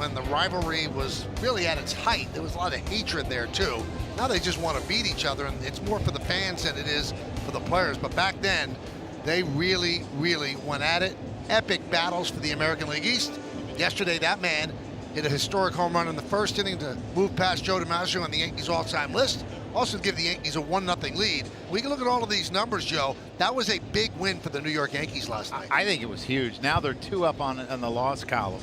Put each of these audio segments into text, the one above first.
when the rivalry was really at its height. There was a lot of hatred there too. Now they just want to beat each other, and it's more for the fans than it is for the players. But back then, they really, really went at it. Epic battles for the American League East. Yesterday, that man hit a historic home run in the first inning to move past Joe DiMaggio on the Yankees all-time list. Also to give the Yankees a 1-0 lead. We can look at all of these numbers, Joe. That was a big win for the New York Yankees last night. I think it was huge. Now they're 2 up on the loss column.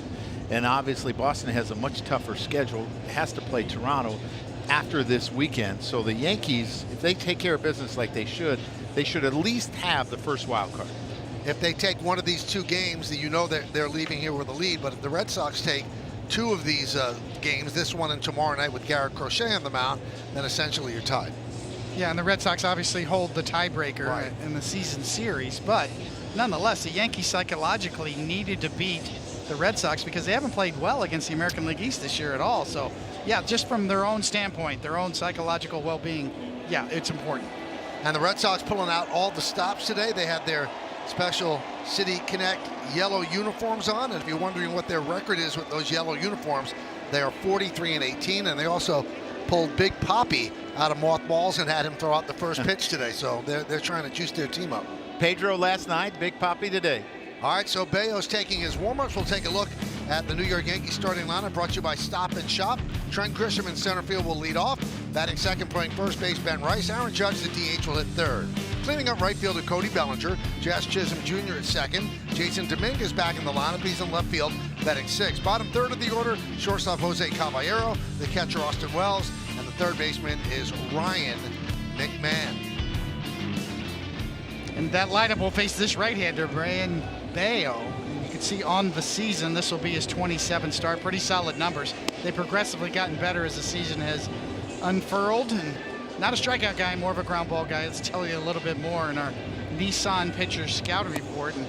And obviously Boston has a much tougher schedule. It has to play Toronto after this weekend. So the Yankees, if they take care of business like they should at least have the first wild card. If they take one of these 2 games, you know that they're leaving here with a lead. But if the Red Sox take 2 of these games, this one and tomorrow night with Garrett Crochet on the mound, then essentially you're tied. Yeah, and the Red Sox obviously hold the tiebreaker in the season series, but nonetheless, the Yankees psychologically needed to beat the Red Sox because they haven't played well against the American League East this year at all. So, yeah, just from their own standpoint, their own psychological well-being, yeah, it's important. And the Red Sox pulling out all the stops today. They have their special City Connect yellow uniforms on, and if you're wondering what their record is with those yellow uniforms, they are 43-18, and they also pulled Big Papi out of mothballs and had him throw out the first pitch today. So they're trying to juice their team up. Pedro last night, Big Papi today. All right, so Bayo's taking his warm-ups. We'll take a look at the New York Yankees starting lineup, brought to you by Stop and Shop. Trent Grisham in center field will lead off. Batting second, playing first base, Ben Rice. Aaron Judge, the DH, will hit third. Cleaning up right fielder Cody Bellinger. Jazz Chisholm Jr. at second. Jason Dominguez back in the lineup. He's in left field, batting sixth. Bottom third of the order, shortstop Jose Caballero. The catcher Austin Wells. And the third baseman is Ryan McMahon. And that lineup will face this right-hander, Brayan Bello. You can see on the season, this will be his 27th start. Pretty solid numbers. They've progressively gotten better as the season has unfurled. And not a strikeout guy, more of a ground ball guy. Let's tell you a little bit more in our Nissan pitcher scouting report. And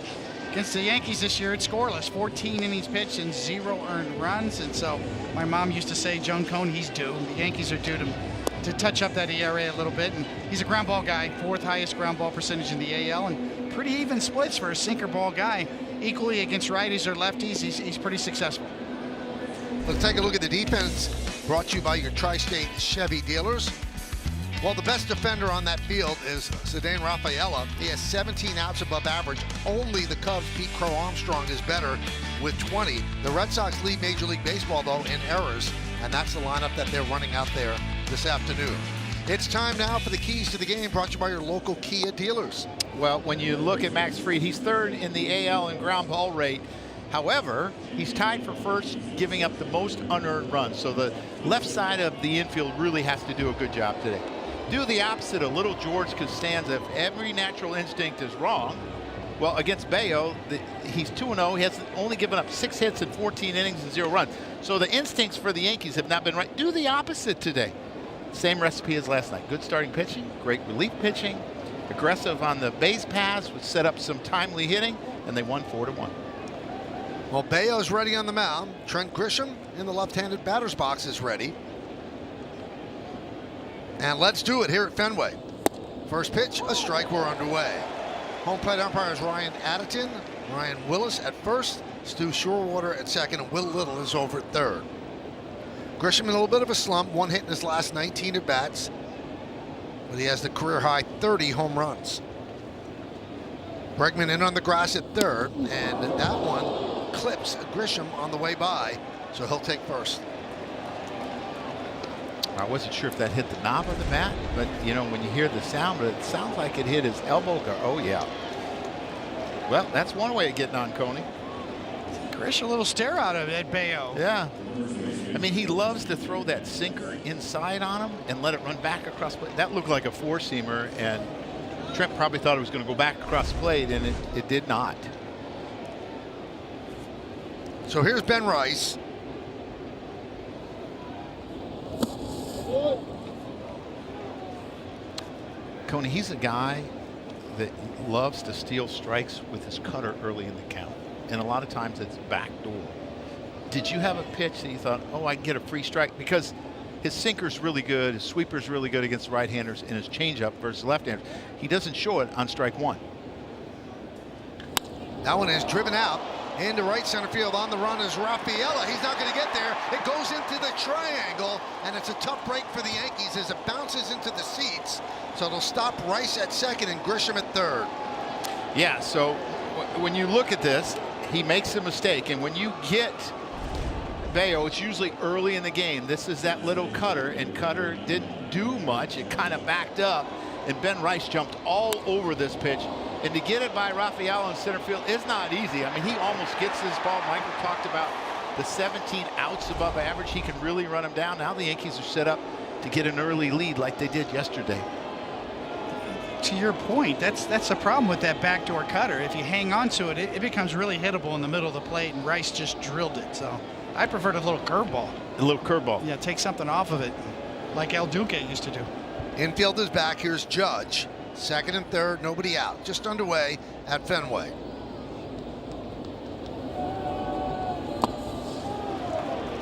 against the Yankees this year, it's scoreless. 14 innings pitched and 0 earned runs. And so my mom used to say, Joan Cone, he's due. The Yankees are due to touch up that ERA a little bit. And he's a ground ball guy, 4th highest ground ball percentage in the AL, and pretty even splits for a sinker ball guy. Equally against righties or lefties, he's pretty successful. Let's take a look at the defense, brought to you by your Tri-State Chevy dealers. Well, the best defender on that field is Ceddanne Rafaela. He has 17 outs above average. Only the Cubs' Pete Crow Armstrong is better with 20. The Red Sox lead Major League Baseball, though, in errors, and that's the lineup that they're running out there this afternoon. It's time now for the keys to the game, brought to you by your local Kia dealers. Well, when you look at Max Fried, he's third in the AL in ground ball rate. However, he's tied for first, giving up the most unearned runs. So the left side of the infield really has to do a good job today. Do the opposite of little George Costanza. If every natural instinct is wrong, well, against Bello, he's 2-0. He has only given up 6 hits in 14 innings and 0 runs. So the instincts for the Yankees have not been right. Do the opposite today. Same recipe as last night. Good starting pitching, great relief pitching, aggressive on the base pass, which set up some timely hitting, and they won 4-1. Well, Bello's ready on the mound. Trent Grisham in the left-handed batter's box is ready. And let's do it here at Fenway. First pitch, a strike, we're underway. Home plate umpire is Ryan Additon, Ryan Willis at first, Stu Shorewater at second, and Will Little is over at third. Grisham in a little bit of a slump, 1 hit in his last 19 at-bats, but he has the career-high 30 home runs. Bregman in on the grass at third, and that one clips Grisham on the way by, so he'll take first. I wasn't sure if that hit the knob of the bat, but you know, when you hear the sound, but it sounds like it hit his elbow. Oh yeah. Well, that's one way of getting on Coney. Grish a little stare out of it, Bello. Yeah. I mean, he loves to throw that sinker inside on him and let it run back across plate. That looked like a four-seamer, and Trent probably thought it was going to go back across the plate, and it did not. So here's Ben Rice. Coney, he's a guy that loves to steal strikes with his cutter early in the count, and a lot of times it's backdoor. Did you have a pitch that you thought, oh, I can get a free strike? Because his sinker's really good, his sweeper's really good against right-handers, and his changeup versus left-handers. He doesn't show it on strike one. That one is driven out into right center field. On the run is Rafaela. He's not going to get there. the triangle, and it's a tough break for the Yankees as it bounces into the seats. So it'll stop Rice at second and Grisham at third. Yeah, so when you look at this, he makes a mistake, and when you get Bello, it's usually early in the game. This is that little cutter, and cutter didn't do much. It kind of backed up, and Ben Rice jumped all over this pitch. And to get it by Rafael in center field is not easy. I mean, he almost gets this ball. Michael talked about the 17 outs above average. He can really run him down. Now the Yankees are set up to get an early lead like they did yesterday. To your point, that's the problem with that backdoor cutter. If you hang on to it, it becomes really hittable in the middle of the plate, and Rice just drilled it. So I preferred a little curveball. A little curveball. Yeah, take something off of it, like El Duque used to do. Infield is back. Here's Judge. Second and third, nobody out. Just underway at Fenway.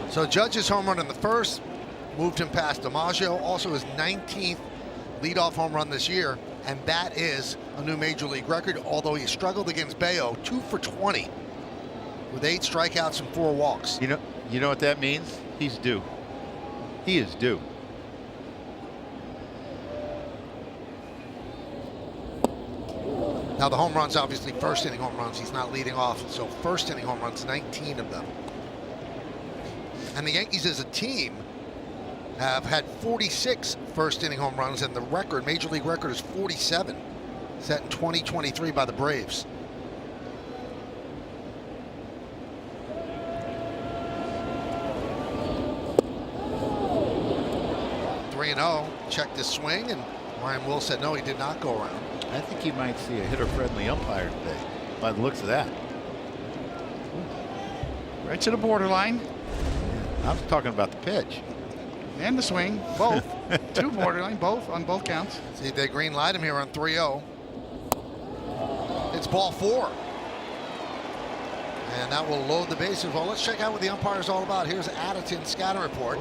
So Judge's home run in the first moved him past DiMaggio. Also his 19th leadoff home run this year, and that is a new major league record. Although he struggled against Bello, 2 for 20 with 8 strikeouts and 4 walks. You know what that means? He's due. He is due. Now the home runs, obviously first inning home runs. He's not leading off, so first inning home runs, 19 of them. And the Yankees as a team have had 46 first inning home runs, and the record, major league record, is 47, set in 2023 by the Braves. Three and 0. Checked his swing, and Ryan Will said no, he did not go around. I think you might see a hitter-friendly umpire today, by the looks of that. Right to the borderline. I was talking about the pitch. And the swing, both. 2 borderline, both on both counts. See if they green light him here on 3-0. It's ball 4. And that will load the bases. Well, let's check out what the umpire is all about. Here's Addison's scouting report.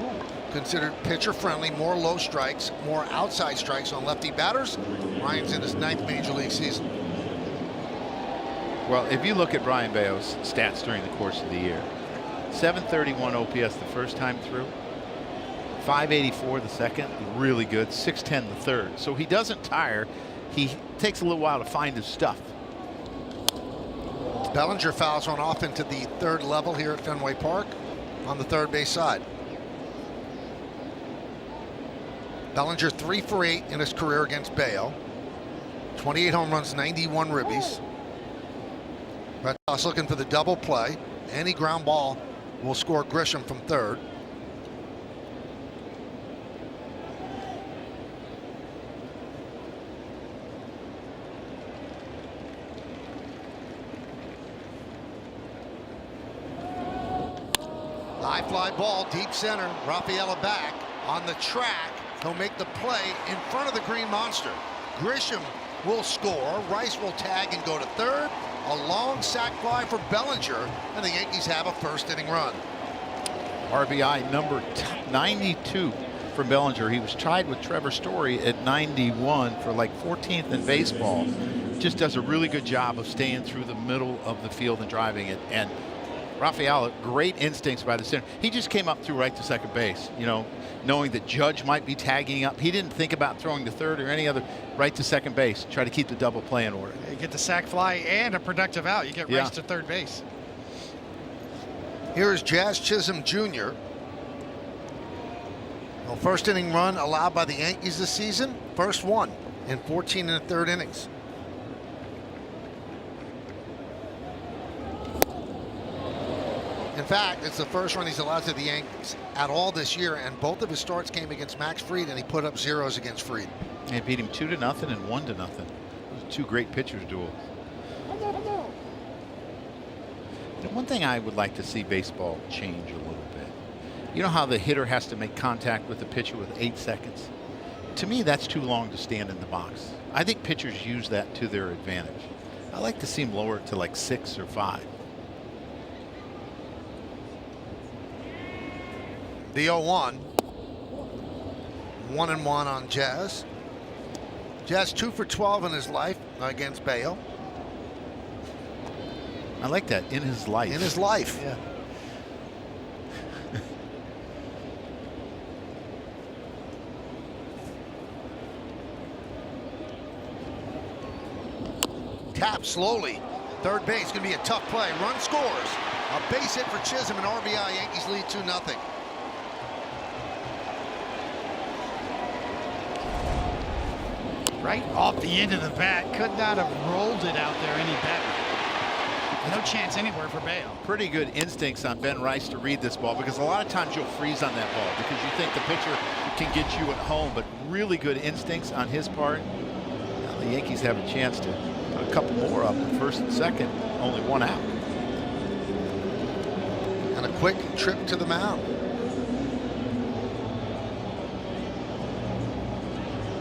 Considered pitcher friendly, more low strikes, more outside strikes on lefty batters. Ryan's in his 9th major league season. Well, if you look at Brian Bello's stats during the course of the year, 731 OPS the first time through, 584 the second, really good, 610 the third. So he doesn't tire. He takes a little while to find his stuff. Bellinger fouls one off into the 3rd level here at Fenway Park on the 3rd base side. Bellinger 3 for 8 in his career against Bello. 28 home runs, 91 ribbies. Red Sox looking for the double play. Any ground ball will score Grisham from 3rd. High fly ball, deep center. Rafaela back on the track. He'll make the play in front of the Green Monster. Grisham will score. Rice will tag and go to 3rd. A long sac fly for Bellinger, and the Yankees have a first inning run. RBI number 92 for Bellinger. He was tied with Trevor Story at 91 for like 14th in baseball. Just does a really good job of staying through the middle of the field and driving it. And Rafael, great instincts by the center. He just came up through right to second base, you know, knowing that Judge might be tagging up. He didn't think about throwing to 3rd or any other, right to second base. Try to keep the double play in order. You get the sac fly and a productive out. You get Rice to 3rd base. Here is Jazz Chisholm Jr. Well, first inning run allowed by the Yankees this season. First one in 14 1/3 innings. In fact, it's the first run he's allowed to the Yankees at all this year, and both of his starts came against Max Fried, and he put up zeros against Fried. They beat him 2-0 and 1-0. Those are 2 great pitchers duels. The one thing I would like to see baseball change a little bit. You know how the hitter has to make contact with the pitcher with 8 seconds? To me, that's too long to stand in the box. I think pitchers use that to their advantage. I like to see them lower it to like 6 or 5. The 0-1. 1-1 on Jazz. Jazz 2 for 12 in his life against Bello. I like that, in his life. In his life. Yeah. taps slowly. Third base going to be a tough play. Run scores. A base hit for Chisholm and RBI. Yankees lead 2-0. Right off the end of the bat. Could not have rolled it out there any better. No chance anywhere for Bayo. Pretty good instincts on Ben Rice to read this ball, because a lot of times you'll freeze on that ball because you think the pitcher can get you at home, but really good instincts on his part. Now the Yankees have a chance to put a couple more up in first and second, only one out. And a quick trip to the mound.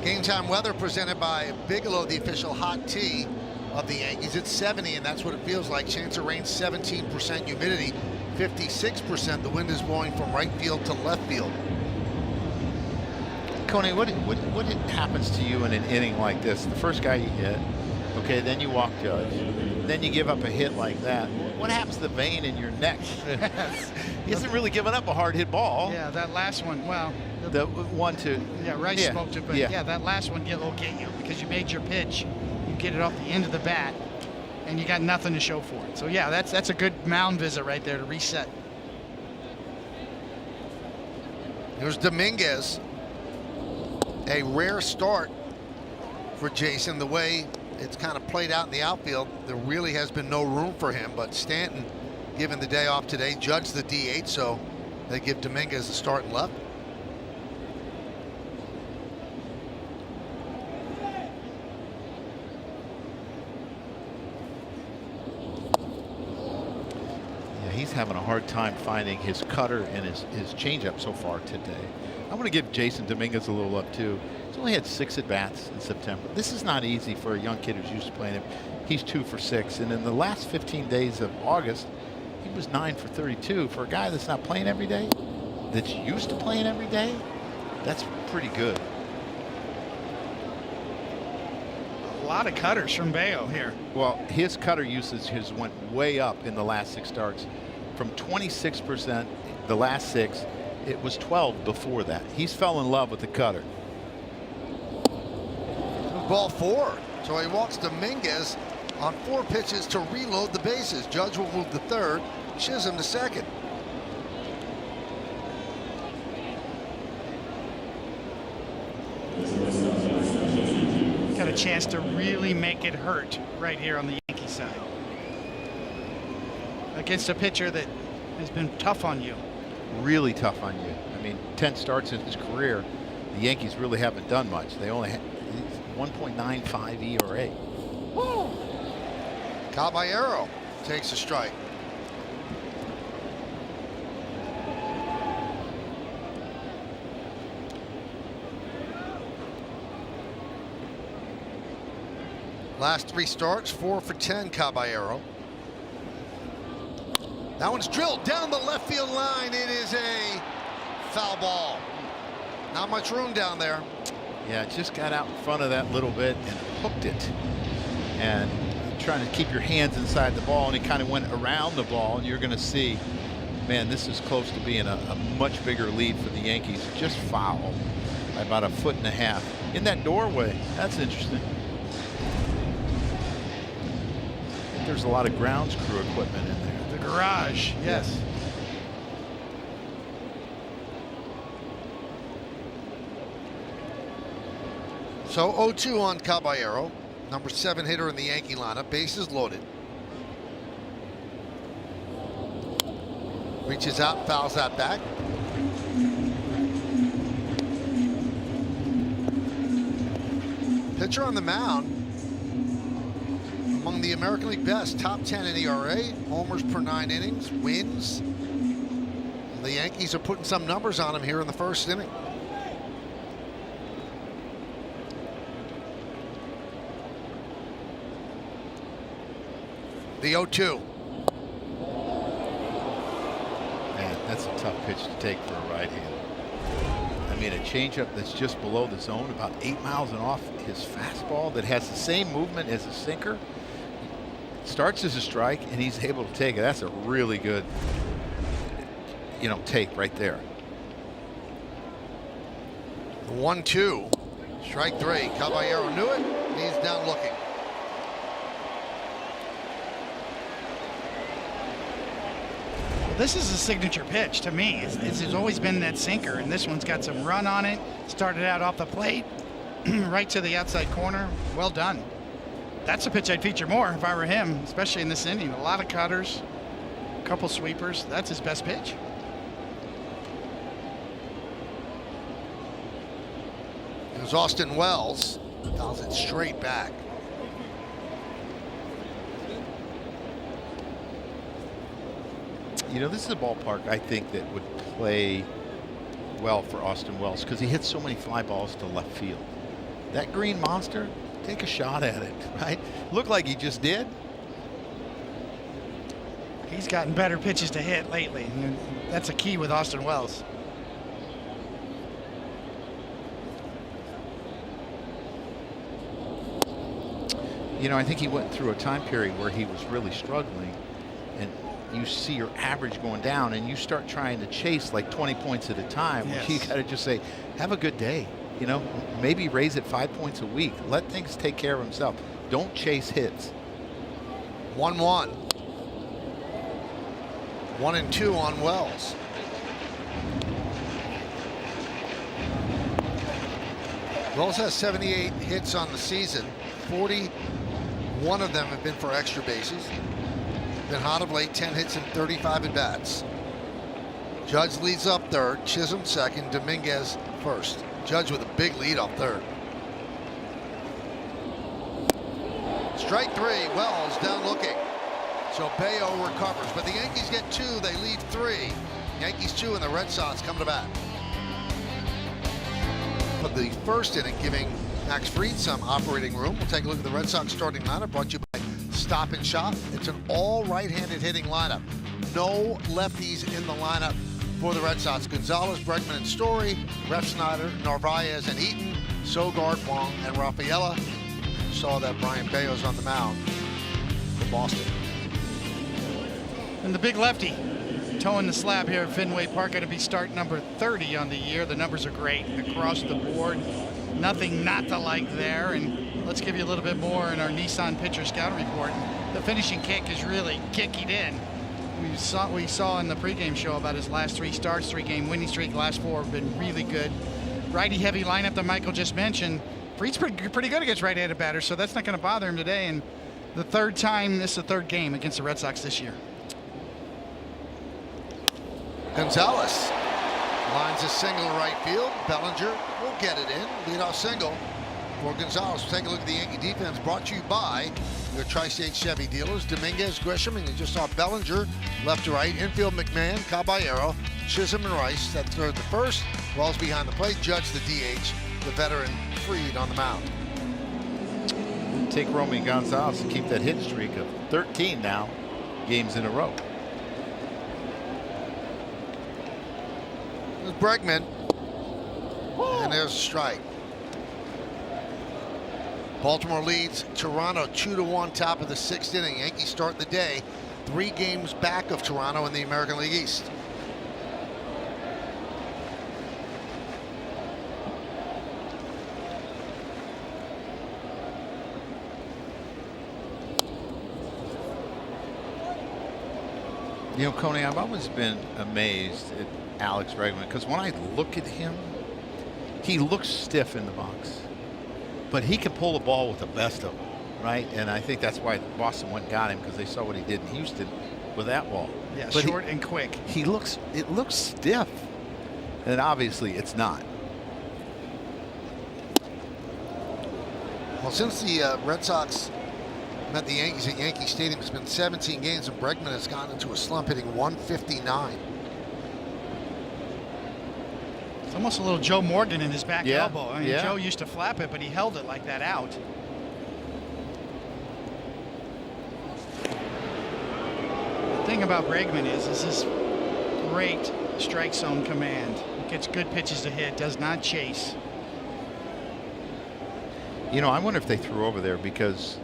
Game time weather presented by Bigelow, the official hot tea of the Yankees. It's 70, and that's what it feels like. Chance of rain, 17% humidity, 56%. The wind is blowing from right field to left field. Coney, what happens to you in an inning like this? The first guy you hit, okay, then you walk Judge, then you give up a hit like that. What happens to the vein in your neck? He hasn't really given up a hard hit ball. Yeah, that last one, well. The 1-2. Yeah, Rice smoked it, but yeah, that last one will get you because you made your pitch. You get it off the end of the bat, and you got nothing to show for it. So yeah, that's a good mound visit right there to reset. Here's Dominguez. A rare start for Jason. The way it's kind of played out in the outfield, there really has been no room for him. But Stanton, given the day off today, judged the DH, so they give Dominguez a start and left. He's having a hard time finding his cutter and his changeup so far today. I'm going to give Jason Dominguez a little up too. He's only had 6 at-bats in September. This is not easy for a young kid who's used to playing him. He's 2 for 6, and in the last 15 days of August, he was 9 for 32. For a guy that's not playing every day, that's used to playing every day, that's pretty good. A lot of cutters from Bayo here. Well, his cutter usage has went way up in the last 6 starts. From 26% the last 6, it was 12 before that. He's fell in love with the cutter. Ball 4. So he walks Dominguez on 4 pitches to reload the bases. Judge will move to third, Chisholm to second. Got a chance to really make it hurt right here on the Yankee side. Against a pitcher that has been tough on you. Really tough on you. I mean, 10 starts in his career. The Yankees really haven't done much. They only had 1.95 ERA. Woo! Caballero takes a strike. Last 3 starts, 4 for 10, Caballero. That one's drilled down the left field line. It is a foul ball. Not much room down there. Yeah, just got out in front of that little bit and hooked it. And trying to keep your hands inside the ball, and he kind of went around the ball, and you're going to see, man, this is close to being a much bigger lead for the Yankees. Just foul by about 1.5 feet in that doorway. That's interesting. There's a lot of grounds crew equipment in there. The garage, yes. So 0-2 on Caballero, number 7 hitter in the Yankee lineup. Bases loaded. Reaches out, fouls that back. Pitcher on the mound. Among the American League best, top 10 in ERA, homers per 9 innings, wins. The Yankees are putting some numbers on him here in the first inning. The 0-2. Man, that's a tough pitch to take for a right-hander. I mean, a changeup that's just below the zone, about 8 miles and off his fastball that has the same movement as a sinker. Starts as a strike, and he's able to take it. That's a really good, take right there. 1-2. Strike 3. Caballero knew it. He's down looking. This is a signature pitch to me. It's always been that sinker, and this one's got some run on it. Started out off the plate, right to the outside corner. Well done. That's a pitch I'd feature more if I were him, especially in this inning. A lot of cutters, a couple sweepers. That's his best pitch. It was Austin Wells. Dials it straight back. You know, this is a ballpark I think that would play well for Austin Wells because he hits so many fly balls to left field. That green monster, take a shot at it, right? Looked like he just did. He's gotten better pitches to hit lately. And that's a key with Austin Wells. You know, I think he went through a time period where he was really struggling, and you see your average going down, and you start trying to chase like 20 points at a time. Yes. You got to just say, have a good day. You know, maybe raise it 5 points a week. Let things take care of himself. Don't chase hits. 1-1. 1-2 on Wells. Wells has 78 hits on the season. 41 of them have been for extra bases. Been hot of late, 10 hits and 35 at bats. Judge leads up third, Chisholm second, Dominguez first. Judge with a big lead off third. Strike three, Wells down looking. So Bello recovers, but the Yankees get two, they lead three. Yankees two and the Red Sox come to bat. For the first inning, giving Max Fried some operating room. We'll take a look at the Red Sox starting lineup, brought to you by Stop and Shop. It's an all right-handed hitting lineup. No lefties in the lineup for the Red Sox. Gonzalez, Bregman, and Story, Refsnyder, Narvaez, and Eaton, Sogard, Wong, and Rafaela. Saw that Brian Bello's on the mound for Boston. And the big lefty towing the slab here at Fenway Park. Going to be start number 30 on the year. The numbers are great across the board. Nothing not to like there. And let's give you a little bit more in our Nissan pitcher scout report. The finishing kick is really kicking in. We saw in the pregame show about his last 3 starts, 3-game winning streak. Last 4 have been really good. Righty heavy lineup that Michael just mentioned. Fried's pretty good against right-handed batters, so that's not going to bother him today. And the third time, this is the 3rd game against the Red Sox this year. Gonzalez lines a single to right field. Bellinger will get it in. Leadoff single for Gonzalez. We'll take a look at the Yankee defense, brought to you by your Tri-State Chevy dealers. Dominguez, Grisham, and you just saw Bellinger left to right. Infield, McMahon, Caballero, Chisholm, and Rice. That third to first. Wells behind the plate. Judge the DH. The veteran Fried on the mound. Take Romy Gonzalez to keep that hit streak of 13 now games in a row. There's Bregman. And there's a strike. Baltimore leads Toronto 2-1, top of the 6th inning. Yankees start the day 3 games back of Toronto in the American League East. You know, Coney, I've always been amazed at Alex Bregman because when I look at him, he looks stiff in the box, but he can pull the ball with the best of them, right? And I think that's why Boston went and got him, because they saw what he did in Houston with that ball. Yeah, but short and quick. It looks stiff, and obviously it's not. Well, since the Red Sox met the Yankees at Yankee Stadium, it's been 17 games, and Bregman has gone into a slump, hitting 159. It's almost a little Joe Morgan in his back elbow. I mean, yeah. Joe used to flap it, but he held it like that out. The thing about Bregman is his great strike zone command. He gets good pitches to hit, does not chase. You know, I wonder if they threw over there because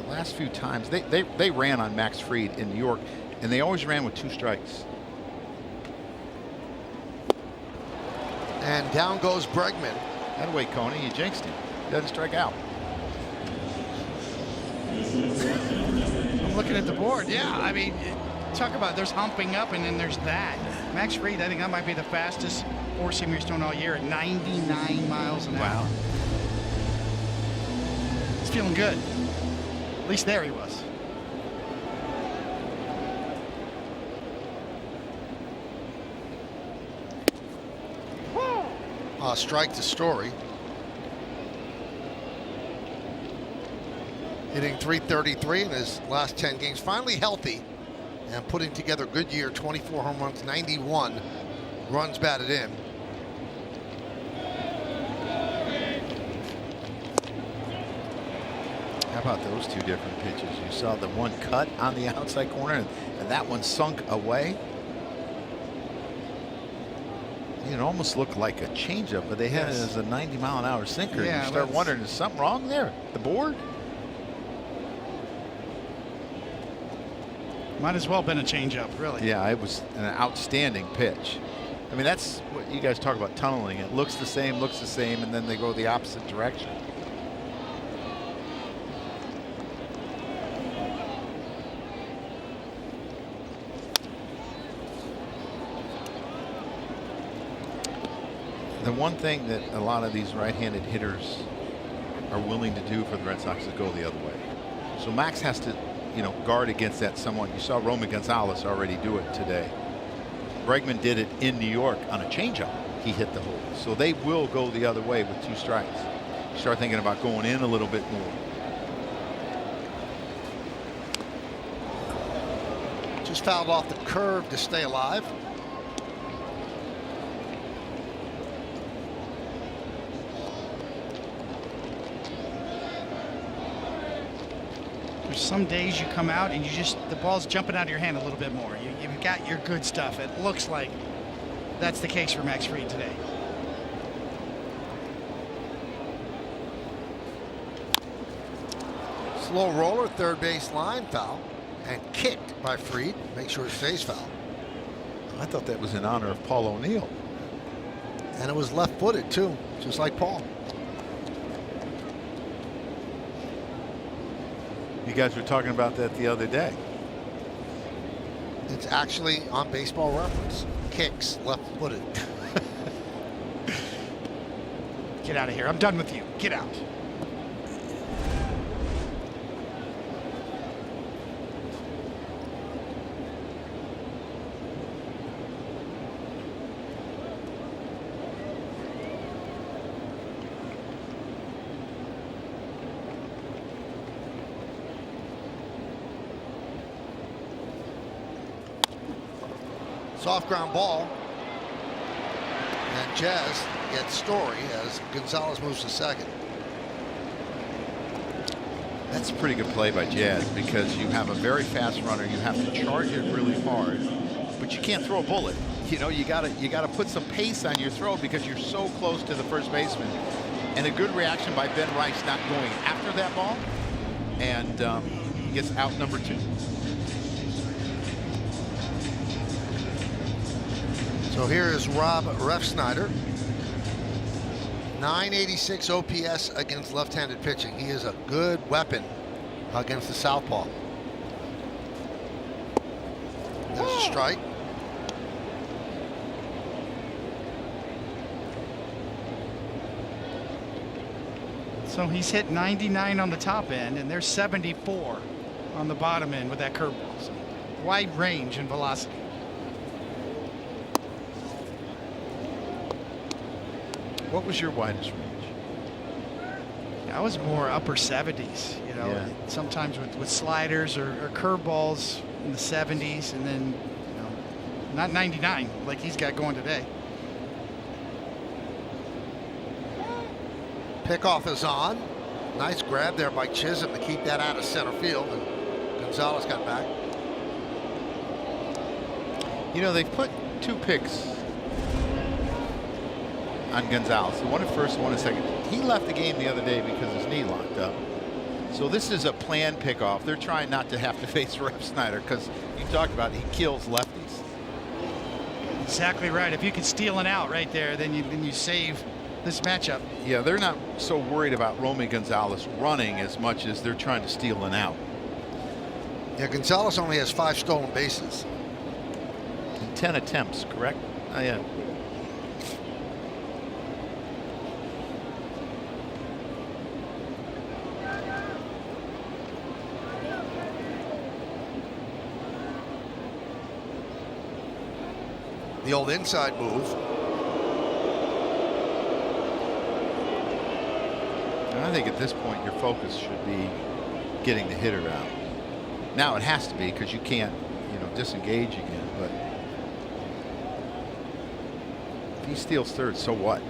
the last few times they ran on Max Fried in New York, and they always ran with 2 strikes. And down goes Bregman. That way, Coney, you jinxed him. Doesn't strike out. I'm looking at the board. Yeah, I mean, talk about there's humping up and then there's that. Max Fried, I think that might be the fastest four-seamer he's thrown all year at 99 miles an hour. Wow. He's feeling good. At least there he was. Strike to Story. Hitting .333 in his last 10 games. Finally healthy and putting together a good year. 24 home runs, 91 runs batted in. How about those two different pitches? You saw the one cut on the outside corner and that one sunk away. It almost looked like a changeup, but they had it as a 90-mile-an-hour sinker. Yeah, you start wondering, is something wrong there? The board? Might as well have been a changeup, really. Yeah, it was an outstanding pitch. I mean, that's what you guys talk about, tunneling. It looks the same, and then they go the opposite direction. The one thing that a lot of these right-handed hitters are willing to do for the Red Sox is go the other way. So Max has to, guard against that somewhat. You saw Romy Gonzalez already do it today. Bregman did it in New York on a changeup. He hit the hole. So they will go the other way with 2 strikes. You start thinking about going in a little bit more. Just fouled off the curve to stay alive. There's some days you come out and the ball's jumping out of your hand a little bit more. You've got your good stuff. It looks like that's the case for Max Fried today. Slow roller, third base line foul, and kicked by Fried. Make sure it stays foul. I thought that was in honor of Paul O'Neill. And it was left-footed too, just like Paul. You guys were talking about that the other day. It's actually on Baseball Reference. Kicks, left-footed. Get out of here. I'm done with you. Get out. Soft ground ball. And Jazz gets Story as Gonzalez moves to second. That's a pretty good play by Jazz because you have a very fast runner. You have to charge it really hard, but you can't throw a bullet. You gotta put some pace on your throw because you're so close to the first baseman. And a good reaction by Ben Rice not going after that ball, and gets out number 2. So here is Rob Refsnyder. 986 OPS against left-handed pitching. He is a good weapon against the southpaw. There's a strike. So he's hit 99 on the top end, and there's 74 on the bottom end with that curveball. So wide range in velocity. What was your widest range? I was more upper 70s, Yeah. sometimes with sliders or curveballs in the 70s, and then, not 99 like he's got going today. Pickoff is on. Nice grab there by Chisholm to keep that out of center field, and Gonzalez got back. They put 2 picks on Gonzalez. One at first, one at second. He left the game the other day because his knee locked up. So this is a planned pickoff. They're trying not to have to face Refsnyder because you talked about he kills lefties. Exactly right. If you can steal an out right there, then you save this matchup. Yeah, they're not so worried about Romy Gonzalez running as much as they're trying to steal an out. Yeah, Gonzalez only has 5 stolen bases. 10 attempts, correct? Oh, yeah. The old inside move. And I think at this point your focus should be getting the hitter out. Now it has to be, because you can't, disengage again. But if he steals third, so what?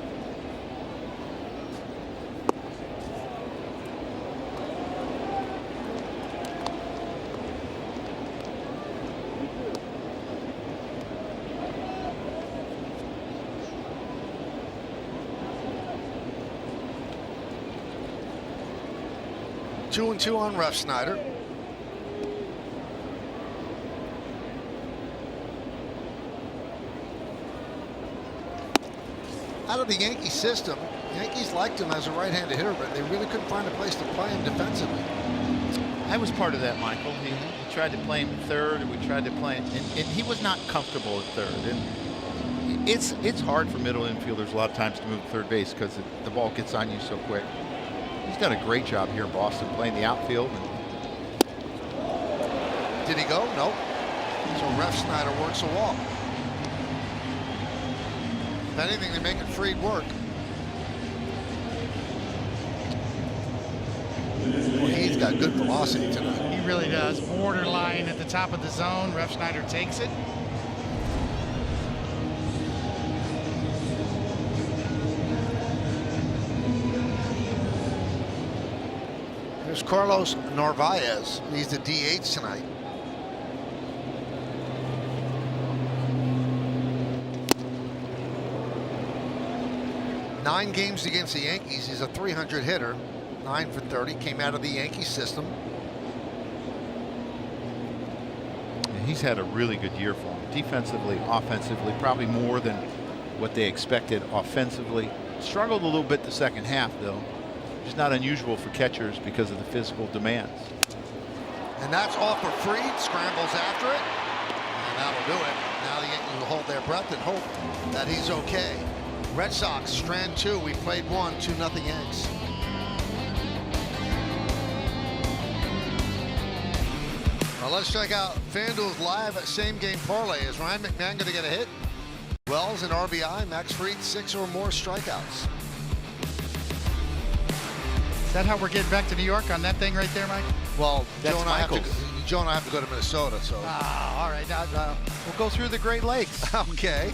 Two and two on Ref Snyder. Out of the Yankee system, Yankees liked him as a right-handed hitter, but they really couldn't find a place to play him defensively. I was part of that, Michael. He tried to play him at third, and we tried to play him, and he was not comfortable at third. And it's hard for middle infielders a lot of times to move to third base because the ball gets on you so quick. He's done a great job here in Boston playing the outfield. Did he go? No. So Ref Snyder works a walk. If anything, they're making Fried work. Well, he's got good velocity tonight. He really does. Borderline at the top of the zone. Ref Snyder takes it. There's Carlos Narvaez. He's the DH tonight. Nine games against the Yankees. He's a 300 hitter. 9 for 30. Came out of the Yankee system. And he's had a really good year for him. Defensively, offensively, probably more than what they expected offensively. Struggled a little bit the second half, though. It's not unusual for catchers because of the physical demands. And that's off for Fried. Scrambles after it. And that'll do it. Now the Yankees will hold their breath and hope that he's okay. Red Sox, strand 2. We played 1, 2-0 Yanks. Well, let's check out FanDuel's live same game parlay. Is Ryan McMahon going to get a hit? Wells, an RBI. Max Fried, 6 or more strikeouts. Is that how we're getting back to New York on that thing right there, Mike? Well, that's Joe and I have to go to Minnesota, so. All right. Now, We'll go through the Great Lakes. Okay.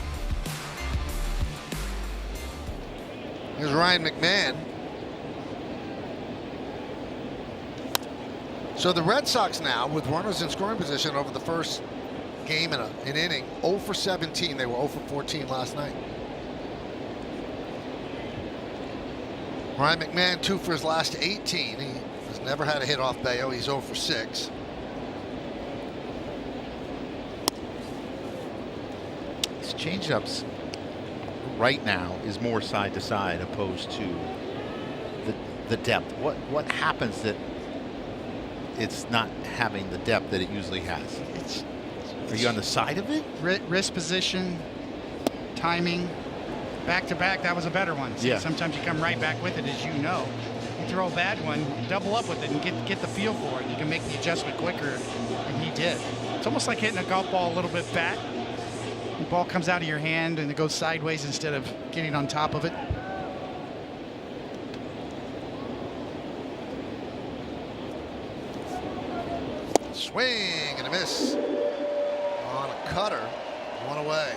Here's Ryan McMahon. So the Red Sox now, with runners in scoring position over the first game in an inning, 0 for 17. They were 0 for 14 last night. Ryan McMahon 2 for his last 18. He has never had a hit off Bello. He's 0 for 6. His changeups right now is more side to side opposed to the depth. What happens that it's not having the depth that it usually has? Are you on the side of it? wrist position, timing, back to back. That was a better one. See, yeah. Sometimes you come right back with it, as you know. You throw a bad one, double up with it, and get the feel for it. You can make the adjustment quicker, and he did. It's almost like hitting a golf ball a little bit back. The ball comes out of your hand and it goes sideways instead of getting on top of it. Swing and a miss on a cutter. 1 away.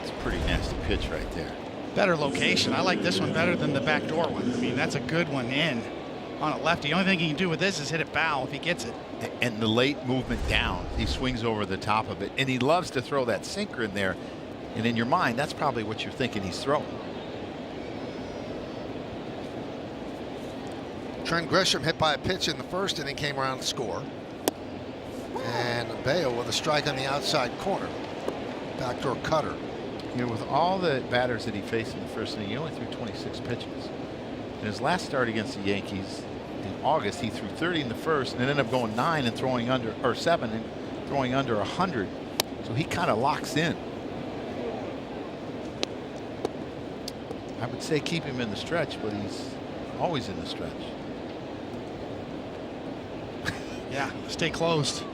It's a pretty nasty pitch right there. Better location. I like this one better than the backdoor one. I mean, that's a good one in on a lefty. The only thing he can do with this is hit it foul if he gets it. And the late movement down, he swings over the top of it, and he loves to throw that sinker in there. And in your mind, that's probably what you're thinking he's throwing. Trent Grisham hit by a pitch in the first inning, came around to score. And Bello with a strike on the outside corner. Backdoor cutter. You know, with all the batters that he faced in the first inning, he only threw 26 pitches. In his last start against the Yankees, in August. He threw 30 in the first and ended up going 9 and throwing under, or 7 and throwing under 100. So he kind of locks in. I would say keep him in the stretch, but he's always in the stretch. Yeah, stay closed.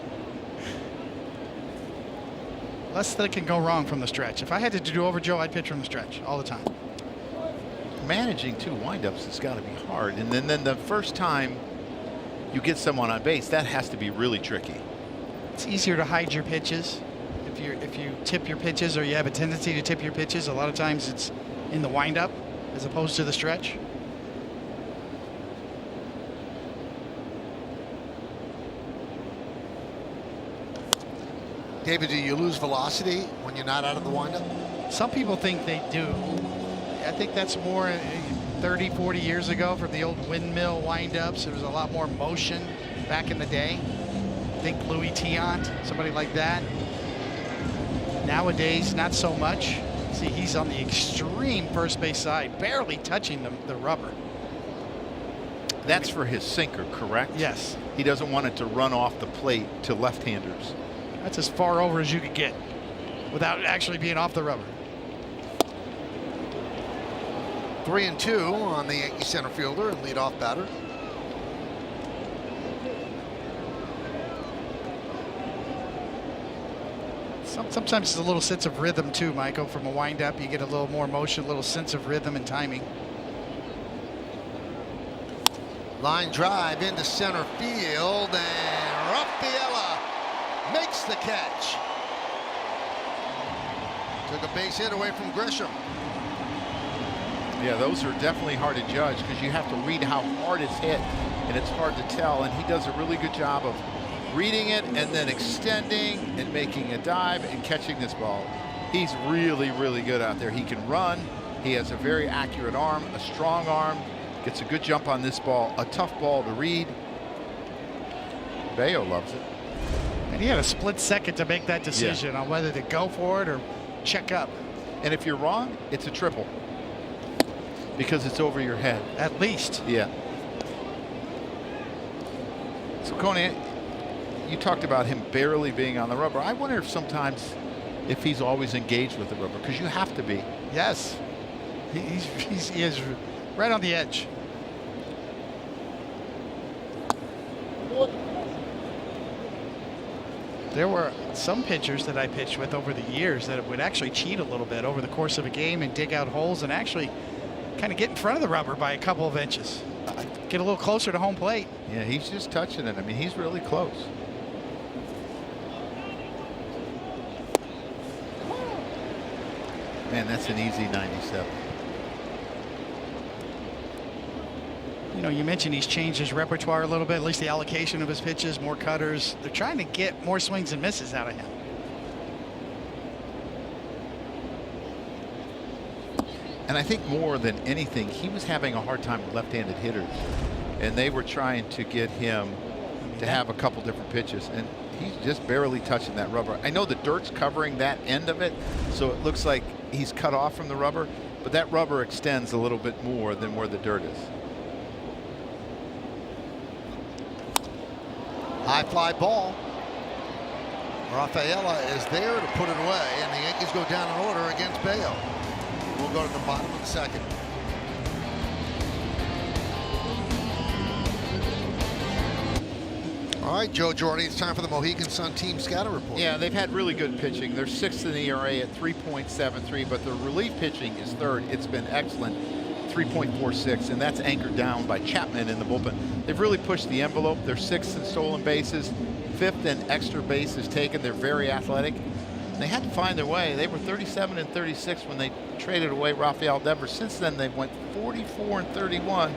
Less that can go wrong from the stretch. If I had to do over Joe, I'd pitch from the stretch all the time. Managing 2 windups has got to be hard, and then the first time you get someone on base, that has to be really tricky. It's easier to hide your pitches. If you tip your pitches, or you have a tendency to tip your pitches, a lot of times it's in the windup as opposed to the stretch. David, do you lose velocity when you're not out of the windup? Some people think they do. I think that's more 30, 40 years ago from the old windmill windups. There was a lot more motion back in the day. Think Louis Tiant, somebody like that. Nowadays, not so much. See, he's on the extreme first base side, barely touching the rubber. That's for his sinker, correct? Yes. He doesn't want it to run off the plate to left-handers. That's as far over as you could get without actually being off the rubber. 3-2 on the Yankee center fielder and leadoff batter. Sometimes it's a little sense of rhythm too, Michael. From a windup, you get a little more motion, a little sense of rhythm and timing. Line drive into center field, and Rafaela makes the catch. Took a base hit away from Grisham. Yeah, those are definitely hard to judge because you have to read how hard it's hit, and it's hard to tell. And he does a really good job of reading it and then extending and making a dive and catching this ball. He's really, really good out there. He can run. He has a very accurate arm, a strong arm, gets a good jump on this ball, a tough ball to read. Bello loves it. And he had a split second to make that decision on whether to go for it or check up. And if you're wrong, it's a triple because it's over your head. At least. Yeah. So, Coney, you talked about him barely being on the rubber. I wonder if sometimes if he's always engaged with the rubber, because you have to be. Yes. He is right on the edge. There were some pitchers that I pitched with over the years that would actually cheat a little bit over the course of a game and dig out holes and actually kind of get in front of the rubber by a couple of inches. Get a little closer to home plate. Yeah, he's just touching it. I mean, he's really close. Man, that's an easy 97. You know, you mentioned he's changed his repertoire a little bit, at least the allocation of his pitches, more cutters. They're trying to get more swings and misses out of him. And I think more than anything, he was having a hard time with left-handed hitters, and they were trying to get him to have a couple different pitches, and he's just barely touching that rubber. I know the dirt's covering that end of it, so it looks like he's cut off from the rubber, but that rubber extends a little bit more than where the dirt is. High fly ball. Rafaela is there to put it away, and the Yankees go down in order against Bello. We'll go to the bottom of the second. All right, Joe Jordy, it's time for the Mohegan Sun team scatter report. Yeah, they've had really good pitching. They're 6th in the ERA at 3.73, but the relief pitching is 3rd. It's been excellent, 3.46, and that's anchored down by Chapman in the bullpen. They've really pushed the envelope. They're 6th in stolen bases, 5th in extra bases taken. They're very athletic. They had to find their way. They were 37 and 36 when they traded away Rafael Devers. Since then, they went 44 and 31.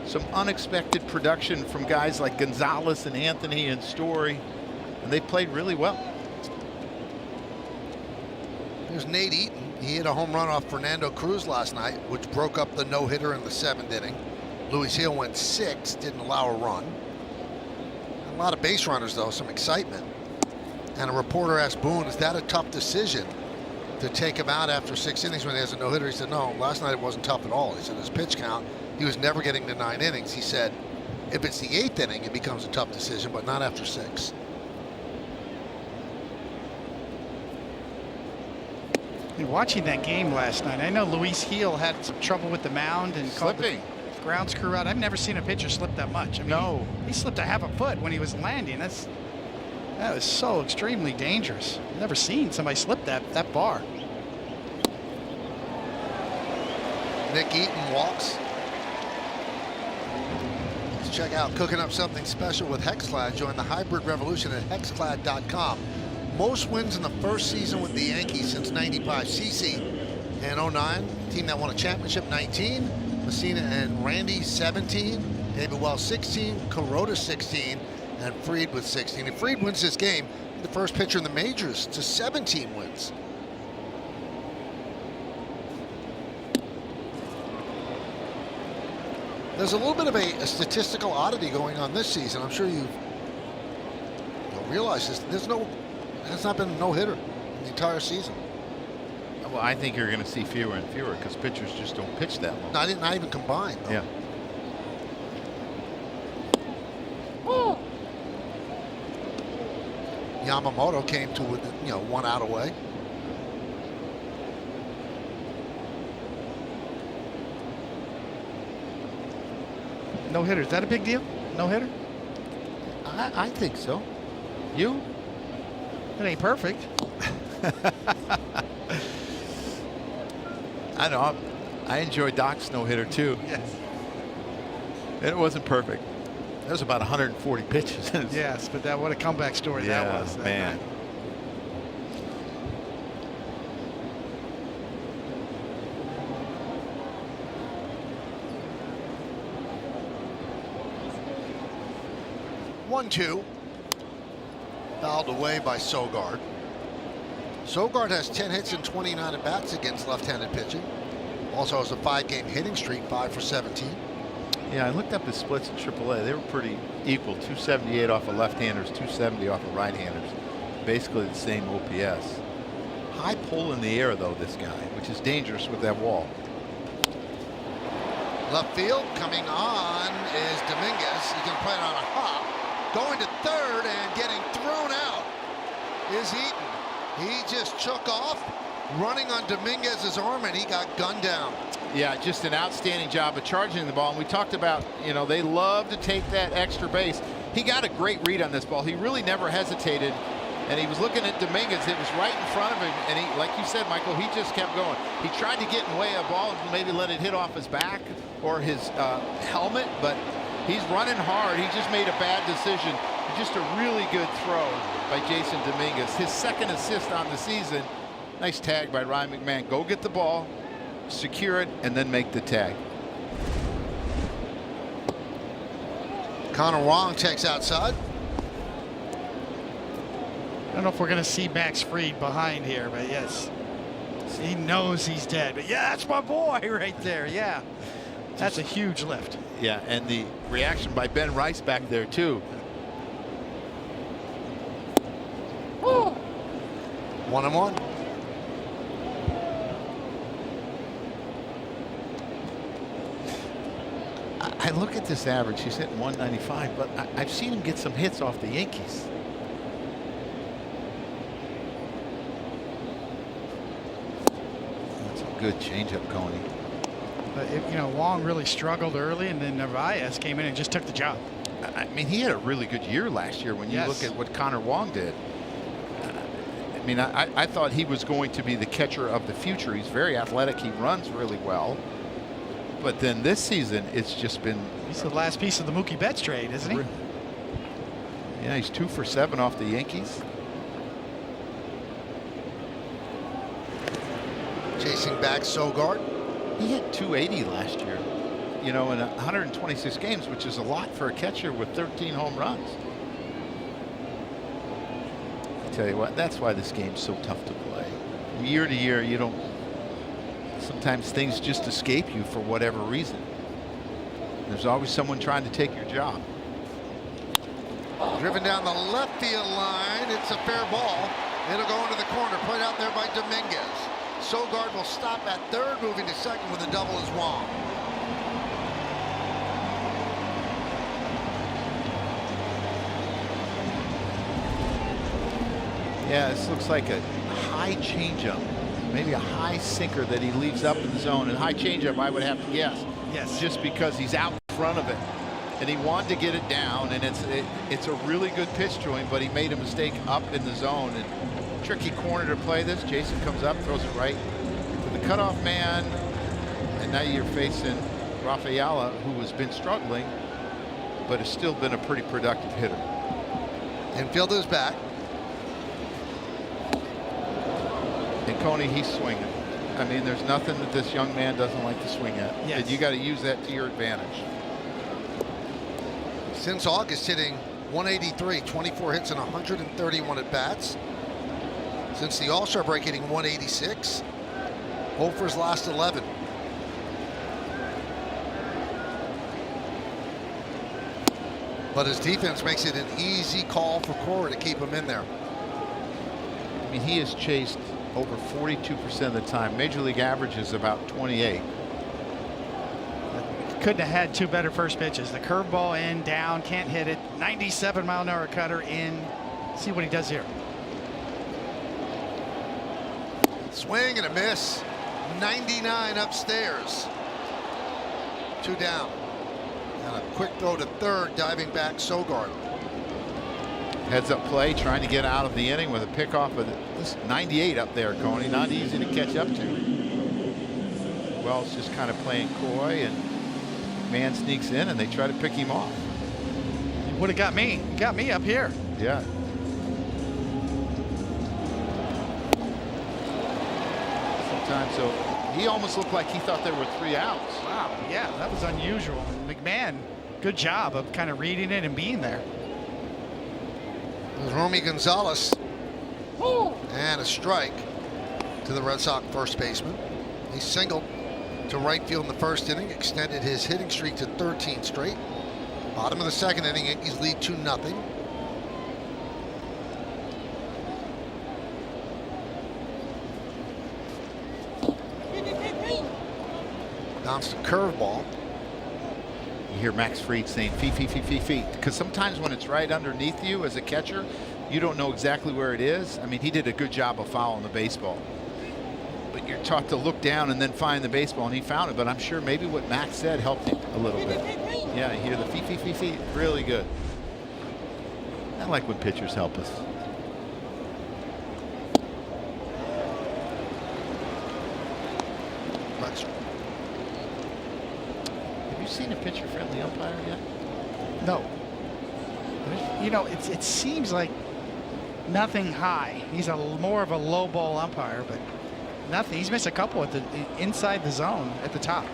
Some unexpected production from guys like Gonzalez and Anthony and Story, and they played really well. There's Nate Eaton. He hit a home run off Fernando Cruz last night, which broke up the no-hitter in the 7th inning. Louis Hill went 6, didn't allow a run. A lot of base runners, though, some excitement. And a reporter asked Boone, is that a tough decision to take him out after 6 innings when he has a no-hitter? He said, no, last night it wasn't tough at all. He said his pitch count, he was never getting to 9 innings. He said, If it's the 8th inning, it becomes a tough decision, but not after 6. Watching that game last night, I know Luis Heel had some trouble with the mound and called the grounds crew out. I've never seen a pitcher slip that much. I mean, no, he slipped a half a foot when he was landing. That was so extremely dangerous. I've never seen somebody slip that far. Nick Eaton walks. Let's check out Cooking Up Something Special with Hexclad. Join the hybrid revolution at hexclad.com. Most wins in the first season with the Yankees since '95. CC in '09, team that won a championship 19. Messina and Randy 17. David Wells 16. Kuroda 16. And Fried with 16. If Fried wins this game, the first pitcher in the majors to 17 wins. There's a little bit of a statistical oddity going on this season. I'm sure you'll realize this. There's not been a no-hitter in the entire season. Well, I think you're going to see fewer and fewer because pitchers just don't pitch that long. Not even combined, though. Yeah. Oh. Yamamoto came to within, 1 out away. No hitter. Is that a big deal? No hitter? I think so. You? It ain't perfect. I know. I enjoyed Doc's no-hitter too. Yes. It wasn't perfect. That was about 140 pitches. Yes, but what a comeback story that was. Man. Night. One-two. Fouled away by Sogard. Sogard has 10 hits and 29 at-bats against left-handed pitching. Also has a 5-game hitting streak, 5 for 17. Yeah, I looked up his splits in AAA. They were pretty equal. 278 off of left-handers, 270 off of right-handers. Basically the same OPS. High pull in the air, though, this guy, which is dangerous with that wall. Left field coming on is Dominguez. He's going to play it on a hop. Going to third and getting thrown out is Eaton. He just took off, running on Dominguez's arm, and he got gunned down. Yeah, just an outstanding job of charging the ball. And we talked about, they love to take that extra base. He got a great read on this ball. He really never hesitated, and he was looking at Dominguez. It was right in front of him, and he, like you said, Michael, he just kept going. He tried to get in the way of the ball and maybe let it hit off his back or his helmet, but he's running hard. He just made a bad decision. Just a really good throw by Jason Dominguez. His second assist on the season. Nice tag by Ryan McMahon. Go get the ball, secure it, and then make the tag. Connor Wong takes outside. I don't know if we're going to see Max Fried behind here, but yes. He knows he's dead. But yeah, that's my boy right there. Yeah. That's a huge lift. Yeah, and the reaction by Ben Rice back there, too. 1-1. I look at this average. He's hitting 195, but I've seen him get some hits off the Yankees. That's a good changeup, Coney. But Wong really struggled early, and then Narvaez came in and just took the job. I mean, he had a really good year last year when you look at what Connor Wong did. I mean, I thought he was going to be the catcher of the future. He's very athletic. He runs really well. But then this season, it's just been... He's the last piece of the Mookie Betts trade, isn't he? Yeah, he's 2 for 7 off the Yankees. Chasing back Sogard. He hit 280 last year, in 126 games, which is a lot for a catcher with 13 home runs. I tell you what, that's why this game's so tough to play. From year to year, sometimes things just escape you for whatever reason. There's always someone trying to take your job. Driven down the left field line. It's a fair ball. It'll go into the corner. Played out there by Dominguez. Sogard will stop at third, moving to second with a double as Wong. Yeah, this looks like a high changeup, maybe a high sinker that he leaves up in the zone. And high changeup, I would have to guess. Yes. Just because he's out in front of it, and he wanted to get it down, and it's a really good pitch to him, but he made a mistake up in the zone. And tricky corner to play this. Jason comes up, throws it right to the cutoff man, and now you're facing Rafaela, who has been struggling, but has still been a pretty productive hitter. Infielder's back. And Coney, he's swinging. I mean, there's nothing that this young man doesn't like to swing at. Yes. And you got to use that to your advantage. Since August, hitting 183, 24 hits and 131 at bats. Since the All-Star break, hitting 186. 0 for his last 11. But his defense makes it an easy call for Cora to keep him in there. I mean, he has chased over 42% of the time. Major League average is about 28. Couldn't have had two better first pitches. The curveball in, down, can't hit it. 97-mile-an-hour cutter in. See what he does here. Swing and a miss. 99 upstairs. 2 down. And a quick throw to third, diving back Sogard. Heads up play, trying to get out of the inning with a pickoff of this 98 up there, Coney. Not easy to catch up to. Wells just kind of playing coy, and man sneaks in, and they try to pick him off. He would have got me. He got me up here. Yeah. Sometimes, so he almost looked like he thought there were 3 outs. Wow. Yeah, that was unusual. McMahon, good job of kind of reading it and being there. There's Romy Gonzalez. And a strike to the Red Sox first baseman. He singled to right field in the first inning, extended his hitting streak to 13 straight. Bottom of the second inning, Yankees lead 2-0. Bounced a curveball. You hear Max Fried saying feet, because sometimes when it's right underneath you as a catcher, you don't know exactly where it is. I mean, he did a good job of fouling the baseball, but you're taught to look down and then find the baseball, and he found it. But I'm sure maybe what Max said helped him a little bit. Yeah, you hear the feet, really good. I like when pitchers help us. Have you seen a pitcher-friendly umpire yet? No. You know, it seems like nothing high. He's more of a low ball umpire, but nothing. He's missed a couple at the inside the zone at the top.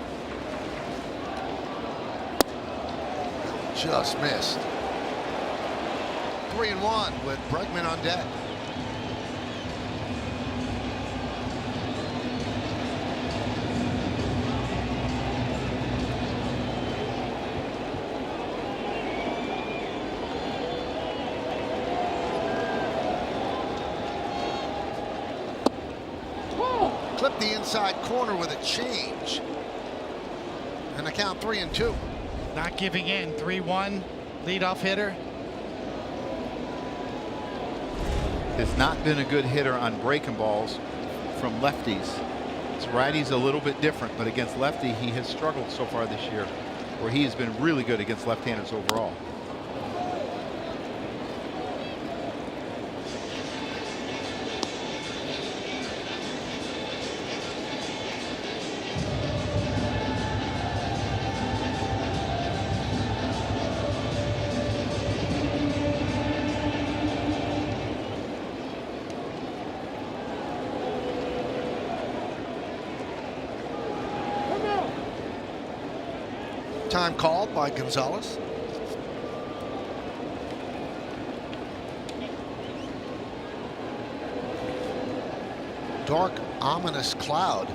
Just missed. 3-1 with Bregman on deck. Clip the inside corner with a change. And the count 3-2. Not giving in. 3-1 leadoff hitter. Has not been a good hitter on breaking balls from lefties. His righty's a little bit different, but against lefty he has struggled so far this year, where he has been really good against left-handers overall. Time called by Gonzalez. Dark, ominous cloud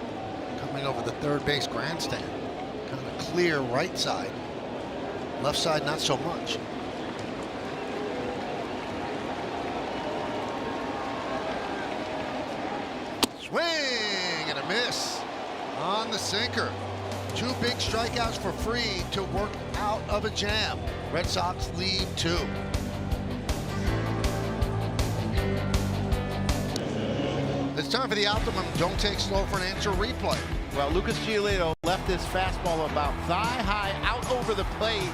coming over the third base grandstand. Kind of clear right side. Left side, not so much. Swing and a miss on the sinker. 2 big strikeouts for Fried to work out of a jam. Red Sox lead 2. time for the Optimum Don't Take Slow for an Answer replay. Well, Lucas Giolito left his fastball about thigh high out over the plate.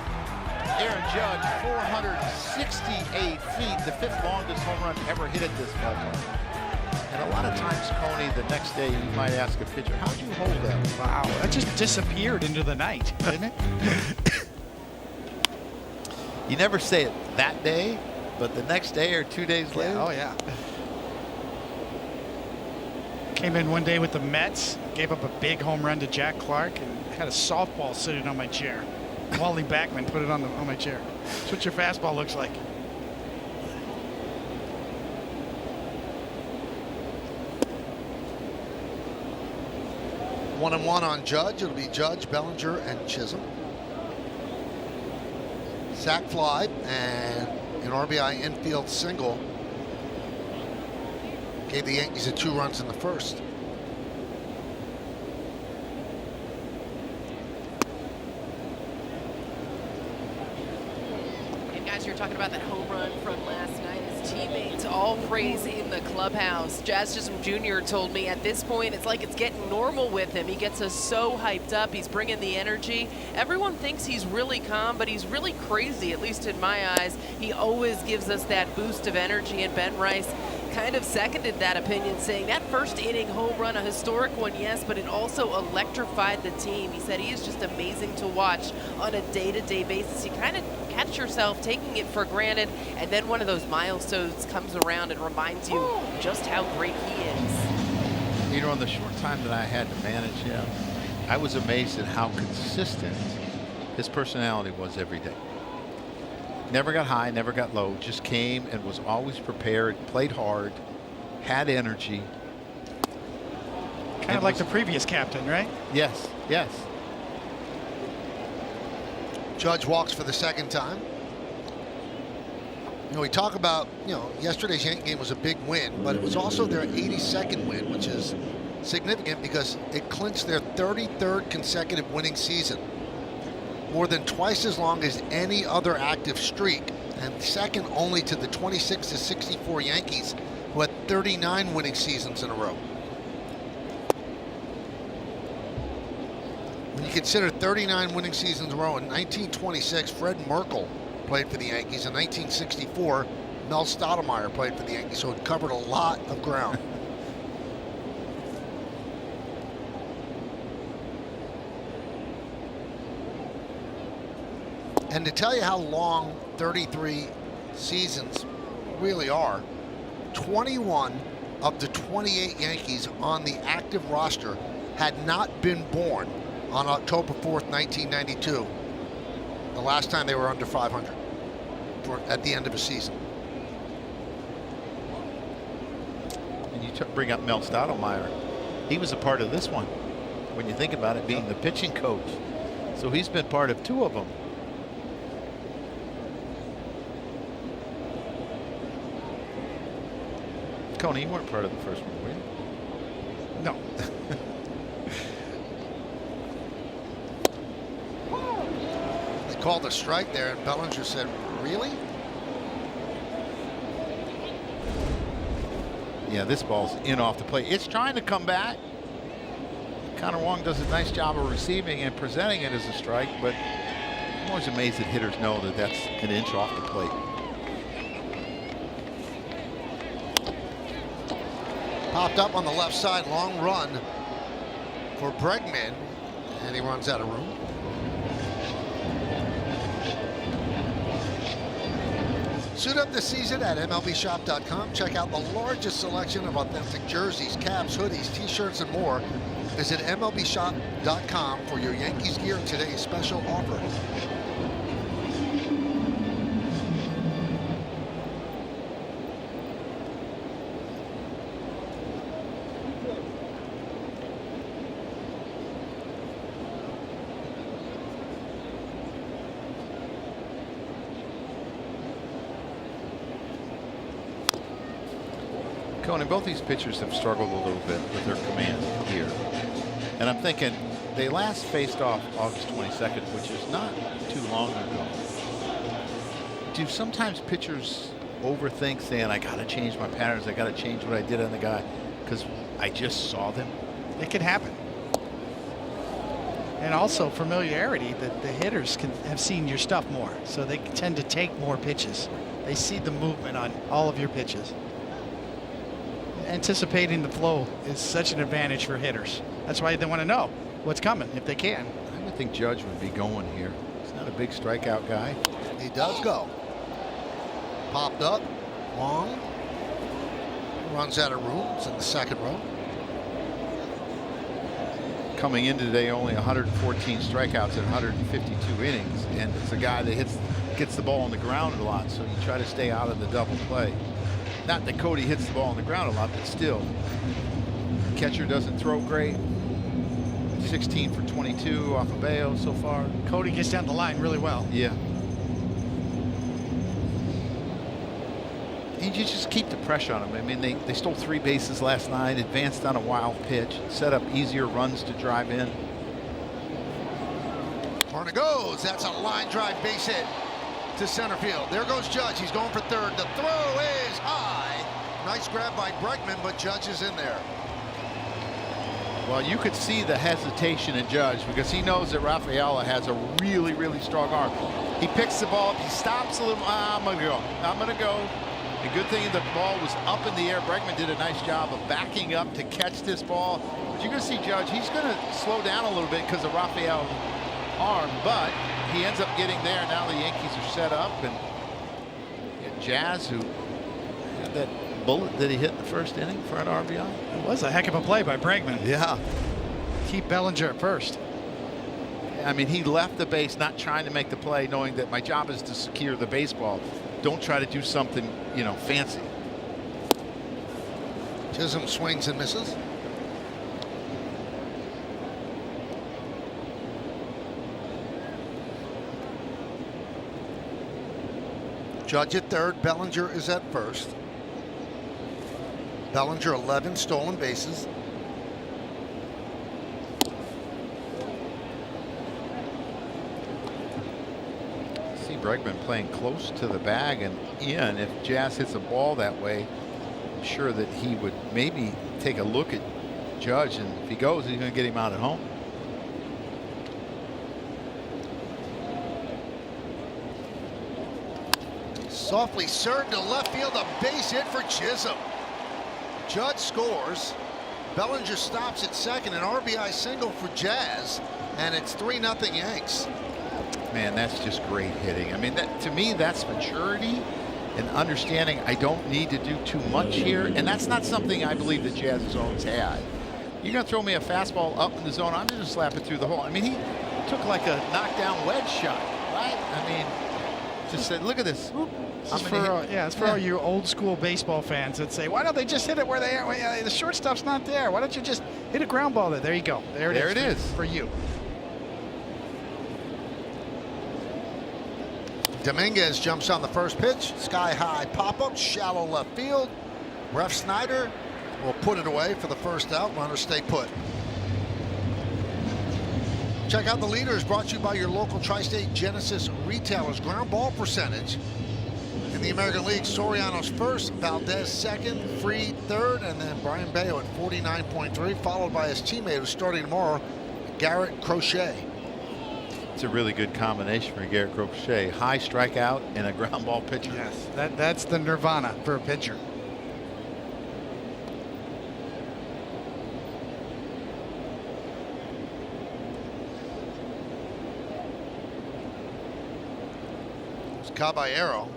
Aaron Judge, 468 feet, the 5th longest home run ever hit at this ballpark. And a lot of times, Coney, the next day you might ask a pitcher, how'd you hold that? Wow, that just disappeared into the night, didn't it? You never say it that day, but the next day or 2 days later. Oh, yeah. Came in one day with the Mets, gave up a big home run to Jack Clark, and had a softball sitting on my chair. Wally Backman put it on my chair. That's what your fastball looks like. One and one on Judge. It'll be Judge, Bellinger, and Chisholm. Sac fly and an RBI infield single gave the Yankees 2 runs in the first. And guys, you're talking about that home run from last night. His teammates all praise in the clubhouse. Jazz Chisholm Jr. told me at this point it's like it's getting normal with him. He gets us so hyped up. He's bringing the energy. Everyone thinks he's really calm, but he's really crazy, at least in my eyes. He always gives us that boost of energy, and Ben Rice kind of seconded that opinion, saying that first inning home run, a historic one, yes, but it also electrified the team. He said he is just amazing to watch on a day-to-day basis. You kind of catch yourself taking it for granted, and then one of those milestones comes around and reminds you just how great he is. You know, in the short time that I had to manage him, I was amazed at how consistent his personality was every day. Never got high, never got low, just came and was always prepared, played hard, had energy. Kind of like the previous captain, right? Yes, yes. Judge walks for the second time. You know, we talk about, yesterday's Yankee game was a big win, but it was also their 82nd win, which is significant because it clinched their 33rd consecutive winning season. More than twice as long as any other active streak, and second only to the 26-64 Yankees, who had 39 winning seasons in a row. When you consider 39 winning seasons in a row, in 1926, Fred Merkle played for the Yankees. In 1964, Mel Stottlemyre played for the Yankees, so it covered a lot of ground. And to tell you how long 33 seasons really are, 21 of the 28 Yankees on the active roster had not been born on October 4th, 1992, the last time they were under 500 at the end of a season. And you bring up Mel Stottlemyre. He was a part of this one, when you think about it, being the pitching coach. So he's been part of 2 of them. Coney, you weren't part of the first one, were you? No. They called a strike there, and Bellinger said, "Really?" Yeah, this ball's in off the plate. It's trying to come back. Connor Wong does a nice job of receiving and presenting it as a strike, but I'm always amazed that hitters know that that's an inch off the plate. Popped up on the left side, long run for Bregman, and he runs out of room. Suit up this season at MLBshop.com. Check out the largest selection of authentic jerseys, caps, hoodies, t-shirts, and more. Visit MLBshop.com for your Yankees gear and today's special offer. Coney, both these pitchers have struggled a little bit with their command here. And I'm thinking they last faced off August 22nd, which is not too long ago. Do sometimes pitchers overthink, saying, I got to change my patterns, I got to change what I did on the guy? Because I just saw them. It can happen. And also familiarity, that the hitters have seen your stuff more, so they tend to take more pitches. They see the movement on all of your pitches. Anticipating the flow is such an advantage for hitters. That's why they want to know what's coming if they can. I would think Judge would be going here. He's not a big strikeout guy. He does go. Popped up, long, runs out of room. It's in the second row. Coming in today, only 114 strikeouts in 152 innings, and it's a guy that gets the ball on the ground a lot, so you try to stay out of the double play. Not that Cody hits the ball on the ground a lot, but still. Catcher doesn't throw great. 16 for 22 off of Bello so far. Cody gets down the line really well. Yeah. And you just keep the pressure on them. I mean, they stole 3 bases last night, advanced on a wild pitch, set up easier runs to drive in. Corner goes. That's a line drive base hit to center field. There goes Judge. He's going for third. The throw is high. Nice grab by Bregman, but Judge is in there. Well, you could see the hesitation in Judge because he knows that Rafaela has a really, really strong arm. He picks the ball up. He stops a little. I'm going to go. I'm going to go. The good thing the ball was up in the air. Bregman did a nice job of backing up to catch this ball. But you're going to see Judge. He's going to slow down a little bit because of Rafael's arm, but he ends up getting there. Now the Yankees are set up, and Jazz, who had that bullet that he hit in the first inning for an RBI. It was a heck of a play by Bregman. Yeah. Keep Bellinger at first. I mean, he left the base not trying to make the play, knowing that my job is to secure the baseball. Don't try to do something, you know, fancy. Chisholm swings and misses. Judge at third. Bellinger is at first. Bellinger 11 stolen bases. See Bregman playing close to the bag and in. If Jazz hits a ball that way, I'm sure that he would maybe take a look at Judge, and if he goes, he's going to get him out at home. Softly served to left field, a base hit for Chisholm. Judge scores. Bellinger stops at second, an RBI single for Jazz, and it's 3-0 Yanks. Man, that's just great hitting. I mean, that, to me, that's maturity and understanding I don't need to do too much here, and that's not something I believe that Jazz has always had. You're going to throw me a fastball up in the zone, I'm going to slap it through the hole. I mean, he took like a knockdown wedge shot, right? I mean, just said, look at this. It's for all you old school baseball fans that say, why don't they just hit it where they are? Well, the shortstop's not there. Why don't you just hit a ground ball there? There you go. There it is for you. Dominguez jumps on the first pitch. Sky high pop-up, shallow left field. Ref Snyder will put it away for the first out. Runners stay put. Check out the leaders, brought to you by your local Tri-State Genesis retailers. Ground ball percentage in the American League: Soriano's first, Valdez second, Freed third, and then Brian Bello at 49.3, followed by his teammate who's starting tomorrow, Garrett Crochet. It's a really good combination for Garrett Crochet. High strikeout and a ground ball pitcher. Yes, that's the nirvana for a pitcher. Caballero.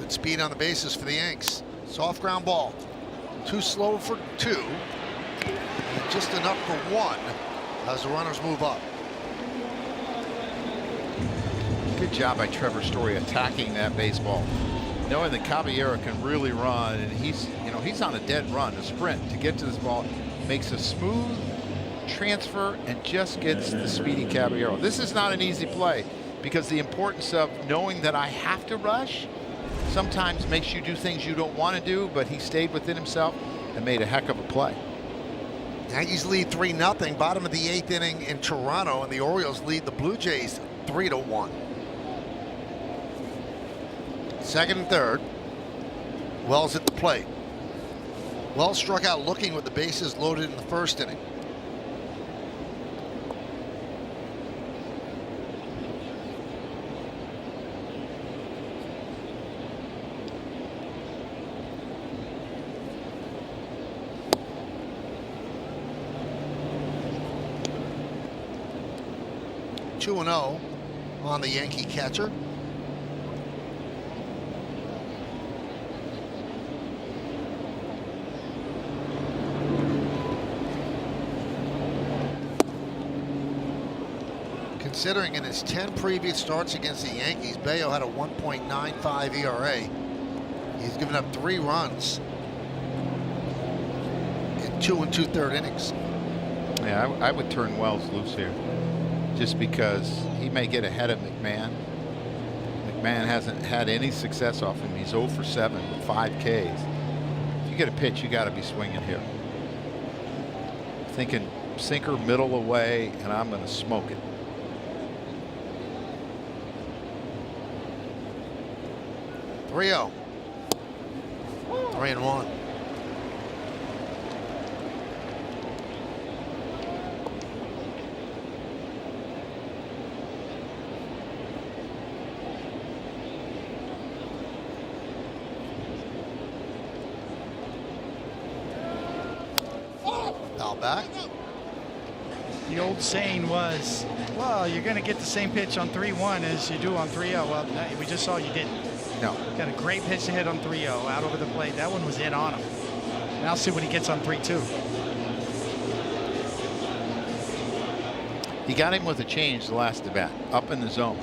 Good speed on the bases for the Yanks. Soft ground ball. Too slow for 2. And just enough for 1 as the runners move up. Good job by Trevor Story attacking that baseball, knowing that Caballero can really run, and he's on a dead run, a sprint to get to this ball. Makes a smooth transfer and just gets the speedy Caballero. This is not an easy play, because the importance of knowing that I have to rush sometimes makes you do things you don't want to do, but he stayed within himself and made a heck of a play. Yankees lead 3-0, bottom of the 8th inning in Toronto, and the Orioles lead the Blue Jays 3-1. Second and third. Wells at the plate. Well, struck out looking with the bases loaded in the first inning. Two and 0 on the Yankee catcher. Considering in his 10 previous starts against the Yankees, Bello had a 1.95 ERA. He's given up 3 runs in 2 2/3 innings. Yeah, I would turn Wells loose here, just because he may get ahead of McMahon. McMahon hasn't had any success off him. He's 0 for 7 with 5 Ks. If you get a pitch, you got to be swinging here. Thinking sinker, middle away, and I'm going to smoke it. Rio. 3-1. Foul back. The old saying was, well, you're going to get the same pitch on 3-1 as you do on 3-0. Well, we just saw you didn't. No. Got a great pitch to hit on 3-0 out over the plate. That one was in on him. Now see what he gets on 3-2. He got him with a change the last at bat, up in the zone.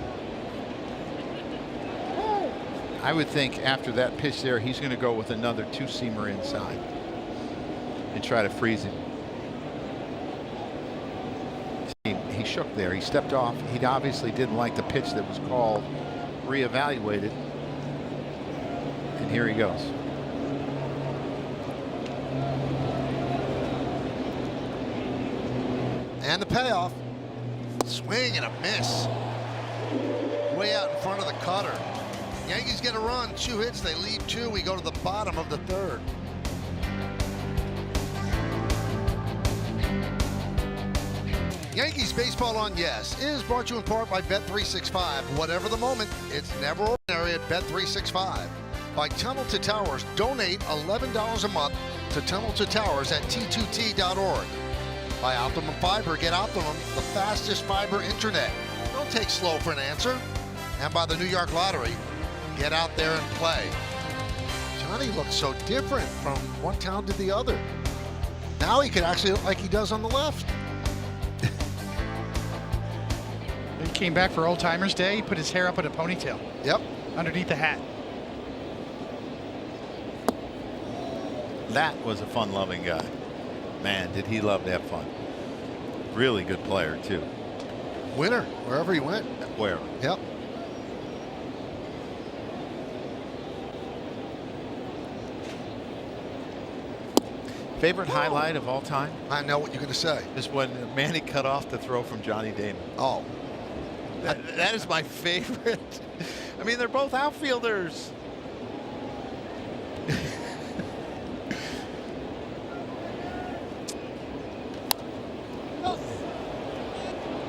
I would think after that pitch there, he's going to go with another 2-seamer inside and try to freeze him. He shook there. He stepped off. He obviously didn't like the pitch that was called, reevaluated. And here he goes. And the payoff. Swing and a miss. Way out in front of the cutter. Yankees get a run, 2 hits, they leave 2. We go to the bottom of the 3rd. Yankees Baseball on Yes is brought to you in part by Bet365. Whatever the moment, it's never ordinary at Bet365. By Tunnel to Towers, donate $11 a month to Tunnel to Towers at T2T.org. By Optimum Fiber, get Optimum, the fastest fiber internet. Don't take slow for an answer. And by the New York Lottery, get out there and play. Johnny looks so different from one town to the other. Now he could actually look like he does on the left. He came back for Old Timers Day. He put his hair up in a ponytail. Yep. Underneath the hat. That was a fun-loving guy. Man, did he love to have fun. Really good player, too. Winner, wherever he went. Where? Yep. Favorite highlight of all time? I know what you're going to say. Is when Manny cut off the throw from Johnny Damon. Oh. That is my favorite. I mean, they're both outfielders.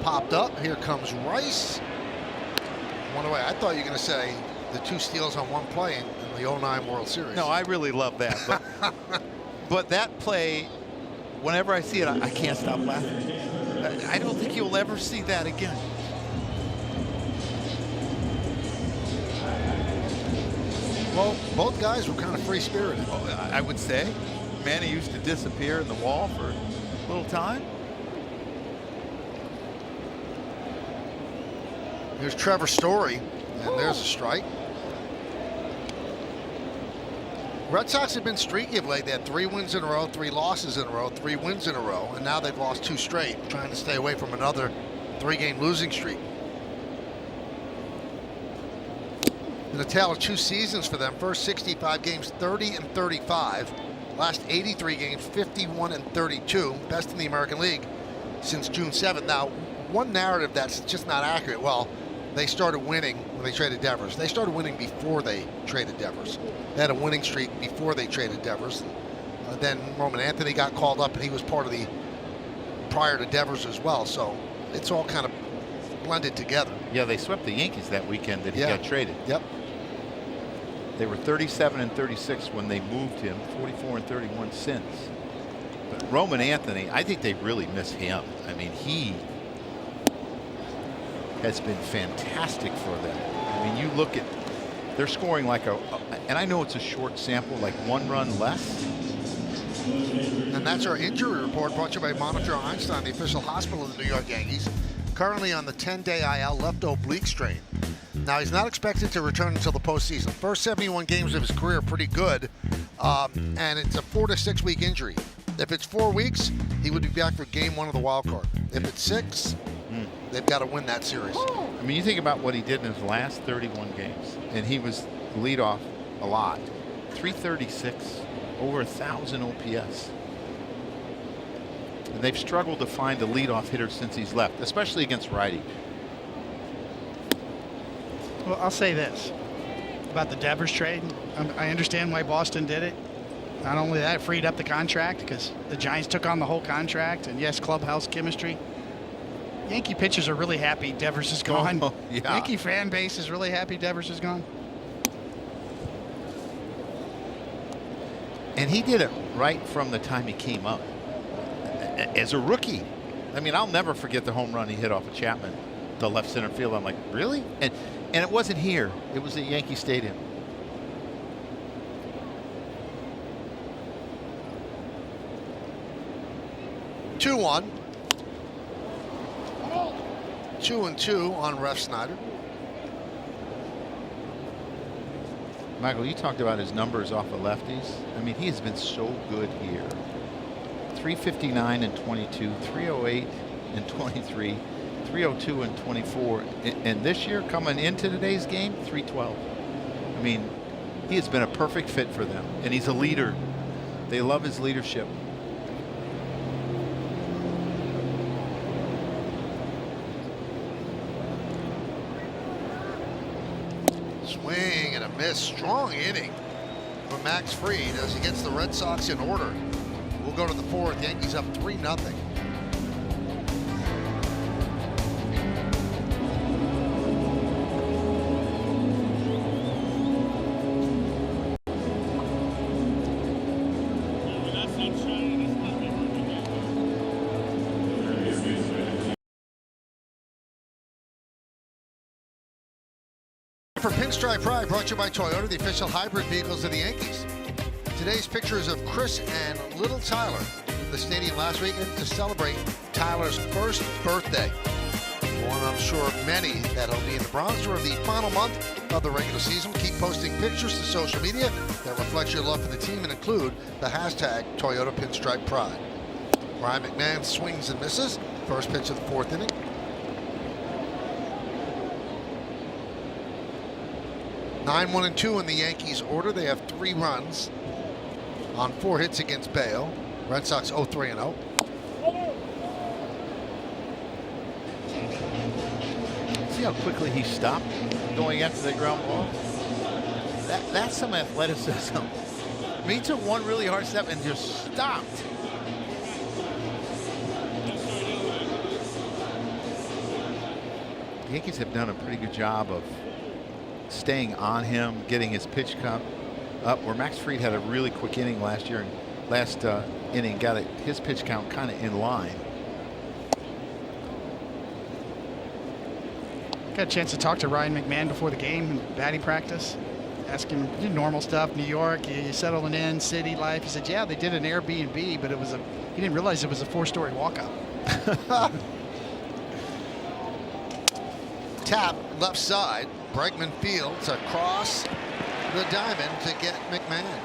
Popped up. Here comes Rice. One away. I thought you were going to say the 2 steals on 1 play in the 09 World Series. No, I really love that. But, but that play, whenever I see it, I can't stop laughing. I don't think you'll ever see that again. Well, both guys were kind of free-spirited. Oh, I would say. Manny used to disappear in the wall for a little time. Here's Trevor Story, and there's a strike. Red Sox have been streaky of late. They had 3 wins in a row, 3 losses in a row, 3 wins in a row, and now they've lost 2 straight, trying to stay away from another 3-game losing streak. In a tale of 2 seasons for them, first 65 games, 30 and 35. Last 83 games, 51 and 32. Best in the American League since June 7th. Now, one narrative that's just not accurate. Well, they started winning when they traded Devers. They started winning before they traded Devers. They had a winning streak before they traded Devers. Then Roman Anthony got called up, and he was part of the prior to Devers as well. So it's all kind of blended together. Yeah, they swept the Yankees that weekend that he got traded. Yep. They were 37 and 36 when they moved him, 44 and 31 since. But Roman Anthony, I think they really miss him. I mean, he has been fantastic for them. I mean, you look at, they're scoring like and I know it's a short sample, like 1 run less. And that's our injury report brought to you by Monitor Einstein, the official hospital of the New York Yankees. Currently on the 10-day IL, left oblique strain. Now, he's not expected to return until the postseason. First 71 games of his career are pretty good, and it's a 4 to 6 week injury. If it's 4 weeks, he would be back for game 1 of the wild card. If it's 6, they've got to win that series. I mean, you think about what he did in his last 31 games, and he was leadoff a lot. 336, over 1,000 OPS. And they've struggled to find a leadoff hitter since he's left, especially against righty. Well, I'll say this about the Devers trade. I understand why Boston did it. Not only that, it freed up the contract because the Giants took on the whole contract, and yes, clubhouse chemistry. Yankee pitchers are really happy Devers is gone. Oh, yeah. Yankee fan base is really happy Devers is gone. And he did it right from the time he came up as a rookie. I mean, I'll never forget the home run he hit off of Chapman, the left center field. I'm like, really? And it wasn't here. It was at Yankee Stadium. Two 2-1. 2-2 on Ref Snyder. Michael, you talked about his numbers off of lefties. I mean, he has been so good here. 359 and 22, 308 and 23, 302 and 24. And this year, coming into today's game, 312. I mean, he has been a perfect fit for them. And he's a leader. They love his leadership. Swing and a miss. Strong inning for Max Fried as he gets the Red Sox in order. We'll go to the 4th. Yankees up 3-0. For Pinstripe Pride, brought to you by Toyota, the official hybrid vehicles of the Yankees. Today's picture is of Chris and little Tyler at the stadium last weekend to celebrate Tyler's first birthday. One I'm sure of many that'll be in the Bronx during the final month of the regular season. Keep posting pictures to social media that reflect your love for the team and include the hashtag Toyota Pinstripe Pride. Ryan McMahon swings and misses. First pitch of the 4th inning. 9-1-2 in the Yankees order. They have 3 runs on 4 hits against Bayo. Red Sox 0-3-0. See how quickly he stopped going after the ground ball? That's some athleticism. I mean, he took one really hard step and just stopped. The Yankees have done a pretty good job of staying on him, getting his pitch count up, where Max Fried had a really quick inning last year, and last inning got his pitch count kind of in line. Got a chance to talk to Ryan McMahon before the game in batting practice. Ask him, do normal stuff, New York, you settling in, city life. He said, yeah, they did an Airbnb, but he didn't realize it was a 4-story walk-up. Tap left side. Bregman fields across the diamond to get McMahon.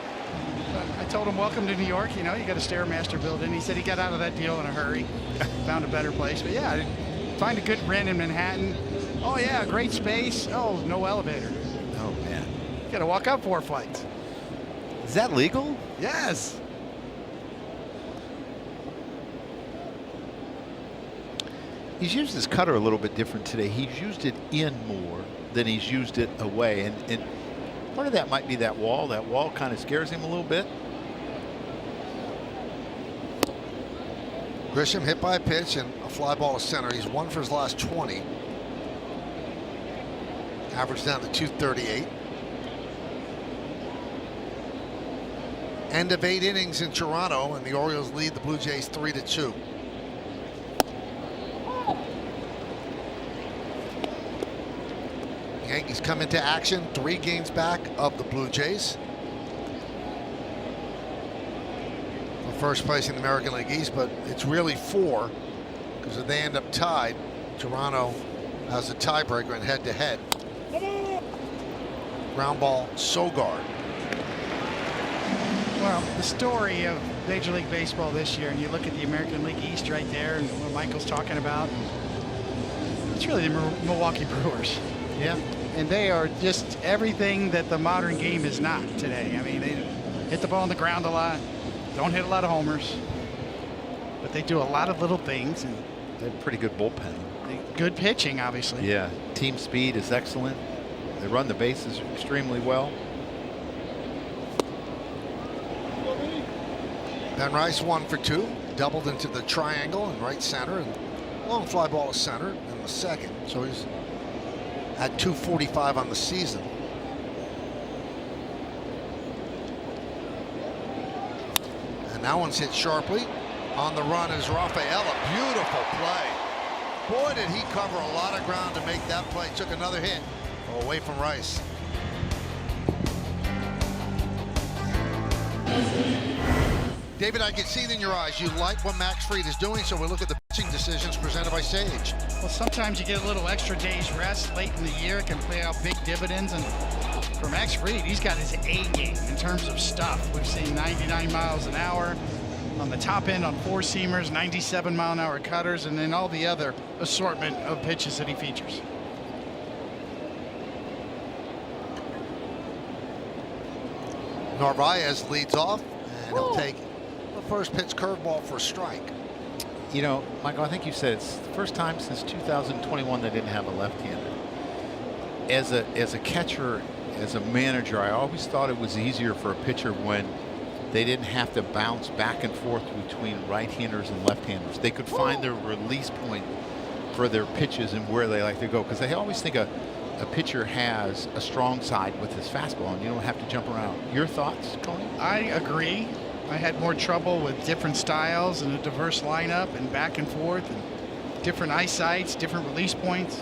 I told him, welcome to New York. You know, you got a Stairmaster building. He said he got out of that deal in a hurry. Found a better place. But yeah, find a good rent in Manhattan. Oh yeah, great space. Oh, no elevator. Oh man. You got to walk up 4 flights. Is that legal? Yes. He's used his cutter a little bit different today. He's used it in more than he's used it away. And part of that might be that wall. That wall kind of scares him a little bit. Grisham hit by a pitch and a fly ball to center. He's 1 for his last 20. Average down to 238. End of 8 innings in Toronto, and the Orioles lead the Blue Jays 3-2. Yankees come into action 3 games back of the Blue Jays. For first place in the American League East, but it's really 4 because if they end up tied, Toronto has a tiebreaker in head-to-head. Ground ball, Sogard. Well, the story of Major League Baseball this year, and you look at the American League East right there and what Michael's talking about, it's really the Milwaukee Brewers. Yeah. And they are just everything that the modern game is not today. I mean, they hit the ball on the ground a lot, don't hit a lot of homers, but they do a lot of little things. And they have pretty good bullpen. Good pitching, obviously. Yeah. Team speed is excellent. They run the bases extremely well. Ben Rice 1 for 2, doubled into the triangle in right center, and long fly ball to center in the second. So he's at 245 on the season. And that one's hit sharply. On the run is Rafaela. Beautiful play. Boy, did he cover a lot of ground to make that play. Took another hit away from Rice. David, I can see it in your eyes. You like what Max Fried is doing, so we'll look at the pitching decisions presented by Sage. Well, sometimes you get a little extra day's rest late in the year. It can play out big dividends. And for Max Fried, he's got his A game in terms of stuff. We've seen 99 miles an hour on the top end on 4-seamers, 97-mile-an-hour cutters, and then all the other assortment of pitches that he features. Narvaez leads off, and he'll take the first pitch curveball for a strike. You know, Michael, I think you said it's the first time since 2021 they didn't have a left-hander. As a catcher, as a manager, I always thought it was easier for a pitcher when they didn't have to bounce back and forth between right-handers and left-handers. They could find their release point for their pitches and where they like to go, because they always think a pitcher has a strong side with his fastball and you don't have to jump around. Your thoughts, Tony? I agree. I had more trouble with different styles and a diverse lineup and back and forth and different eyesights, different release points.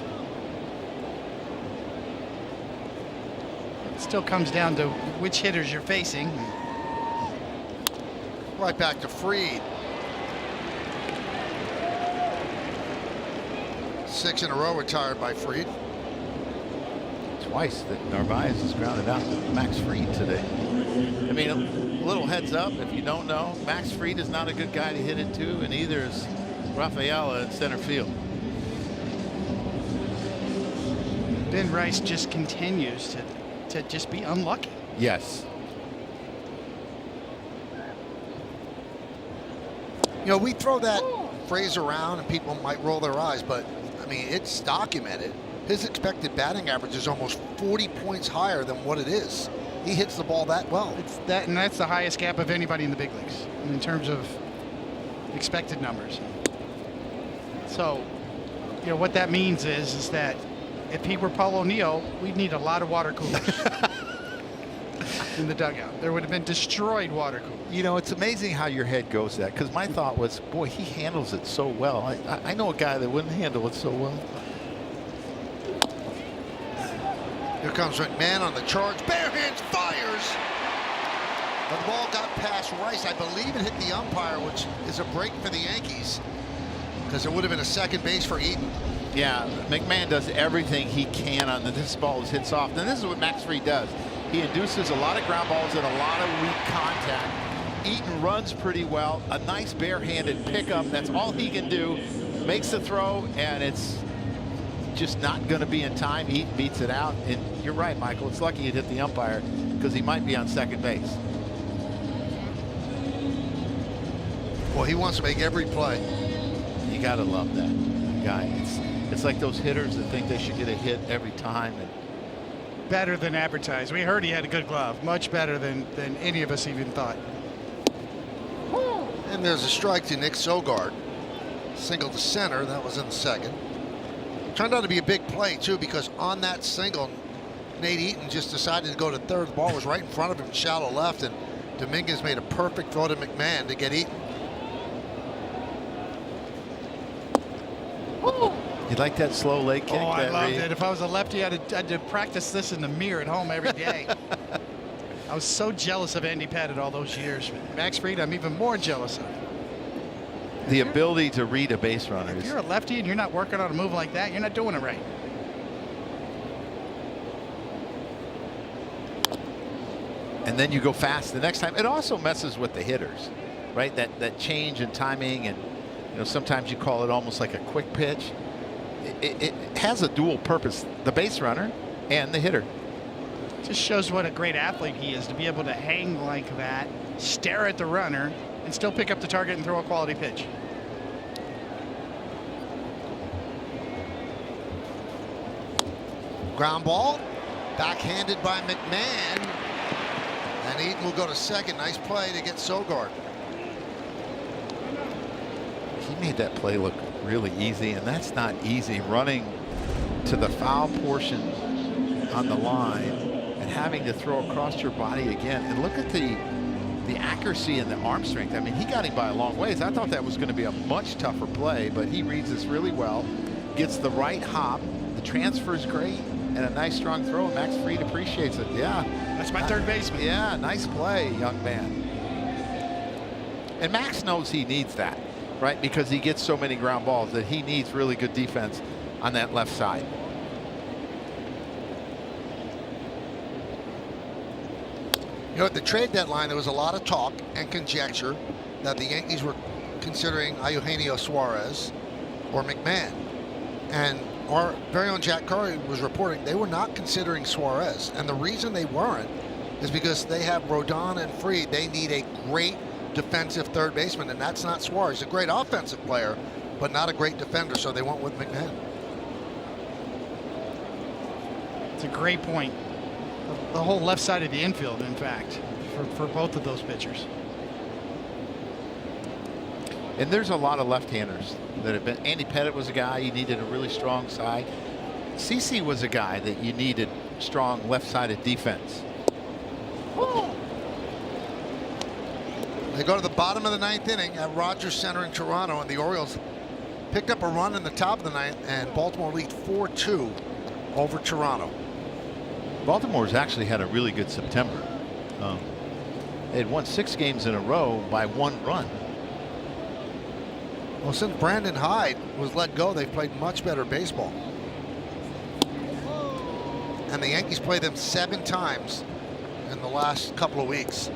It still comes down to which hitters you're facing. Right back to Fried. 6 in a row retired by Fried. Twice that Narvaez has grounded out to Max Fried today. I mean, a little heads up, if you don't know, Max Fried is not a good guy to hit it to, and either is Rafaela in center field. Ben Rice just continues to just be unlucky. Yes. You know, we throw that phrase around and people might roll their eyes, but I mean, it's documented. His expected batting average is almost 40 points higher than what it is. He hits the ball that well. It's that, and that's the highest gap of anybody in the big leagues in terms of expected numbers. So, you know, what that means is that if he were Paul O'Neill, we'd need a lot of water coolers in the dugout. There would have been destroyed water coolers. You know, it's amazing how your head goes that, because my thought was, boy, he handles it so well. I know a guy that wouldn't handle it so well. Here comes McMahon on the charge. Bare hands, fires. But the ball got past Rice. I believe it hit the umpire, which is a break for the Yankees, because it would have been a second base for Eaton. Yeah, McMahon does everything he can on this ball is hit soft. And this is what Max Fried does. He induces a lot of ground balls and a lot of weak contact. Eaton runs pretty well. A nice barehanded pickup. That's all he can do. Makes the throw, and it's just not going to be in time. Eaton beats it out. And you're right, Michael. It's lucky it hit the umpire, because he might be on second base. Well, he wants to make every play. You got to love that guy. It's like those hitters that think they should get a hit every time. And better than advertised. We heard he had a good glove. Much better than any of us even thought. And there's a strike to Nick Sogard. Single to center. That was in the second. Turned out to be a big play, too, because on that single, Nate Eaton just decided to go to third. The ball was right in front of him, shallow left, and Dominguez made a perfect throw to McMahon to get Eaton. You like that slow leg kick? Oh, I loved it. If I was a lefty, I'd had to practice this in the mirror at home every day. I was so jealous of Andy Pettitte all those years. Max Fried, I'm even more jealous of. The ability to read a base runner. If you're a lefty and you're not working on a move like that, you're not doing it right. And then you go fast the next time. It also messes with the hitters, right? That change in timing, and sometimes you call it almost like a quick pitch. It has a dual purpose: the base runner and the hitter. Just shows what a great athlete he is to be able to hang like that, stare at the runner, and still pick up the target and throw a quality pitch. Ground ball, backhanded by McMahon, and Eaton will go to second. Nice play to get Sogard. He made that play look really easy, and that's not easy, running to the foul portion on the line and having to throw across your body again. And look at the accuracy and the arm strength. I mean, he got him by a long ways. I thought that was going to be a much tougher play, but he reads this really well, gets the right hop, the transfer is great, and a nice strong throw. Max Fried appreciates it. Yeah, that's my third baseman. Yeah, nice play, young man. And Max knows he needs that, right? Because he gets so many ground balls that he needs really good defense on that left side. At the trade deadline, there was a lot of talk and conjecture that the Yankees were considering Eugenio Suarez or McMahon. And our very own Jack Curry was reporting they were not considering Suarez. And the reason they weren't is because they have Rodon and Fried. They need a great defensive third baseman, and that's not Suarez. He's a great offensive player, but not a great defender, so they went with McMahon. It's a great point. The whole left side of the infield, in fact, for both of those pitchers. And there's a lot of left-handers that have been. Andy Pettitte was a guy you needed a really strong side. CC was a guy that you needed strong left-sided defense. They go to the bottom of the ninth inning at Rogers Center in Toronto, and the Orioles picked up a run in the top of the ninth, and Baltimore lead 4-2 over Toronto. Baltimore's actually had a really good September. They had won 6 games in a row by 1 run. Well, since Brandon Hyde was let go, they've played much better baseball. And the Yankees played them 7 times in the last couple of weeks.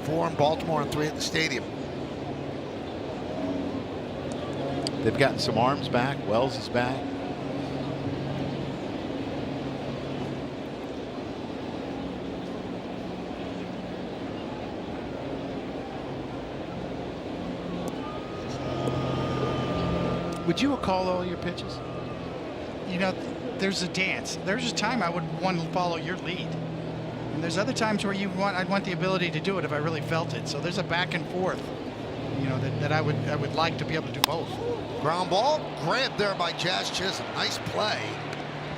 4 in Baltimore and 3 at the stadium. They've gotten some arms back. Wells is back. Would you call all your pitches? There's a dance. There's a time I would want to follow your lead. And there's other times where I'd want the ability to do it if I really felt it. So there's a back and forth, that I would like to be able to do both. Ground ball grabbed there by Jazz Chisholm. Nice play.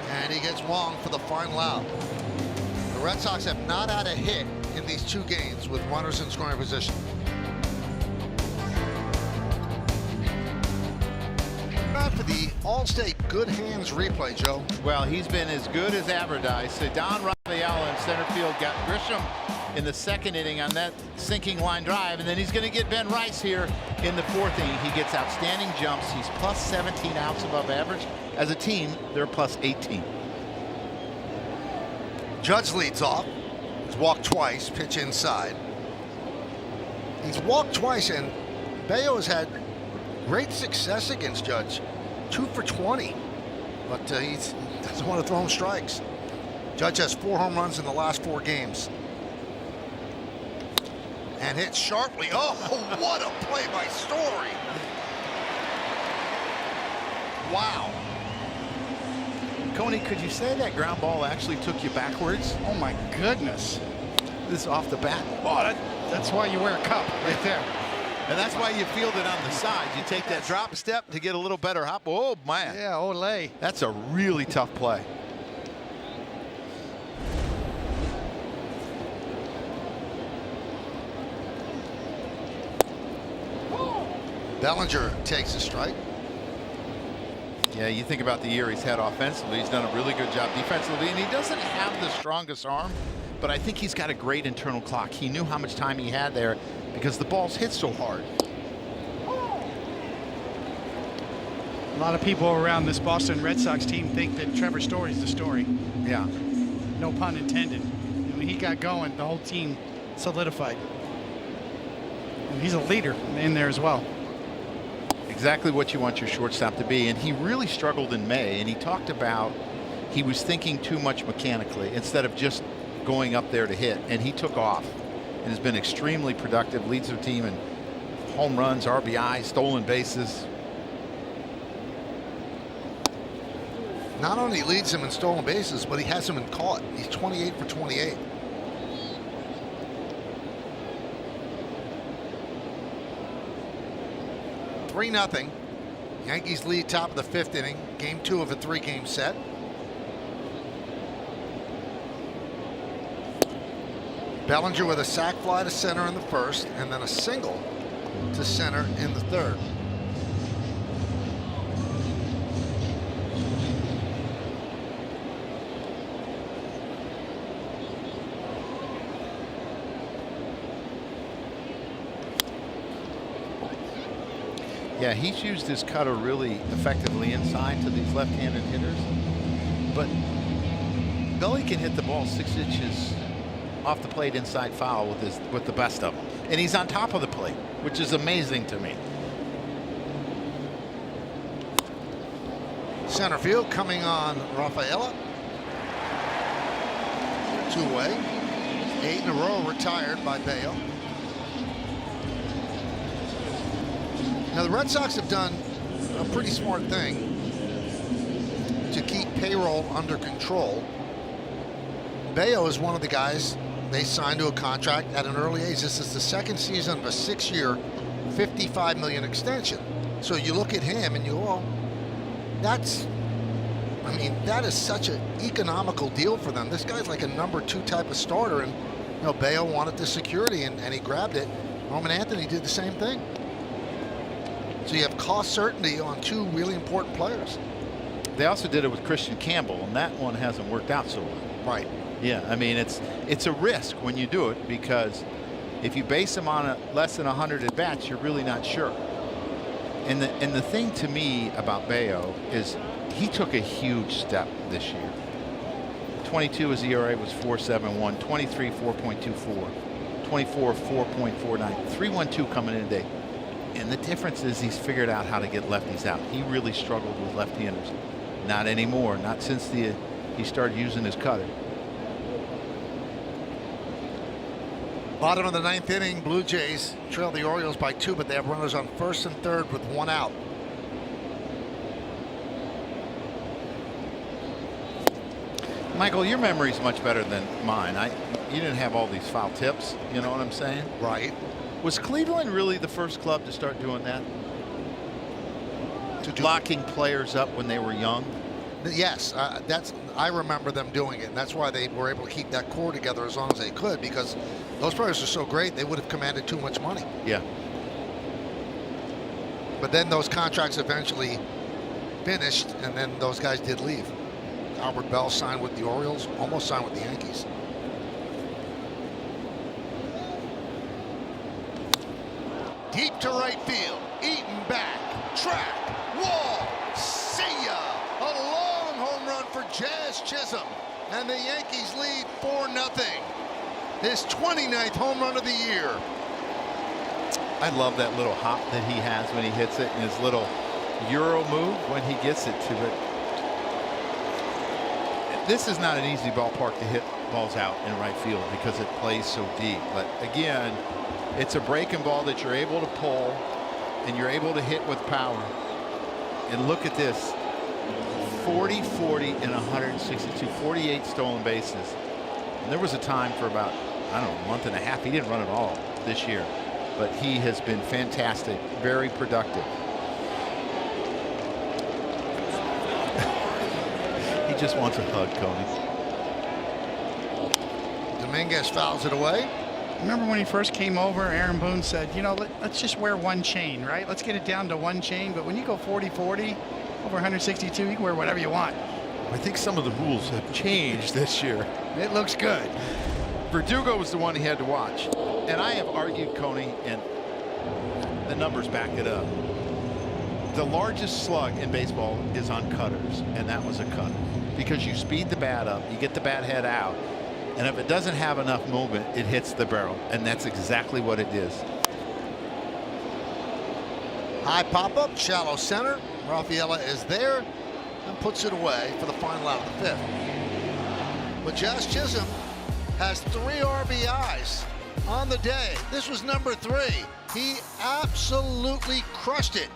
And he gets Wong for the final out. The Red Sox have not had a hit in these 2 games with runners in scoring position. For the All-State Good Hands replay, Joe. Well, he's been as good as advertised. So Don Rafaela in center field got Grisham in the 2nd inning on that sinking line drive, and then he's going to get Ben Rice here in the 4th inning. He gets outstanding jumps. He's plus 17 outs above average. As a team, they're plus 18. Judge leads off. He's walked twice, pitch inside. He's walked twice, and Bello has had great success against Judge. 2 for 20, but he doesn't want to throw him strikes. Judge has 4 home runs in the last 4 games. And hits sharply. Oh, what a play by Story. Wow. Coney, could you say that ground ball actually took you backwards? Oh my goodness. This is off the bat. Oh, that's why you wear a cup right there. And that's why you field it on the side. You take that drop step to get a little better hop. Oh, man. Yeah, ole. That's a really tough play. Bellinger takes a strike. Yeah, you think about the year he's had offensively. He's done a really good job defensively, and he doesn't have the strongest arm, but I think he's got a great internal clock. He knew how much time he had there because the balls hit so hard. A lot of people around this Boston Red Sox team think that Trevor Story's the story. Yeah. No pun intended. And when he got going, the whole team solidified. And he's a leader in there as well. Exactly what you want your shortstop to be, and he really struggled in May, and he talked about he was thinking too much mechanically instead of just going up there to hit, and he took off and has been extremely productive, leads their team in home runs, RBI, stolen bases. Not only leads him in stolen bases, but he has him in caught. He's 28 for 28. Three 0. Yankees lead top of the 5th inning. Game 2 of a 3-game set. Bellinger with a sac fly to center in the 1st, and then a single to center in the 3rd. Yeah, he's used his cutter really effectively inside to these left-handed hitters, but Belly can hit the ball 6 inches off the plate inside foul with the best of them, and he's on top of the plate, which is amazing to me. Center field coming on Rafaela. 2-way. 8 in a row retired by Bello. Now the Red Sox have done a pretty smart thing to keep payroll under control. Bello is one of the guys they signed to a contract at an early age. This is the 2nd season of a 6-year, $55 million extension. So you look at him and you go, well, that is such an economical deal for them. This guy's like a number 2 type of starter, and Bello wanted the security and he grabbed it. Roman Anthony did the same thing. So you have cost certainty on 2 really important players. They also did it with Christian Campbell, and that one hasn't worked out so well. Right. Yeah, I mean, it's a risk when you do it, because if you base him on less than 100 at bats, you're really not sure. And the thing to me about Bello is he took a huge step this year. 22 his ERA was 4.71, 23 4.24, 24 4.49, 3.12 coming in today. And the difference is he's figured out how to get lefties out. He really struggled with left-handers. Not anymore. Not since he started using his cutter. Bottom of the 9th inning, Blue Jays trail the Orioles by 2, but they have runners on 1st and 3rd with 1 out. Michael, your memory's much better than mine. You didn't have all these foul tips. You know what I'm saying? Right. Was Cleveland really the first club to start doing that? Locking players up when they were young? Yes, I remember them doing it, and that's why they were able to keep that core together as long as they could, because those players are so great they would have commanded too much money. Yeah. But then those contracts eventually finished, and then those guys did leave. Albert Bell signed with the Orioles, almost signed with the Yankees. Deep to right field, Eaton back, track, wall, see ya! A long home run for Jazz Chisholm, and the Yankees lead 4-0. His 29th home run of the year. I love that little hop that he has when he hits it, and his little Euro move when he gets it to it. This is not an easy ballpark to hit balls out in right field because it plays so deep. But again, it's a breaking ball that you're able to pull and you're able to hit with power. And look at this. 40, 40, and 162, 48 stolen bases. And there was a time for about, I don't know, a month and a half. He didn't run at all this year. but he has been fantastic, very productive. He just wants a hug, Cody. Dominguez fouls it away. Remember when he first came over, Aaron Boone said, you know, let's just wear one chain, right? Let's get it down to one chain. But when you go 40-40, over 162, you can wear whatever you want. I think some of the rules have changed this year. It looks good. Verdugo was the one he had to watch. And I have argued, Coney, and the numbers back it up. The largest slug in baseball is on cutters, and that was a cutter. Because you speed the bat up, you get the bat head out, and if it doesn't have enough movement, it hits the barrel, and that's exactly what it is. High pop-up, shallow center. Rafaela is there and puts it away for the final out of the fifth. But Jazz Chisholm has 3 RBIs on the day. This was number 3. He absolutely crushed it.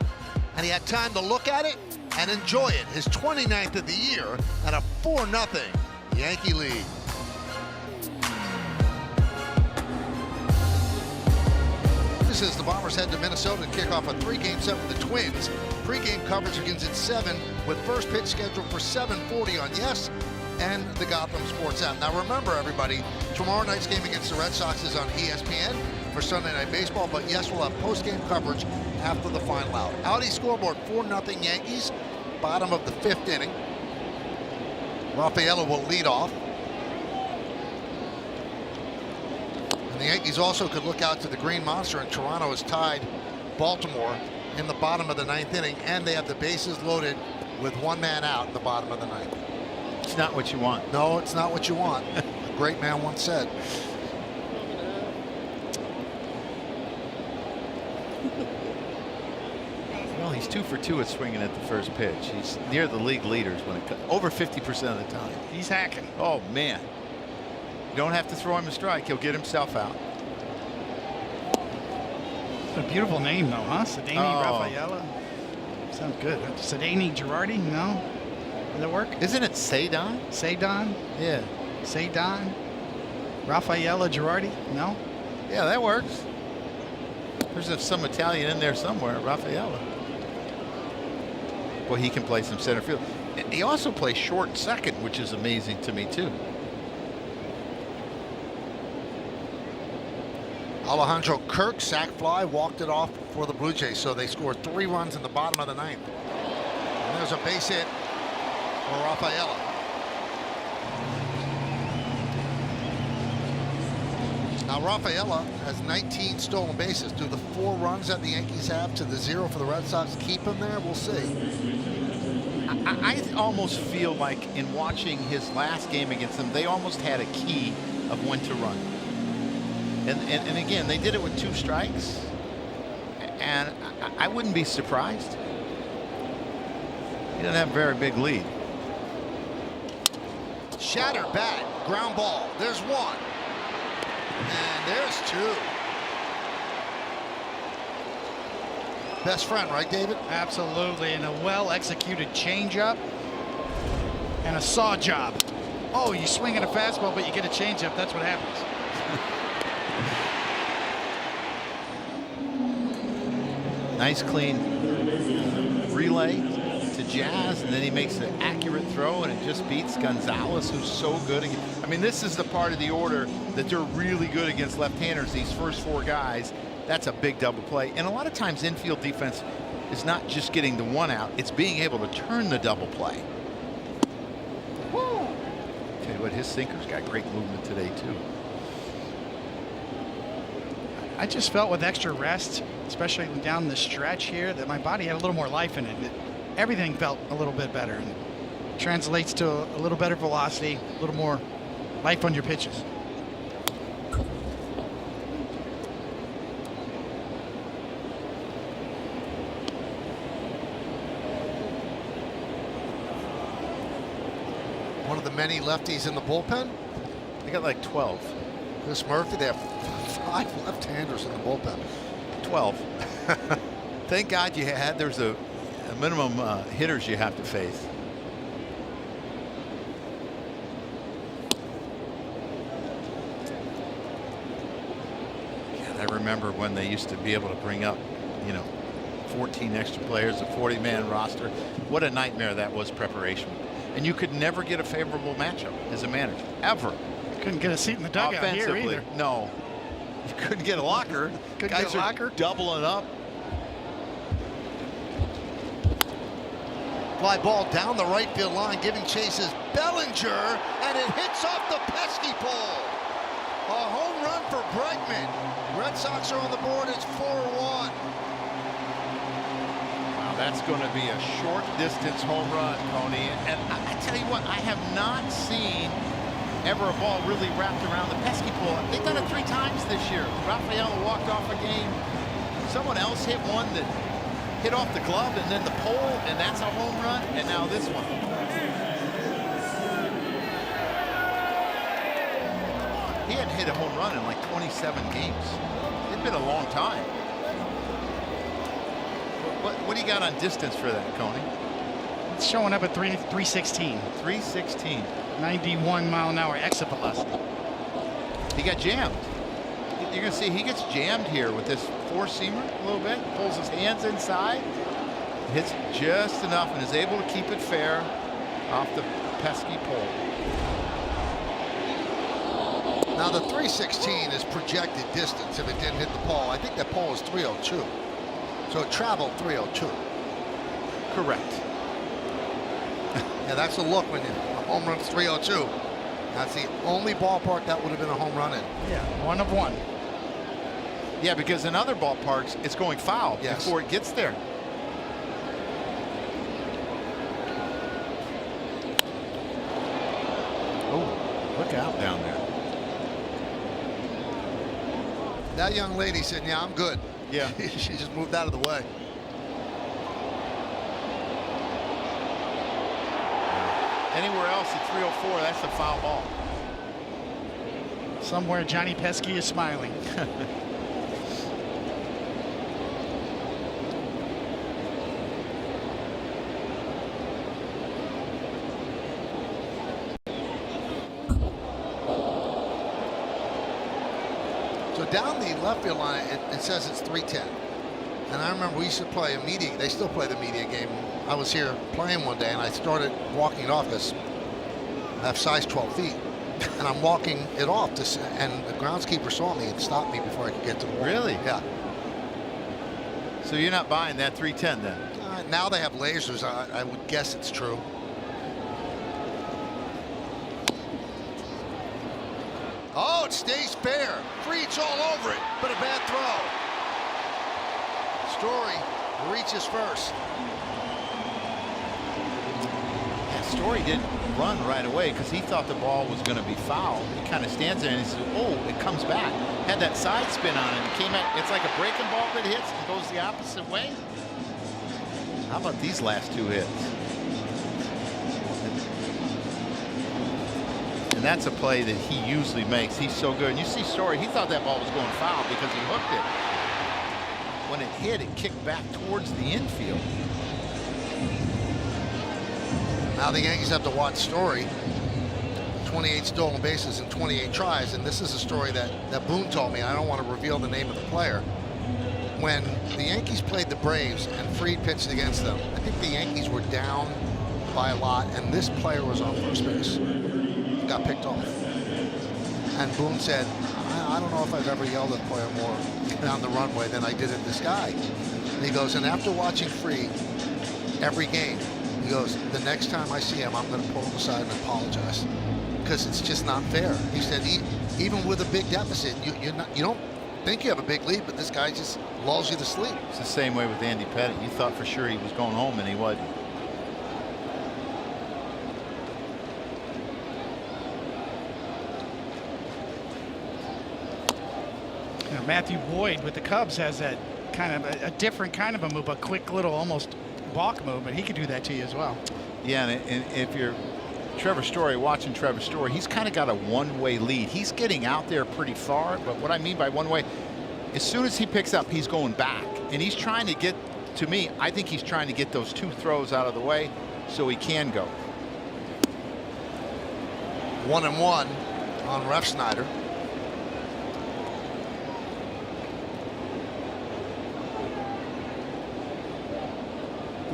And he had time to look at it and enjoy it. His 29th of the year and a 4-0 Yankee lead. This is the Bombers head to Minnesota to kick off a 3-game set with the Twins. Pre-game coverage begins at 7 with first pitch scheduled for 7:40 on Yes and the Gotham Sports app. Now remember, everybody, tomorrow night's game against the Red Sox is on ESPN for Sunday Night Baseball, but Yes will have post-game coverage after the final out. Audi scoreboard, 4-0 Yankees, bottom of the 5th inning. Rafaela will lead off. And the Yankees also could look out to the Green Monster, and Toronto has tied Baltimore in the bottom of the 9th inning, and they have the bases loaded with 1 man out in the bottom of the 9th. It's not what you want. No, it's not what you want. A great man once said. Well, he's 2 for 2 at swinging at the first pitch. He's near the league leaders when it comes over 50% of the time. He's hacking. Oh man, you don't have to throw him a strike. He'll get himself out. A beautiful name, though, huh? Cedany Rafaela. Sounds good. Cedany Girardi? No. Does that work? Isn't it Cedon? Cedon? Yeah. Cedon? Rafaela Girardi? No. Yeah, that works. There's some Italian in there somewhere, Rafaela. Well, he can play some center field. He also plays short and second, which is amazing to me too. Alejandro Kirk, sac fly, walked it off for the Blue Jays, so they scored 3 runs in the bottom of the 9th. And there's a base hit for Rafaela. Now Rafaela has 19 stolen bases. Do the 4 runs that the Yankees have to the 0 for the Red Sox keep him there? We'll see. I almost feel like in watching his last game against them, they almost had a key of when to run. And again, they did it with 2 strikes, and I wouldn't be surprised. He doesn't have a very big lead. Shatter bat, ground ball. There's 1. And there's 2. Best friend, right, David? Absolutely, and a well-executed changeup and a saw job. Oh, you swing at a fastball, but you get a changeup. That's what happens. Nice clean relay to Jazz, and then he makes an accurate throw, and it just beats Gonzalez, who's so good. I mean, this is the part of the order that they're really good against left-handers, these first 4 guys. That's a big double play. And a lot of times infield defense is not just getting the 1 out, it's being able to turn the double play. Woo. Tell you what, his sinker's got great movement today too. I just felt with extra rest, especially down the stretch here, that my body had a little more life in it. Everything felt a little bit better, and it translates to a little better velocity, a little more life on your pitches. One of the many lefties in the bullpen. They got like 12. Chris Murphy, they have 5 left-handers in the bullpen. 12. Thank God you had. There's a minimum hitters you have to face. remember when they used to be able to bring up, 14 extra players, a 40-man roster. What a nightmare that was, preparation. And you could never get a favorable matchup as a manager, ever. Couldn't get a seat in the dugout here either. No. You couldn't get a locker. Guys are locker. Doubling up. Fly ball down the right field line, giving chase is Bellinger, and it hits off the pesky pole. A home run for Bregman. Red Sox are on the board. It's 4-1. Wow, that's going to be a short distance home run, Tony. And I tell you what, I have not seen ever a ball really wrapped around the pesky pole. They've done it 3 times this year. Rafael walked off a game. Someone else hit one that hit off the glove and then the pole, and that's a home run. And now this one. He hadn't hit a home run in like 27 games. It's been a long time. What do you got on distance for that, Coney? It's showing up at 316. 316. 91 mile an hour exit velocity. He got jammed. You're going to see he gets jammed here with this four-seamer a little bit. Pulls his hands inside. Hits just enough and is able to keep it fair off the pesky pole. Now the 316 is projected distance if it didn't hit the pole. I think that pole is 302. So it traveled 302. Correct. Yeah, that's a look when a home run's 302. That's the only ballpark that would have been a home run in. Yeah, 1 of 1. Yeah, because in other ballparks, it's going foul before it gets there. Oh, look out down there. That young lady said, yeah, I'm good. Yeah. She just moved out of the way. Anywhere else at 304, that's a foul ball. Somewhere Johnny Pesky is smiling. So down the left field line, it says it's 310. And I remember we used to play a media. They still play the media game. I was here playing one day, and I started walking it off because I have size 12 feet. And I'm walking it off, and the groundskeeper saw me and stopped me before I could get to the wall. Really? Yeah. So you're not buying that 310 then? Now they have lasers. I would guess it's true. Oh, it stays fair. Freed's all over it, but a bad throw. Story reaches first. Yeah, Story didn't run right away because he thought the ball was going to be foul. He kind of stands there and he says, oh, it comes back. Had that side spin on it and came out. It's like a breaking ball that hits and goes the opposite way. How about these last 2 hits? And that's a play that he usually makes. He's so good. And you see Story, he thought that ball was going foul because he hooked it. When it hit, it kicked back towards the infield. Now the Yankees have to watch Story. 28 stolen bases in 28 tries, and this is a story that Boone told me. I don't want to reveal the name of the player. When the Yankees played the Braves and Fried pitched against them, I think the Yankees were down by a lot, and this player was on first base. Got picked off. And Boone said, I don't know if I've ever yelled at a player more down the runway than I did at this guy. And he goes, and after watching Fried every game, he goes, the next time I see him, I'm going to pull him aside and apologize because it's just not fair. He said, even with a big deficit, you don't think you have a big lead, but this guy just lulls you to sleep. It's the same way with Andy Pettitte. You thought for sure he was going home, and he wasn't. Matthew Boyd with the Cubs has that kind of a different kind of a move, a quick little almost balk move, but he could do that to you as well. Yeah, and if you're Trevor Story, watching Trevor Story, he's kind of got a one-way lead. He's getting out there pretty far, but what I mean by one-way, as soon as he picks up, he's going back, and he's trying to get, to me, I think he's trying to get those 2 throws out of the way so he can go. 1-1 on Ref Snyder.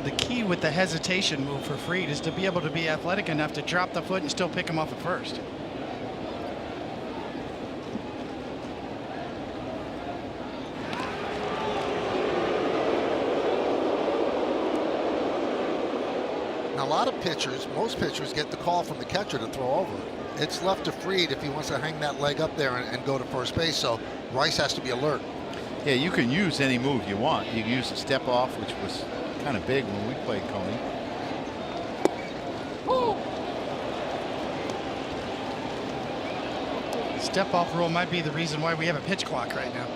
The key with the hesitation move for Fried is to be able to be athletic enough to drop the foot and still pick him off at first. Now, a lot of pitchers, most pitchers get the call from the catcher to throw over. It's left to Fried if he wants to hang that leg up there and go to first base. So Rice has to be alert. Yeah, you can use any move you want. You can use a step off, which was kind of big when we played Coney. Step off rule might be the reason why we have a pitch clock right now.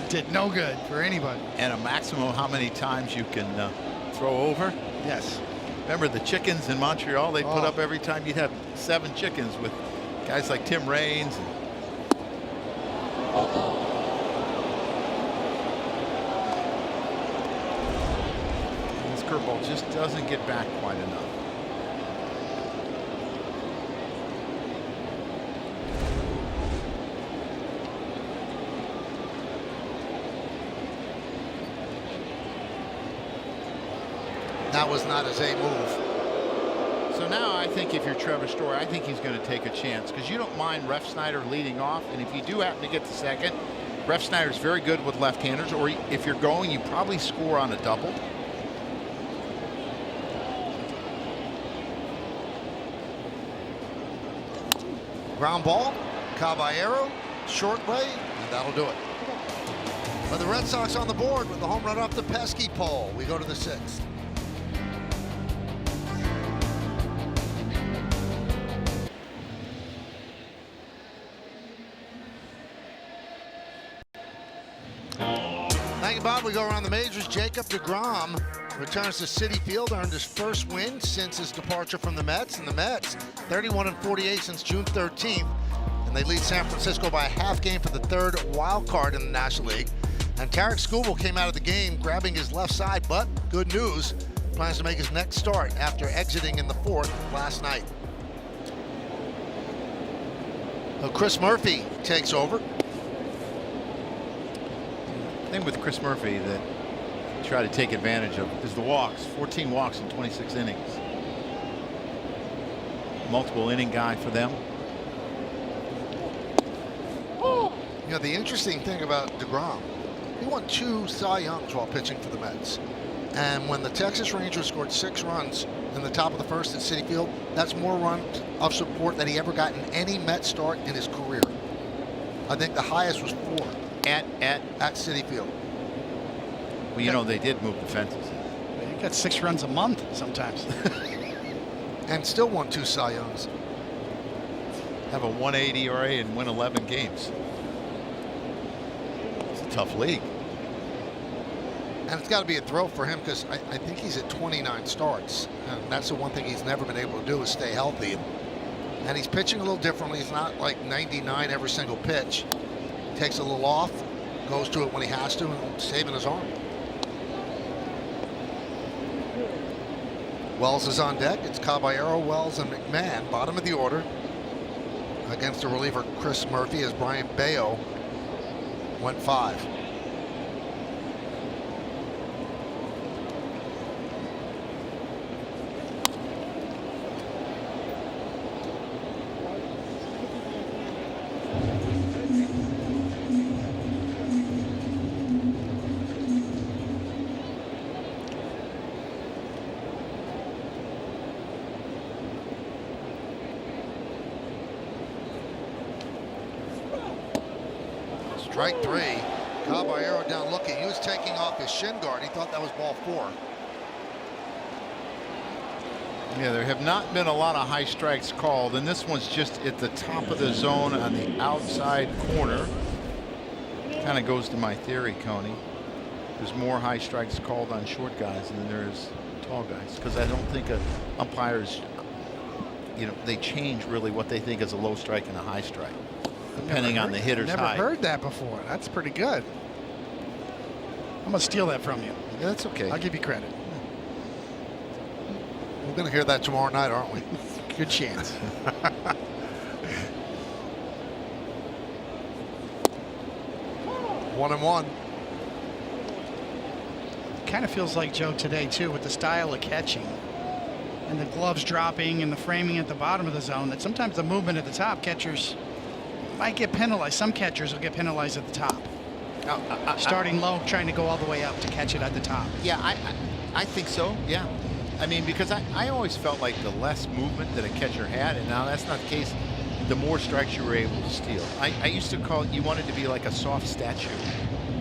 Did no good for anybody. And a maximum of how many times you can throw over. Yes. Remember the chickens in Montreal? They put up every time you'd have 7 chickens with guys like Tim Raines. This curveball just doesn't get back quite enough. That was not his A move. So now I think if you're Trevor Story, I think he's going to take a chance because you don't mind Ref Snyder leading off. And if you do happen to get to second, Ref Snyder's very good with left-handers. Or if you're going, you probably score on a double. Ground ball, Caballero, short way, and that'll do it. But the Red Sox on the board with the home run off the pesky pole. We go to the 6th. Thank you, Bob. We go around the majors. Jacob deGrom returns to Citi Field, earned his first win since his departure from the Mets. And the Mets, 31-48 since June 13th. And they lead San Francisco by a half game for the 3rd wild card in the National League. And Tarek Skubal came out of the game grabbing his left side, but good news, plans to make his next start after exiting in the 4th last night. So Chris Murphy takes over. The thing with Chris Murphy that you try to take advantage of is the walks. 14 walks in 26 innings. Multiple inning guy for them. You know, the interesting thing about deGrom, he won 2 Cy Youngs while pitching for the Mets. And when the Texas Rangers scored 6 runs in the top of the 1st at Citi Field, that's more runs of support than he ever got in any Met start in his career. I think the highest was 4 at Citi Field. Well, you know, they did move the fences. You got 6 runs a month sometimes. And still won 2 Cy Youngs. Have a 180 ERA and win 11 games. It's a tough league. And it's got to be a thrill for him because I think he's at 29 starts. And that's the one thing he's never been able to do is stay healthy. And he's pitching a little differently. He's not like 99 every single pitch. Takes a little off, goes to it when he has to, and saving his arm. Wells is on deck. It's Caballero, Wells, and McMahon, bottom of the order, against the reliever Chris Murphy as Brian Bayo went 5. Strike 3. Caballero down looking. He was taking off his shin guard. He thought that was ball 4. Yeah, there have not been a lot of high strikes called, and this one's just at the top of the zone on the outside corner. Kind of goes to my theory, Coney. There's more high strikes called on short guys than there is tall guys, because I don't think umpires, you know, they change really what they think is a low strike and a high strike, depending on the hitter's height. Never heard that before. That's pretty good. I'm gonna steal that from you. Yeah, that's okay. I'll give you credit. We're going to hear that tomorrow night, aren't we? Good chance. 1-1. kind of feels like Joe today too, with the style of catching and the gloves dropping and the framing at the bottom of the zone, that sometimes the movement at the top, catchers might get penalized. Some catchers will get penalized at the top. Starting low, trying to go all the way up to catch it at the top. Yeah, I think so, yeah. I mean, because I always felt like the less movement that a catcher had, and now that's not the case, the more strikes you were able to steal. I used to call it, you wanted to be like a soft statue.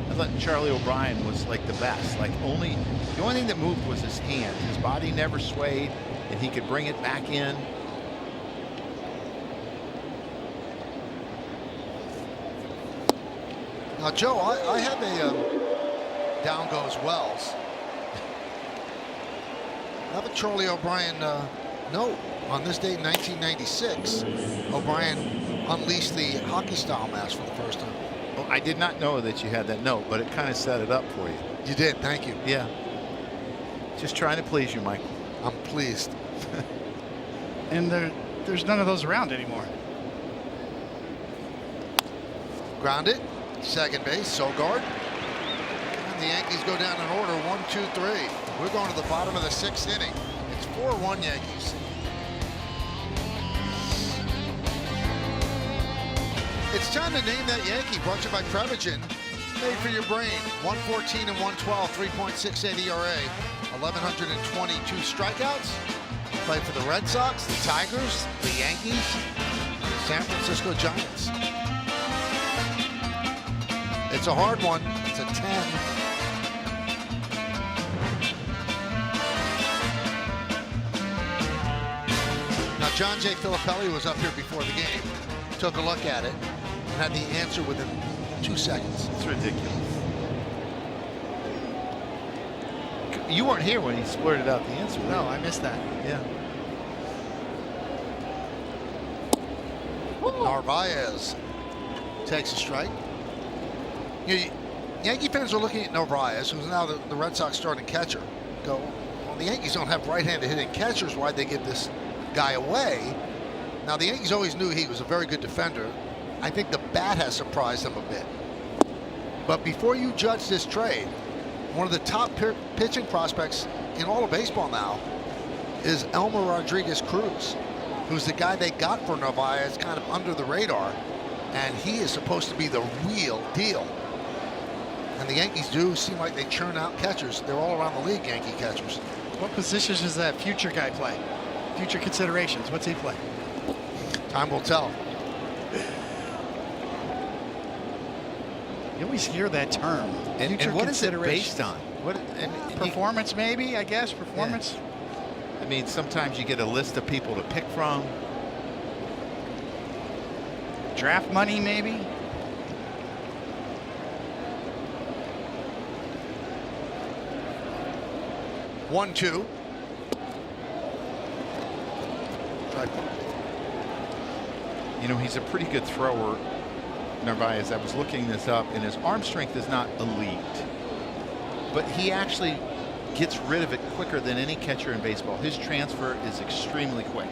I thought Charlie O'Brien was like the best. Like the only thing that moved was his hand. His body never swayed, and he could bring it back in. Now, Joe, I have a down goes Wells. I have a Charlie O'Brien note. On this date in 1996, O'Brien unleashed the hockey style mask for the first time. Well, I did not know that you had that note, but it kind of set it up for you. You did, thank you. Yeah. Just trying to please you, Michael. I'm pleased. And there's none of those around anymore. Grounded, second base, Sogard. And the Yankees go down in order, 1, 2, 3. We're going to the bottom of the 6th inning. It's 4-1 Yankees. It's time to name that Yankee, brought to you by Prevagen. Made for your brain. 114 and 112, 3.68 ERA, 1,122 strikeouts. Played for the Red Sox, the Tigers, the Yankees, San Francisco Giants. It's a hard one. It's a 10. Now, John J. Filippelli was up here before the game, took a look at it, and had the answer within 2 seconds. It's ridiculous. You weren't here when he splurted out the answer. No, I missed that. Yeah. Narvaez takes a strike. Yankee fans are looking at Narvaez, who's now the Red Sox starting catcher. Go, well, the Yankees don't have right-handed hitting catchers. Why'd they give this guy away? Now, the Yankees always knew he was a very good defender. I think the bat has surprised them a bit. But before you judge this trade, one of the top pitching prospects in all of baseball now is Elmer Rodriguez Cruz, who's the guy they got for Narvaez, kind of under the radar, and he is supposed to be the real deal. And the Yankees do seem like they churn out catchers. They're all around the league, Yankee catchers. What positions does that future guy play? Future considerations. What's he play? Time will tell. You always hear that term. And what is it based on? Performance, maybe, I guess. Performance. Yeah. I mean, sometimes you get a list of people to pick from. Draft money, maybe. One, two. You know, he's a pretty good thrower, Narvaez. I was looking this up, and his arm strength is not elite, but he actually gets rid of it quicker than any catcher in baseball. His transfer is extremely quick.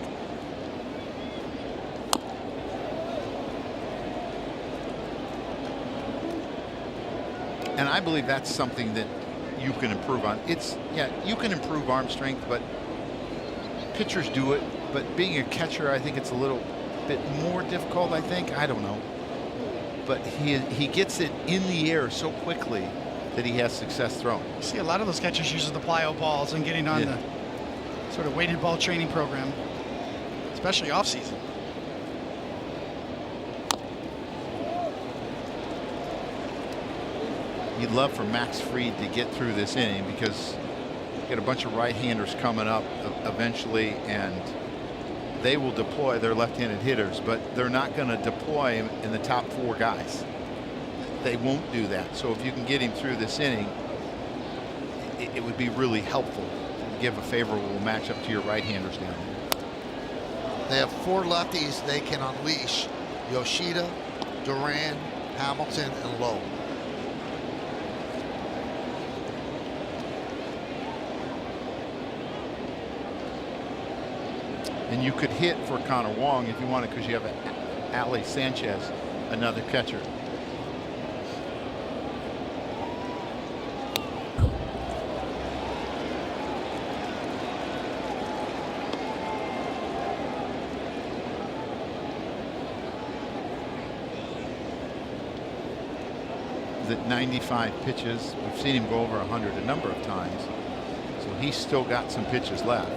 And I believe that's something that you can improve on. Yeah, you can improve arm strength, but pitchers do it. But being a catcher, I think it's a little bit more difficult, I think. I don't know. But he gets it in the air so quickly that he has success throwing. You see a lot of those catchers using the plyo balls and getting on the sort of weighted ball training program, especially off season. You'd love for Max Fried to get through this inning because you get a bunch of right-handers coming up eventually, and they will deploy their left-handed hitters, but they're not going to deploy him in the top 4 guys. They won't do that. So if you can get him through this inning, it would be really helpful to give a favorable matchup to your right-handers down there. They have 4 lefties they can unleash: Yoshida, Duran, Hamilton, and Lowe. And you could hit for Connor Wong if you wanted, because you have Ali Sanchez, another catcher. He's at 95 pitches. We've seen him go over 100 a number of times. So he's still got some pitches left.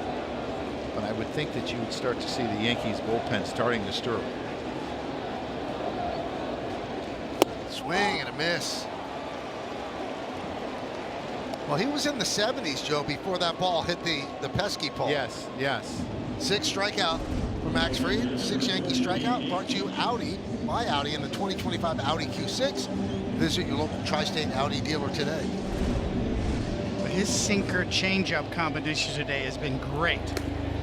But I would think that you would start to see the Yankees bullpen starting to stir. Swing and a miss. Well, he was in the 70s, Joe, before that ball hit the pesky pole. Yes, yes. 6 strikeout for Max Fried. 6 Yankee strikeout. Brought you Audi by Audi in the 2025 Audi Q6. Visit your local tri-state Audi dealer today. But his sinker changeup combination today has been great.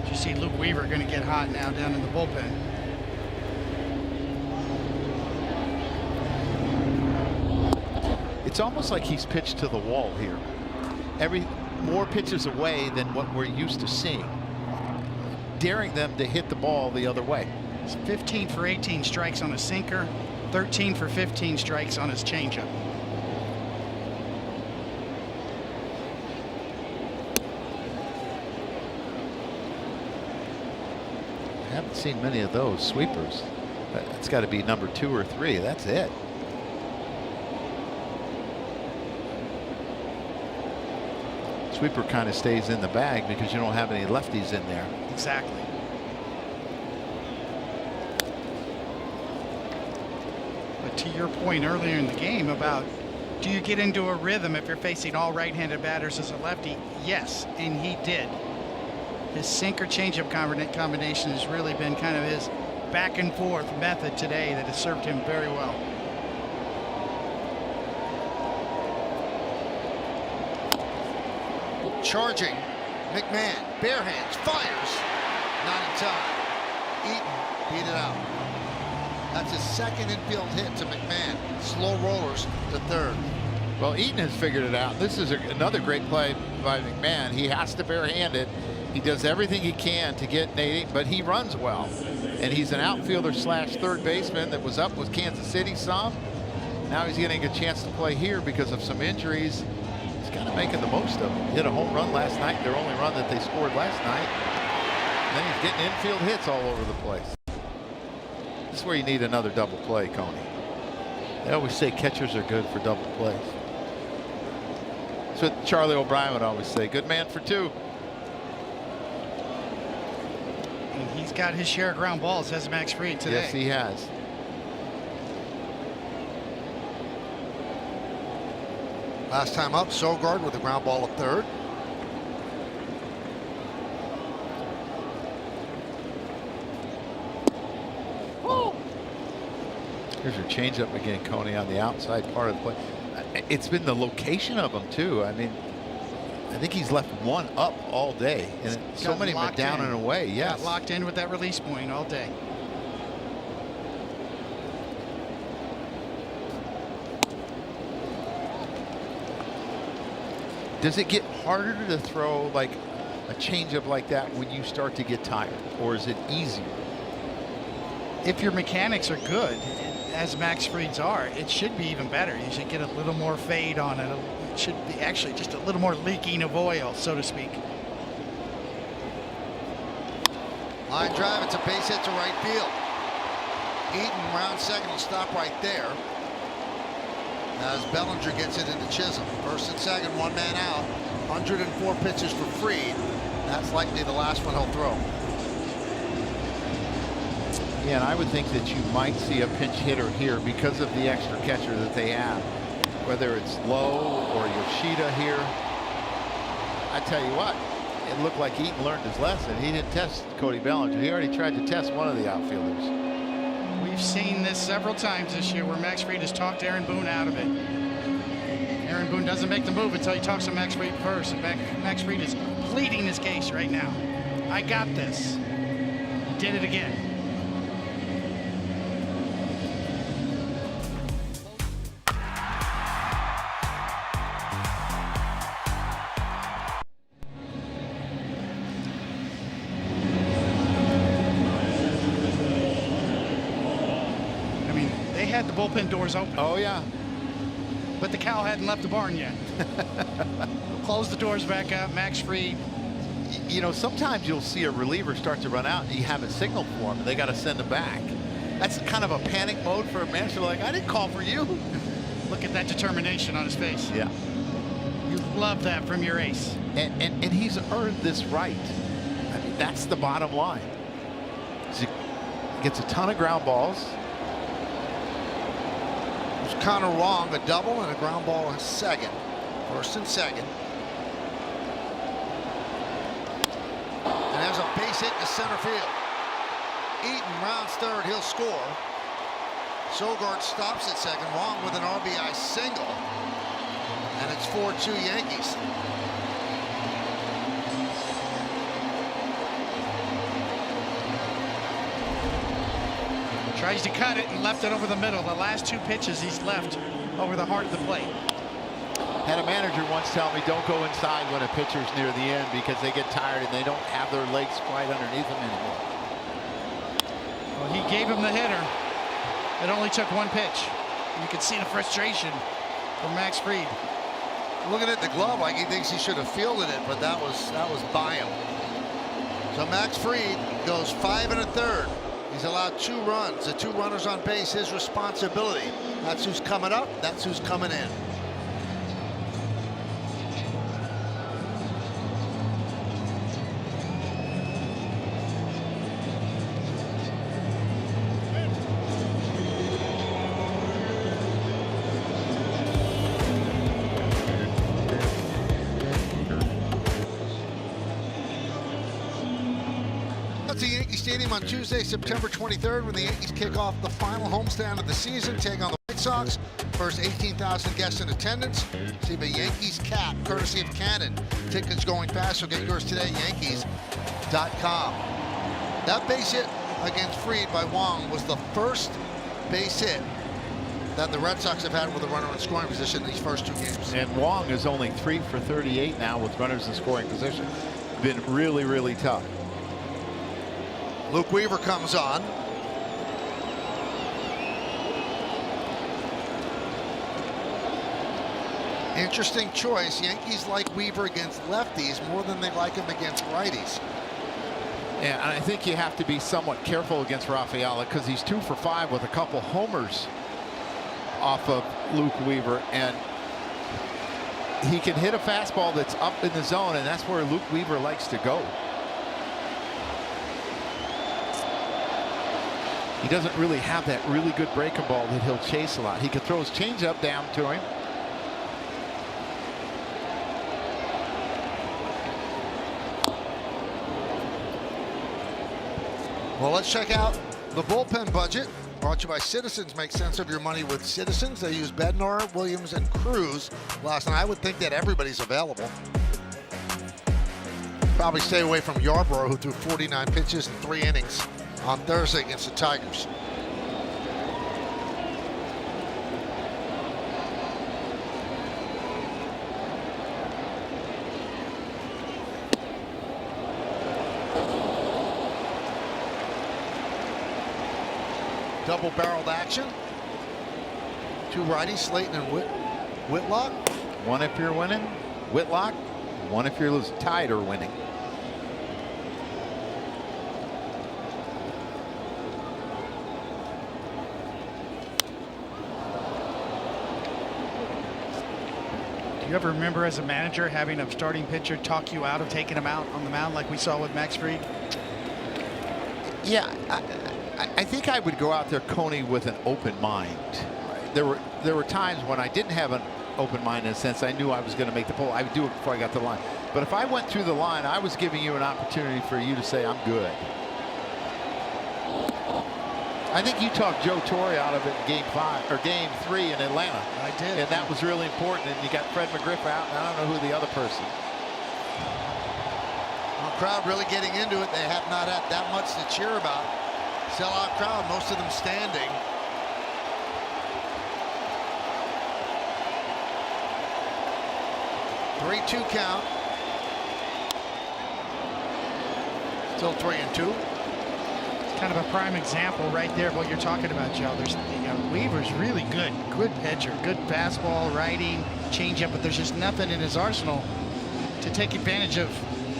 You see Luke Weaver going to get hot now down in the bullpen. It's almost like he's pitched to the wall here. More pitches away than what we're used to seeing, daring them to hit the ball the other way. It's 15 for 18 strikes on a sinker, 13 for 15 strikes on his changeup. I haven't seen many of those sweepers. It's got to be number 2 or 3. That's it. Sweeper kind of stays in the bag because you don't have any lefties in there. Exactly. But to your point earlier in the game about, do you get into a rhythm if you're facing all right-handed batters as a lefty? Yes, and he did. His sinker changeup combination has really been kind of his back and forth method today that has served him very well. Charging, McMahon, bare hands, fires, not in time. Eaton beat it out. That's his second infield hit to McMahon. Slow rollers to third. Well, Eaton has figured it out. This is another great play by McMahon. He has to barehand it. He does everything he can to get Nate, but he runs well. And he's an outfielder slash third baseman that was up with Kansas City some. Now he's getting a chance to play here because of some injuries. He's kind of making the most of it. Hit a home run last night, their only run that they scored last night. And then he's getting infield hits all over the place. This is where you need another double play, Coney. They always say catchers are good for double plays. That's what Charlie O'Brien would always say. Good man for 2. And he's got his share of ground balls, has Max Fried today. Yes, he has. Last time up, Sogard with a ground ball at third. Here's your changeup again, Coney, on the outside part of the play. It's been the location of them too. I mean, I think he's left one up all day, and so many went down and away. Yes, got locked in with that release point all day. Does it get harder to throw like a changeup like that when you start to get tired, or is it easier? If your mechanics are good, as Max Fried's are, it should be even better. You should get a little more fade on it. It should be actually just a little more leaking of oil, so to speak. Line drive, it's a base hit to right field. Eaton, round second, will stop right there. As Bellinger gets it into Chisholm. First and second, one man out. 104 pitches for Fried. That's likely the last one he'll throw. Yeah, and I would think that you might see a pinch hitter here because of the extra catcher that they have. Whether it's Lowe or Yoshida here. I tell you what, it looked like Eaton learned his lesson. He didn't test Cody Bellinger. He already tried to test one of the outfielders. We've seen this several times this year where Max Fried has talked Aaron Boone out of it. Aaron Boone doesn't make the move until he talks to Max Fried first. And Max Fried is pleading his case right now. I got this. He did it again. The bullpen doors open. Oh yeah, but the cow hadn't left the barn yet. Close the doors back up. Max Fried. You know, sometimes you'll see a reliever start to run out and you haven't signaled for him. They got to send him back. That's kind of a panic mode for a manager. Like, I didn't call for you. Look at that determination on his face. Yeah. You love that from your ace. And he's earned this right. I mean, that's the bottom line. He gets a ton of ground balls. It was Connor Wong, a double and a ground ball in second. First and second. And there's a base hit to center field. Eaton rounds third, he'll score. Sogard stops at second. Wong with an RBI single. And it's 4-2 Yankees. Tries to cut it and left it over the middle. The last two pitches he's left over the heart of the plate. Had a manager once tell me, don't go inside when a pitcher's near the end because they get tired and they don't have their legs quite underneath them anymore. Well, he gave him the hitter. It only took one pitch. You could see the frustration from Max Fried. Looking at the glove like he thinks he should have fielded it, but that was by him. So Max Fried goes 5 1/3. He's allowed 2 runs. The 2 runners on base, his responsibility. That's who's coming up. That's who's coming in. That's the Yankee Stadium on Tuesday, September 23rd, when the Yankees kick off the final homestand of the season, take on the White Sox. First 18,000 guests in attendance. See the Yankees cap, courtesy of Cannon. Tickets going fast, so get yours today, Yankees.com. That base hit against Fried by Wong was the first base hit that the Red Sox have had with a runner in scoring position in these first 2 games. And Wong is only 3 for 38 now with runners in scoring position. Been really, really tough. Luke Weaver comes on. Interesting choice. Yankees like Weaver against lefties more than they like him against righties. And I think you have to be somewhat careful against Rafaela because he's 2 for 5 with a couple homers off of Luke Weaver, and he can hit a fastball that's up in the zone, and that's where Luke Weaver likes to go. He doesn't really have that really good breaking ball that he'll chase a lot. He could throw his changeup down to him. Well, let's check out the bullpen budget. Brought to you by Citizens. Make sense of your money with Citizens. They use Bednar, Williams, and Cruz last night. I would think that everybody's available. Probably stay away from Yarbrough, who threw 49 pitches in 3 innings on Thursday against the Tigers. Double-barreled action. 2 righties, Slayton and Whitlock. 1 if you're winning, Whitlock. 1 if you're losing, tied or winning. Do you ever remember as a manager having a starting pitcher talk you out of taking him out on the mound like we saw with Max Fried? Yeah, I think I would go out there, Coney, with an open mind. There were times when I didn't have an open mind in a sense. I knew I was going to make the pull. I would do it before I got to the line. But if I went through the line, I was giving you an opportunity for you to say, I'm good. I think you talked Joe Torre out of it in game 3 in Atlanta. I did. And that was really important. And you got Fred McGriff out, and I don't know who the other person. Well, crowd really getting into it. They have not had that much to cheer about. Sellout crowd, most of them standing. Three-two count. Still 3-2. It's kind of a prime example right there of what you're talking about, Joe. There's, Weaver's really good pitcher, good fastball, righting, changeup, but there's just nothing in his arsenal to take advantage of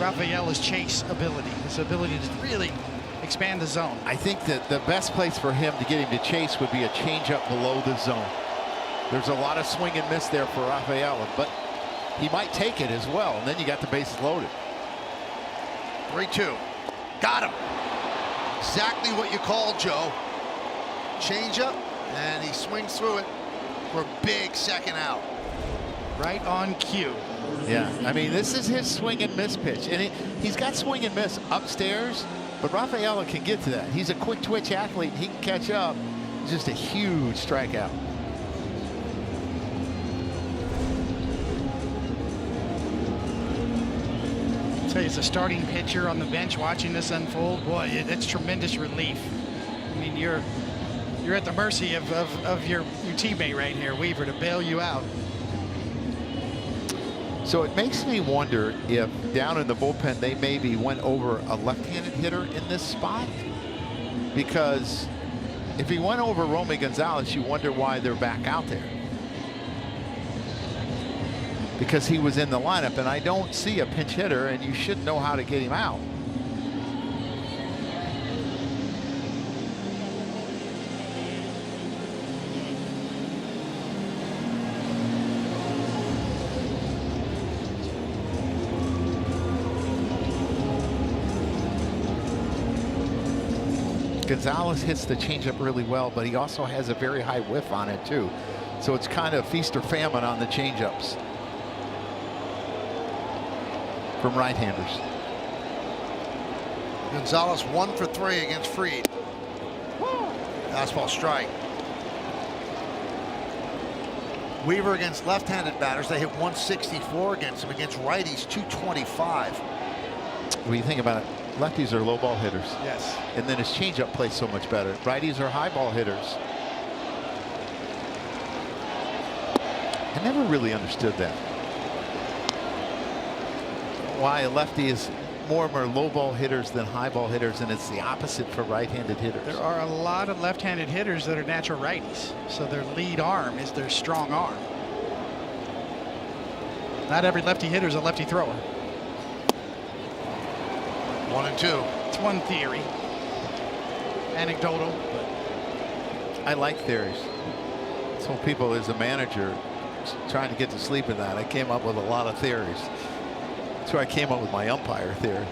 Rafaela's chase ability, his ability to really expand the zone. I think that the best place for him to get him to chase would be a changeup below the zone. There's a lot of swing and miss there for Rafaela, but he might take it as well. And then you got the bases loaded. 3-2. Got him. Exactly what you called, Joe. Changeup, and he swings through it for a big second out. Right on cue. Yeah, I mean, this is his swing and miss pitch. And he's got swing and miss upstairs, but Rafaela can get to that. He's a quick twitch athlete. He can catch up. It's just a huge strikeout. I'll tell you, as a starting pitcher on the bench watching this unfold, boy, that's tremendous relief. I mean, you're at the mercy of your teammate right here, Weaver, to bail you out. So it makes me wonder if down in the bullpen they maybe went over a left-handed hitter in this spot, because if he went over Romy Gonzalez, you wonder why they're back out there, because he was in the lineup, and I don't see a pinch hitter, and you should know how to get him out. Gonzalez hits the changeup really well, but he also has a very high whiff on it too. So it's kind of feast or famine on the changeups from right-handers. Gonzalez 1 for 3 against Fried. Fastball strike. Weaver against left-handed batters, they hit 164 against him. Against righties, 225. When you think about it, lefties are low ball hitters. Yes. And then his changeup plays so much better. Righties are high ball hitters. I never really understood that. Why a lefty is more low ball hitters than high ball hitters, and it's the opposite for right-handed hitters. There are a lot of left-handed hitters that are natural righties, so their lead arm is their strong arm. Not every lefty hitter is a lefty thrower. 1 and 2. It's one theory. Anecdotal, but I like theories. I told people as a manager trying to get to sleep in that, I came up with a lot of theories. That's where I came up with my umpire theory.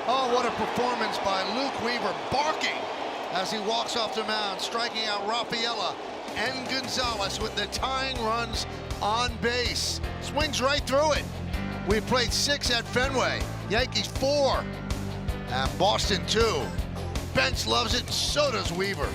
Oh, what a performance by Luke Weaver, barking as he walks off the mound, striking out Rafaela and Gonzalez with the tying runs on base. Swings right through it. We played 6 at Fenway. Yankees 4 and Boston 2. Bench loves it, and so does Weaver.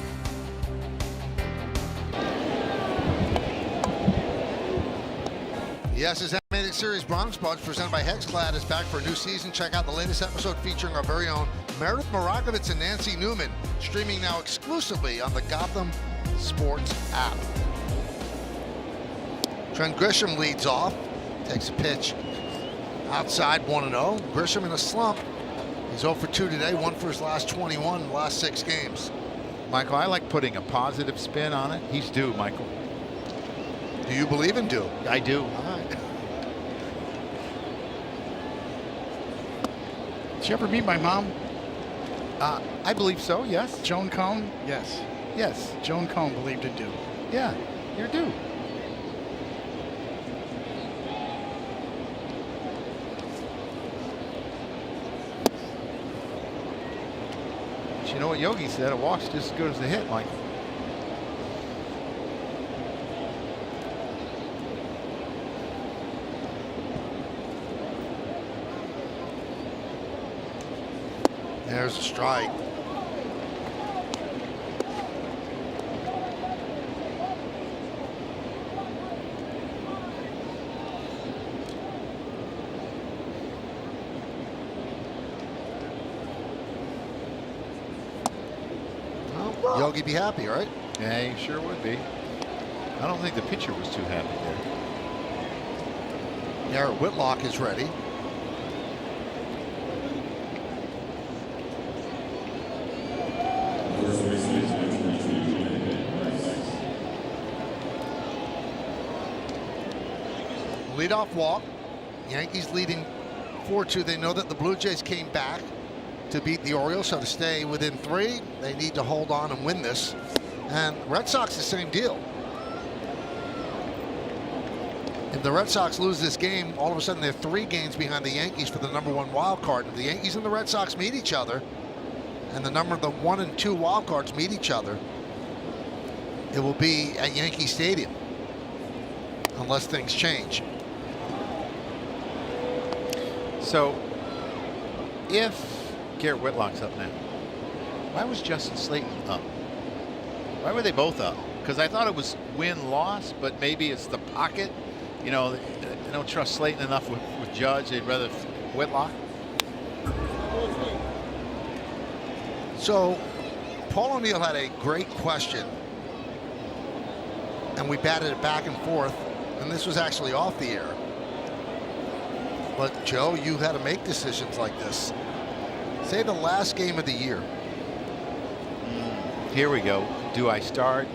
Yes, his animated series Bronx Buds, presented by Hexclad, is back for a new season. Check out the latest episode featuring our very own Meredith Morakovitz and Nancy Newman, streaming now exclusively on the Gotham Sports app. Trent Grisham leads off, takes a pitch outside, 1-0. Grisham in a slump. He's 0 for 2 today, 1 for his last 21 in the last 6 games. Michael, I like putting a positive spin on it. He's due, Michael. Do you believe in due? I do. All right. did you ever meet my mom? I believe so, yes. Joan Cohn? Yes. Yes. Joan Cohn believed in due. Yeah, you're due. But you know what Yogi said? A walk's just as good as a hit, Michael. There's a strike. Well, Yogi be happy, right? Yeah, he sure would be. I don't think the pitcher was too happy there. Garrett Whitlock is ready. Leadoff walk. Yankees leading 4-2. They know that the Blue Jays came back to beat the Orioles, so to stay within 3, they need to hold on and win this. And Red Sox, the same deal. If the Red Sox lose this game, all of a sudden they're 3 games behind the Yankees for the #1 wild card. If the Yankees and the Red Sox meet each other, and the 1 and 2 wild cards meet each other, it will be at Yankee Stadium, unless things change. So, if Garrett Whitlock's up now, why was Justin Slayton up? Why were they both up? Because I thought it was win-loss, but maybe it's the pocket. You know, they don't trust Slayton enough with Judge. They'd rather Whitlock. So, Paul O'Neill had a great question, and we batted it back and forth, and this was actually off the air. But, Joe, you had to make decisions like this. Say the last game of the year. Here we go. Do I start?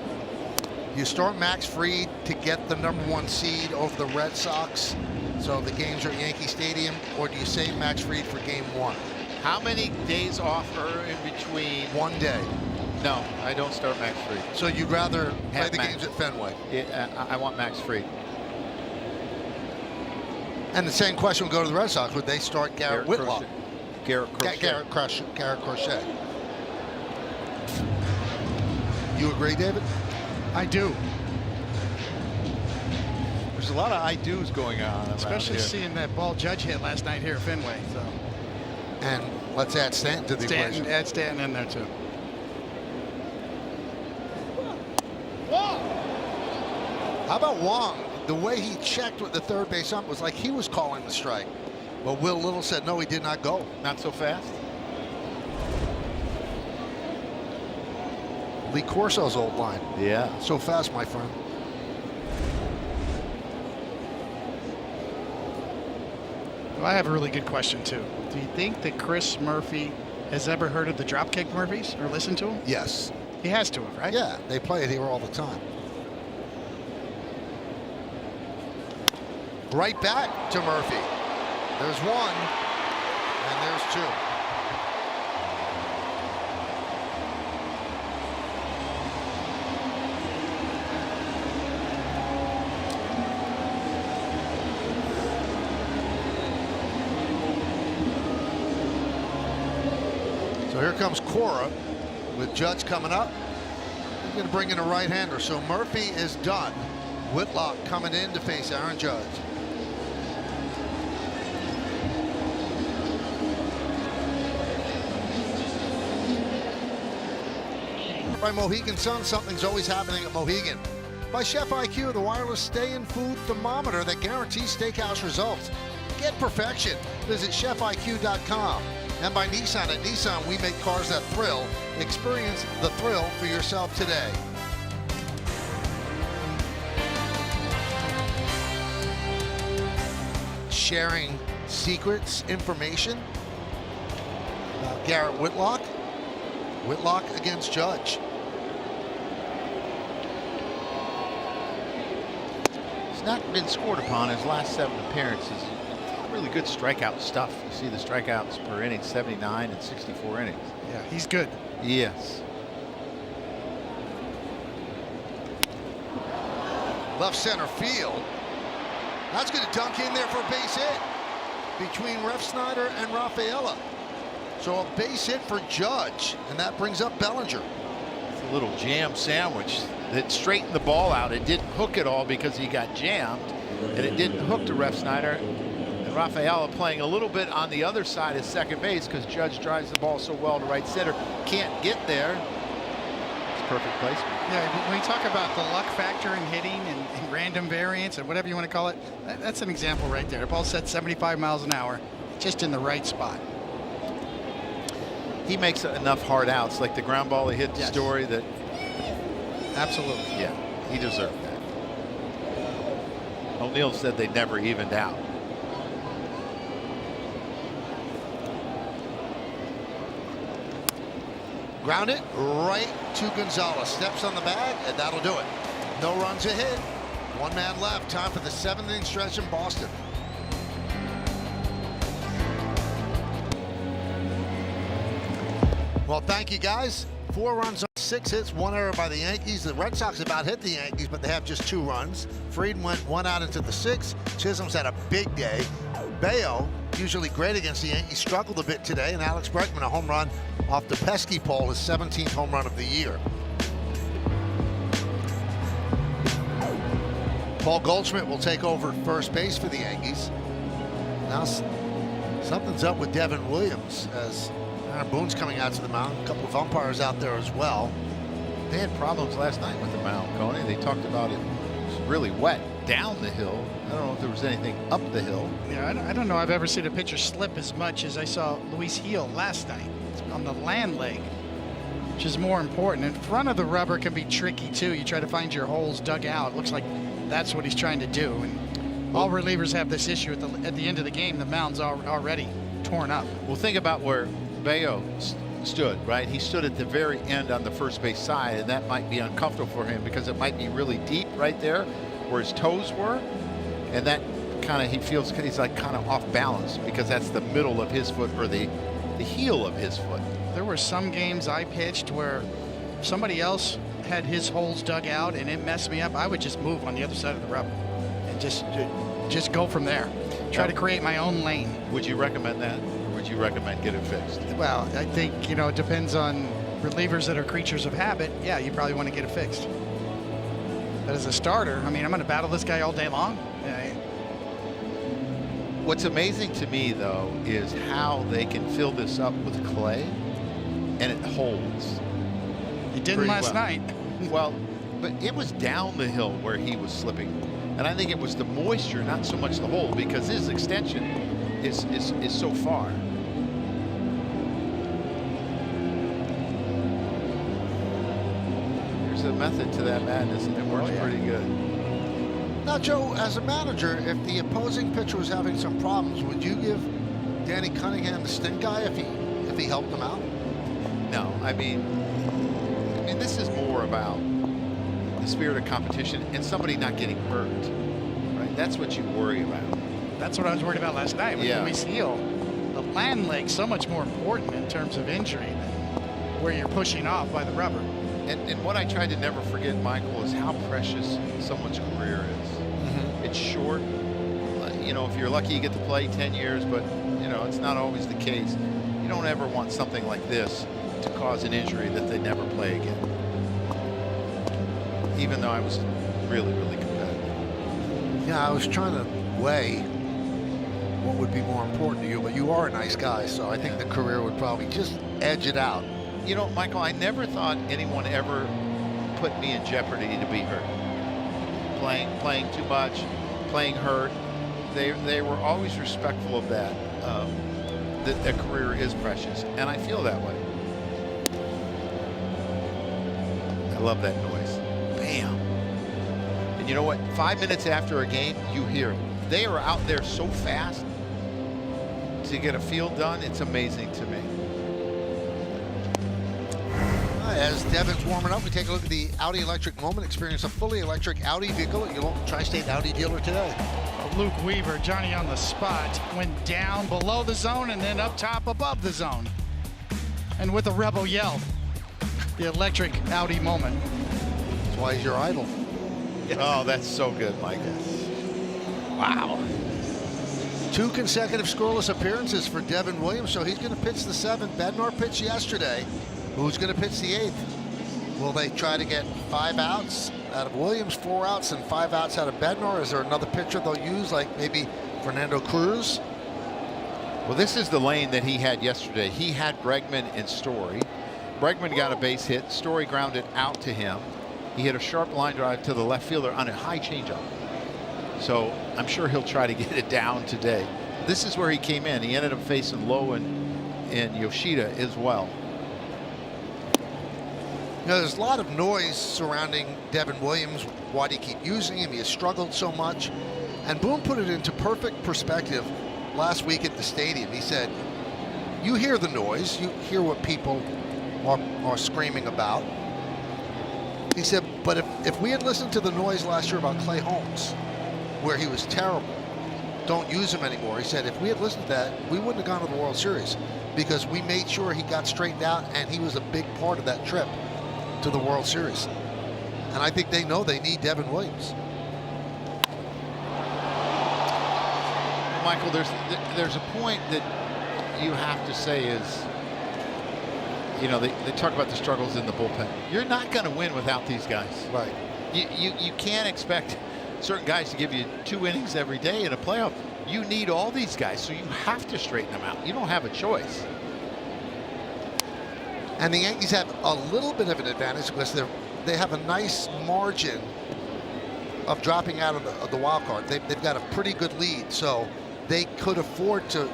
You start Max Fried to get the #1 seed over the Red Sox, so the games are at Yankee Stadium, or do you save Max Fried for game 1? How many days off are in between? 1 day. No, I don't start Max Fried. So you'd rather play Have the Max. games at Fenway? I want Max Fried. And the same question would go to the Red Sox. Would they start Garrett Whitlock? Garrett Crochet. Garrett Crochet. You agree, David? I do. There's a lot of I do's going on around Especially here. seeing that ball Judge hit last night here at Fenway. So And let's add Stanton to the equation. add Stanton in there too. How about Wong? The way he checked with the third base ump was like he was calling the strike. But Will Little said no, he did not go. Not so fast. Lee Corso's old line. Yeah. So fast, my friend. Well, I have a really good question too. Do you think that Chris Murphy has ever heard of the Dropkick Murphys or listened to them? Yes. He has to have, right? Yeah, they play it here all the time. Right back to Murphy. There's 1, and there's 2. So here comes Cora with Judge coming up. He's going to bring in a right-hander. So Murphy is done. Whitlock coming in to face Aaron Judge. By Mohegan Sun, something's always happening at Mohegan. By Chef IQ, the wireless stay-in food thermometer that guarantees steakhouse results. Get perfection. Visit chefiq.com. And by Nissan. At Nissan, we make cars that thrill. Experience the thrill for yourself today. Sharing secrets, information about Garrett Whitlock. Whitlock against Judge. He's not been scored upon his last 7 appearances. Really good strikeout stuff. You see the strikeouts per inning, 79 and 64 innings. Yeah, he's good. Yes. Left center field. That's going to dunk in there for a base hit between Ref Snyder and Rafaela. So a base hit for Judge, and that brings up Bellinger. It's a little jam sandwich that straightened the ball out. It didn't hook it all because he got jammed, and it didn't hook to Ref Snyder. And Rafaela playing a little bit on the other side of second base because Judge drives the ball so well to right center. Can't get there. It's perfect placement. Yeah, when you talk about the luck factor in hitting and random variance and whatever you want to call it, that's an example right there. The ball's set 75 miles an hour, just in the right spot. He makes enough hard outs, like the ground ball he hit to Yes. Story, that Absolutely. yeah, he deserved that. O'Neill said they never evened out. Ground it right to Gonzalez. Steps on the bag, and that'll do it. No runs ahead. 1 man left. Time for the 7th inning stretch in Boston. Well, thank you, guys. 4 runs on 6 hits, 1 error by the Yankees. The Red Sox about hit the Yankees, but they have just 2 runs. Fried went 1 out into the 6th. Chisholm's had a big day. Bayo, usually great against the Yankees, struggled a bit today, and Alex Bregman, a home run off the pesky pole, his 17th home run of the year. Paul Goldschmidt will take over first base for the Yankees. Now something's up with Devin Williams as Aaron Boone's coming out to the mound. A couple of umpires out there as well. They had problems last night with the mound, Coney. They talked about it was really wet down the hill. I don't know if there was anything up the hill. Yeah, I don't know I've ever seen a pitcher slip as much as I saw Luis Heel last night on the land leg, which is more important. In front of the rubber can be tricky too. You try to find your holes dug out. It looks like that's what he's trying to do. And all relievers have this issue at the end of the game. The mound's already torn up. Well, think about where Bayo stood, right? He stood at the very end on the first base side, and that might be uncomfortable for him because it might be really deep right there where his toes were, and that kind of, he feels he's like kind of off balance because that's the middle of his foot or the heel of his foot. There were some games I pitched where somebody else had his holes dug out and it messed me up. I would just move on the other side of the rubber and just go from there. Try to create my own lane. Would you recommend that? Or would you recommend get it fixed? Well, I think, it depends on relievers that are creatures of habit. Yeah, you probably want to get it fixed. But as a starter, I mean, I'm going to battle this guy all day long. What's amazing to me, though, is how they can fill this up with clay and it holds. It didn't last night. Well, but it was down the hill where he was slipping. And I think it was the moisture, not so much the hole, because his extension is so far. There's a method to that madness, and it works pretty good. Now, Joe, as a manager, if the opposing pitcher was having some problems, would you give Danny Cunningham the stint guy if he helped him out? No, I mean, this is more about the spirit of competition and somebody not getting hurt, right? That's what you worry about. That's what I was worried about last night with Luis Heel. The land leg's so much more important in terms of injury than where you're pushing off by the rubber. And what I tried to never forget, Michael, is how precious someone's career is. Mm-hmm. It's short. If you're lucky, you get to play 10 years, but, it's not always the case. You don't ever want something like this to cause an injury that they never play again. Even though I was really, really competitive. Yeah, I was trying to weigh what would be more important to you, but you are a nice guy, so I think the career would probably just edge it out. Michael, I never thought anyone ever put me in jeopardy to be hurt. Playing too much, playing hurt. They were always respectful of that. That a career is precious, and I feel that way. I love that noise. Bam. And you know what? 5 minutes after a game, you hear it. They are out there so fast to get a field done. It's amazing to me. As Devin's warming up, we take a look at the Audi Electric Moment. Experience a fully electric Audi vehicle at your local Tri-State Audi dealer today. Luke Weaver, Johnny on the spot, went down below the zone and then up top above the zone. And with a rebel yell, the electric Audi Moment. That's why he's your idol. Oh, that's so good, Mike. Wow. 2 consecutive scoreless appearances for Devin Williams, so he's going to pitch the 7th. Bednar pitched yesterday. Who's going to pitch the 8th? Will they try to get 5 outs out of Williams, 4 outs, and 5 outs out of Bednar? Is there another pitcher they'll use, like maybe Fernando Cruz? Well, this is the lane that he had yesterday. He had Bregman and Story. Bregman got a base hit. Story grounded out to him. He hit a sharp line drive to the left fielder on a high changeup. So I'm sure he'll try to get it down today. This is where he came in. He ended up facing Lowe and Yoshida as well. There's a lot of noise surrounding Devin Williams. Why do you keep using him? He has struggled so much. And Boone put it into perfect perspective last week at the stadium. He said, you hear the noise. You hear what people are screaming about. He said, but if we had listened to the noise last year about Clay Holmes, where he was terrible, don't use him anymore. He said, if we had listened to that, we wouldn't have gone to the World Series because we made sure he got straightened out, and he was a big part of that trip to the World Series. And I think they know they need Devin Williams. Michael, there's a point that you have to say is, you know, they talk about the struggles in the bullpen. You're not going to win without these guys. Right. You can't expect certain guys to give you 2 innings every day in a playoff. You need all these guys, so you have to straighten them out. You don't have a choice. And the Yankees have a little bit of an advantage because they have a nice margin of dropping out of the wild card. They've got a pretty good lead, so they could afford to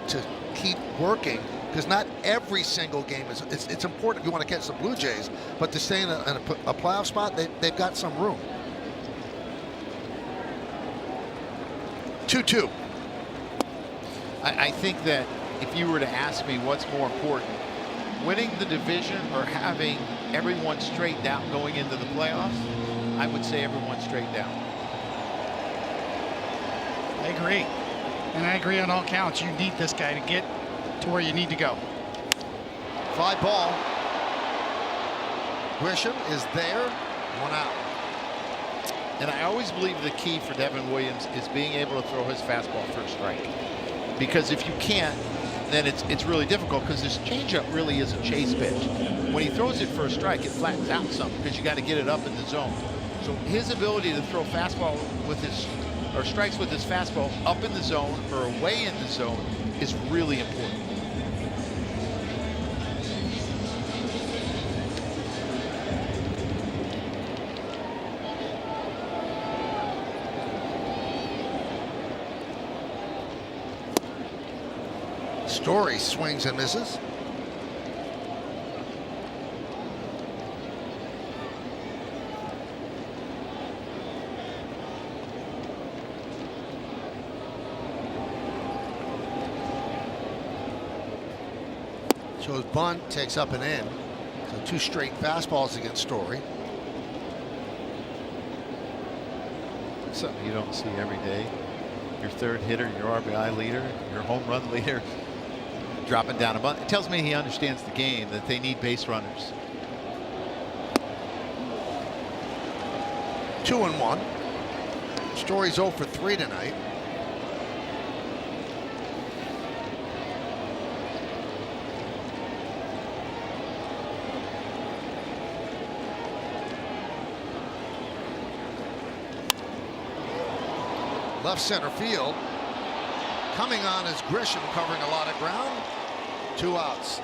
keep working, because not every single game is. It's important if you want to catch the Blue Jays, but to stay in a playoff spot, they've got some room. 2-2. I think that if you were to ask me what's more important, winning the division or having everyone straightened out going into the playoffs, I would say everyone straightened out. I agree. And I agree on all counts. You need this guy to get to where you need to go. Fly ball. Grisham is there. 1 out. And I always believe the key for Devin Williams is being able to throw his fastball for a strike. Because if you can't, then it's really difficult, because this changeup really is a chase pitch. When he throws it for a strike, it flattens out some because you got to get it up in the zone. So his ability to throw fastball with his, or strikes with his fastball up in the zone or away in the zone is really important. Story swings and misses. Shows bunt, takes up and in. So 2 straight fastballs against Story. Something you don't see every day. Your third hitter, your RBI leader, your home run leader, dropping down a bunt. It tells me he understands the game, that they need base runners. 2-1. Story's 0 for 3 tonight. Left center field. Coming on is Grisham, covering a lot of ground. 2 outs.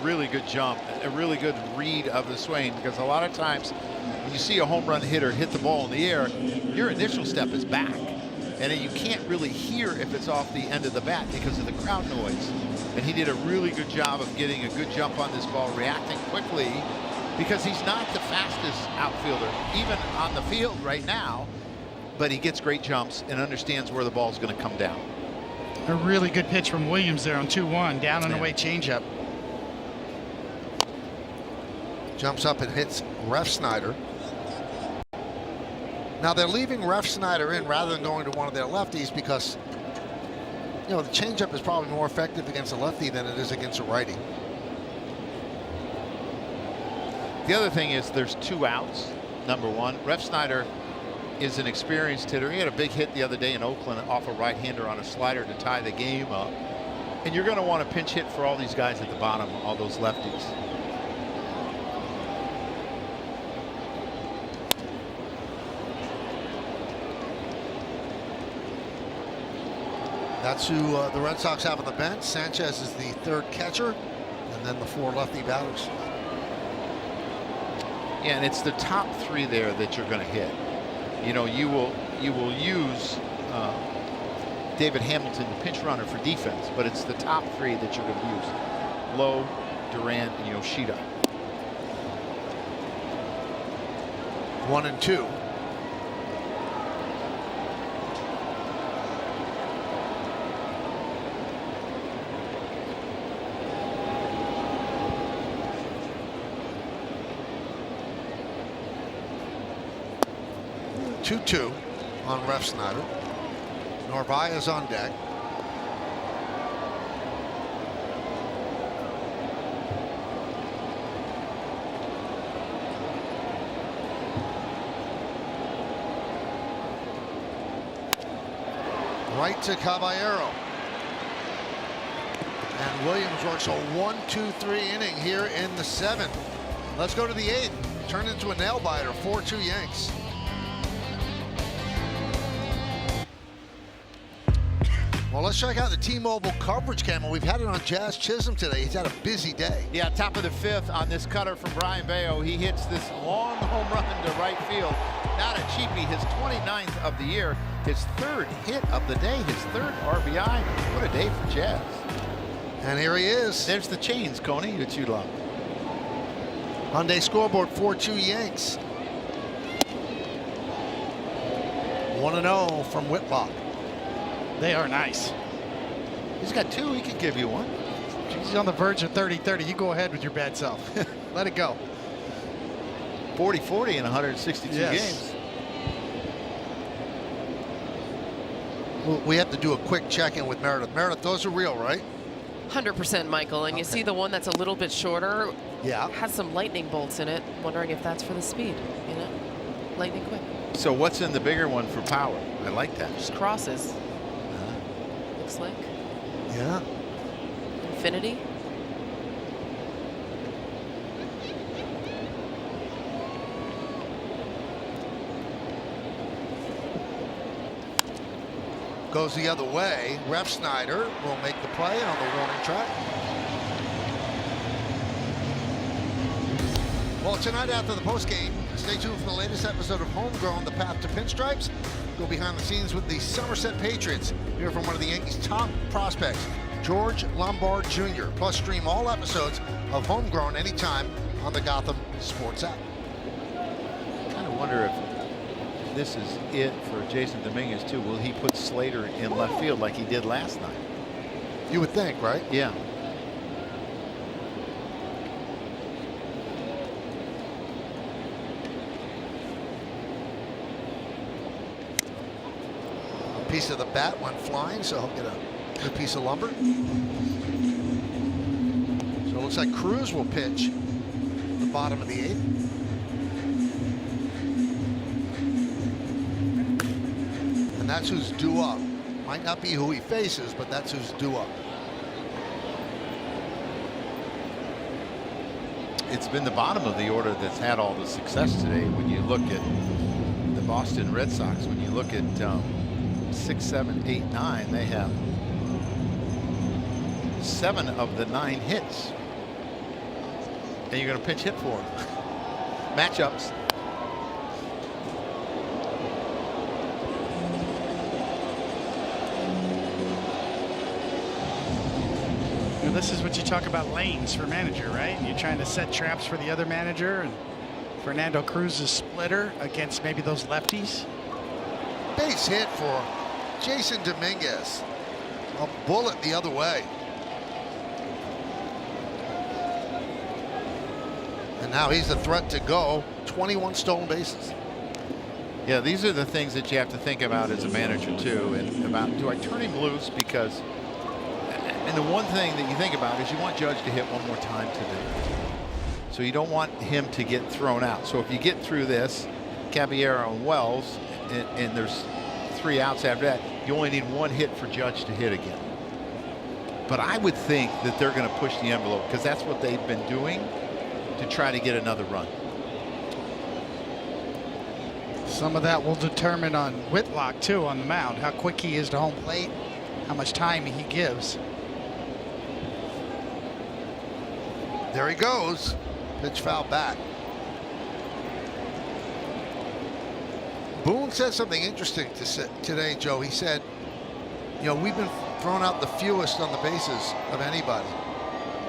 Really good jump, a really good read of the swing, because a lot of times when you see a home run hitter hit the ball in the air, your initial step is back, and you can't really hear if it's off the end of the bat because of the crowd noise. And he did a really good job of getting a good jump on this ball, reacting quickly, because he's not the fastest outfielder even on the field right now, but he gets great jumps and understands where the ball is going to come down. A really good pitch from Williams there on 2-1, down and away changeup. Jumps up and hits Refsnyder. Now they're leaving Refsnyder in rather than going to one of their lefties, because, you know, the changeup is probably more effective against a lefty than it is against a righty. The other thing is there's 2 outs. Number 1, Refsnyder is an experienced hitter. He had a big hit the other day in Oakland off a right-hander on a slider to tie the game up. And you're going to want to pinch hit for all these guys at the bottom, all those lefties. That's who the Red Sox have on the bench. Sanchez is the 3rd catcher, and then the 4 lefty batters. Yeah, and it's the top 3 there that you're going to hit. You know, you will use David Hamilton, the pinch runner, for defense, but it's the top 3 that you're going to use: Lowe, Durant, and Yoshida. 1-2. Two on Refsnyder. Narvaez on deck. right to Caballero. And Williams works a 1-2-3 inning here in the 7th. Let's go to the 8th. Turned into a nail biter, 4-2 Yanks. Well, let's check out the T-Mobile coverage camera. We've had it on Jazz Chisholm today. He's had a busy day. Yeah, top of the 5th on this cutter from Brayan Bello. He hits this long home run to right field. Not a cheapie, his 29th of the year, his 3rd hit of the day, his 3rd RBI. What a day for Jazz. And here he is. There's the chains, Coney, that you love. Hyundai scoreboard, 4-2 Yanks. 1-0 from Whitlock. They are nice. He's got 2, he could give you 1. He's on the verge of 30-30. You go ahead with your bad self. Let it go. 40-40 in 162 games. Well, we have to do a quick check-in with Meredith. Meredith, those are real, right? 100% Michael, and you see the one that's a little bit shorter, Yeah. has some lightning bolts in it. Wondering if that's for the speed, you know, lightning quick. So what's in the bigger one for power? I like that. Just crosses. Looks like Yeah. infinity. Goes the other way. Ref Snyder will make the play on the warning track. Well, tonight after the postgame, stay tuned for the latest episode of Homegrown, The Path to Pinstripes. Go behind the scenes with the Somerset Patriots. Hear from one of the Yankees' top prospects, George Lombard Jr. Plus stream all episodes of Homegrown anytime on the Gotham Sports app. I kind of wonder if this is it for Jason Dominguez too. Will he put Slater in left field like he did last night? You would think, right? Yeah. A piece of the bat went flying, so he'll get a good piece of lumber. So it looks like Cruz will pitch the bottom of the 8th. And that's who's due up. Might not be who he faces, but that's who's due up. It's been the bottom of the order that's had all the success today. When you look at the Boston Red Sox, when you look at 6, 7, 8, 9, they have 7 of the 9 hits. And you're going to pinch hit for them. Matchups. This is what you talk about lanes for manager, right? You're trying to set traps for the other manager, and Fernando Cruz's splitter against maybe those lefties. Base hit for Jason Dominguez. A bullet the other way. And now he's the threat to go. 21 stolen bases. Yeah, these are the things that you have to think about as a manager too, and about, do I turn him loose? Because, and the one thing that you think about is you want Judge to hit one more time today. So you don't want him to get thrown out. So if you get through this, Caballero and Wells, and there's 3 outs after that, you only need 1 hit for Judge to hit again. But I would think that they're going to push the envelope, because that's what they've been doing to try to get another run. Some of that will determine on Whitlock too on the mound, how quick he is to home plate, how much time he gives. There he goes. Pitch foul back. Boone said something interesting today, Joe. He said, you know, we've been thrown out the fewest on the bases of anybody.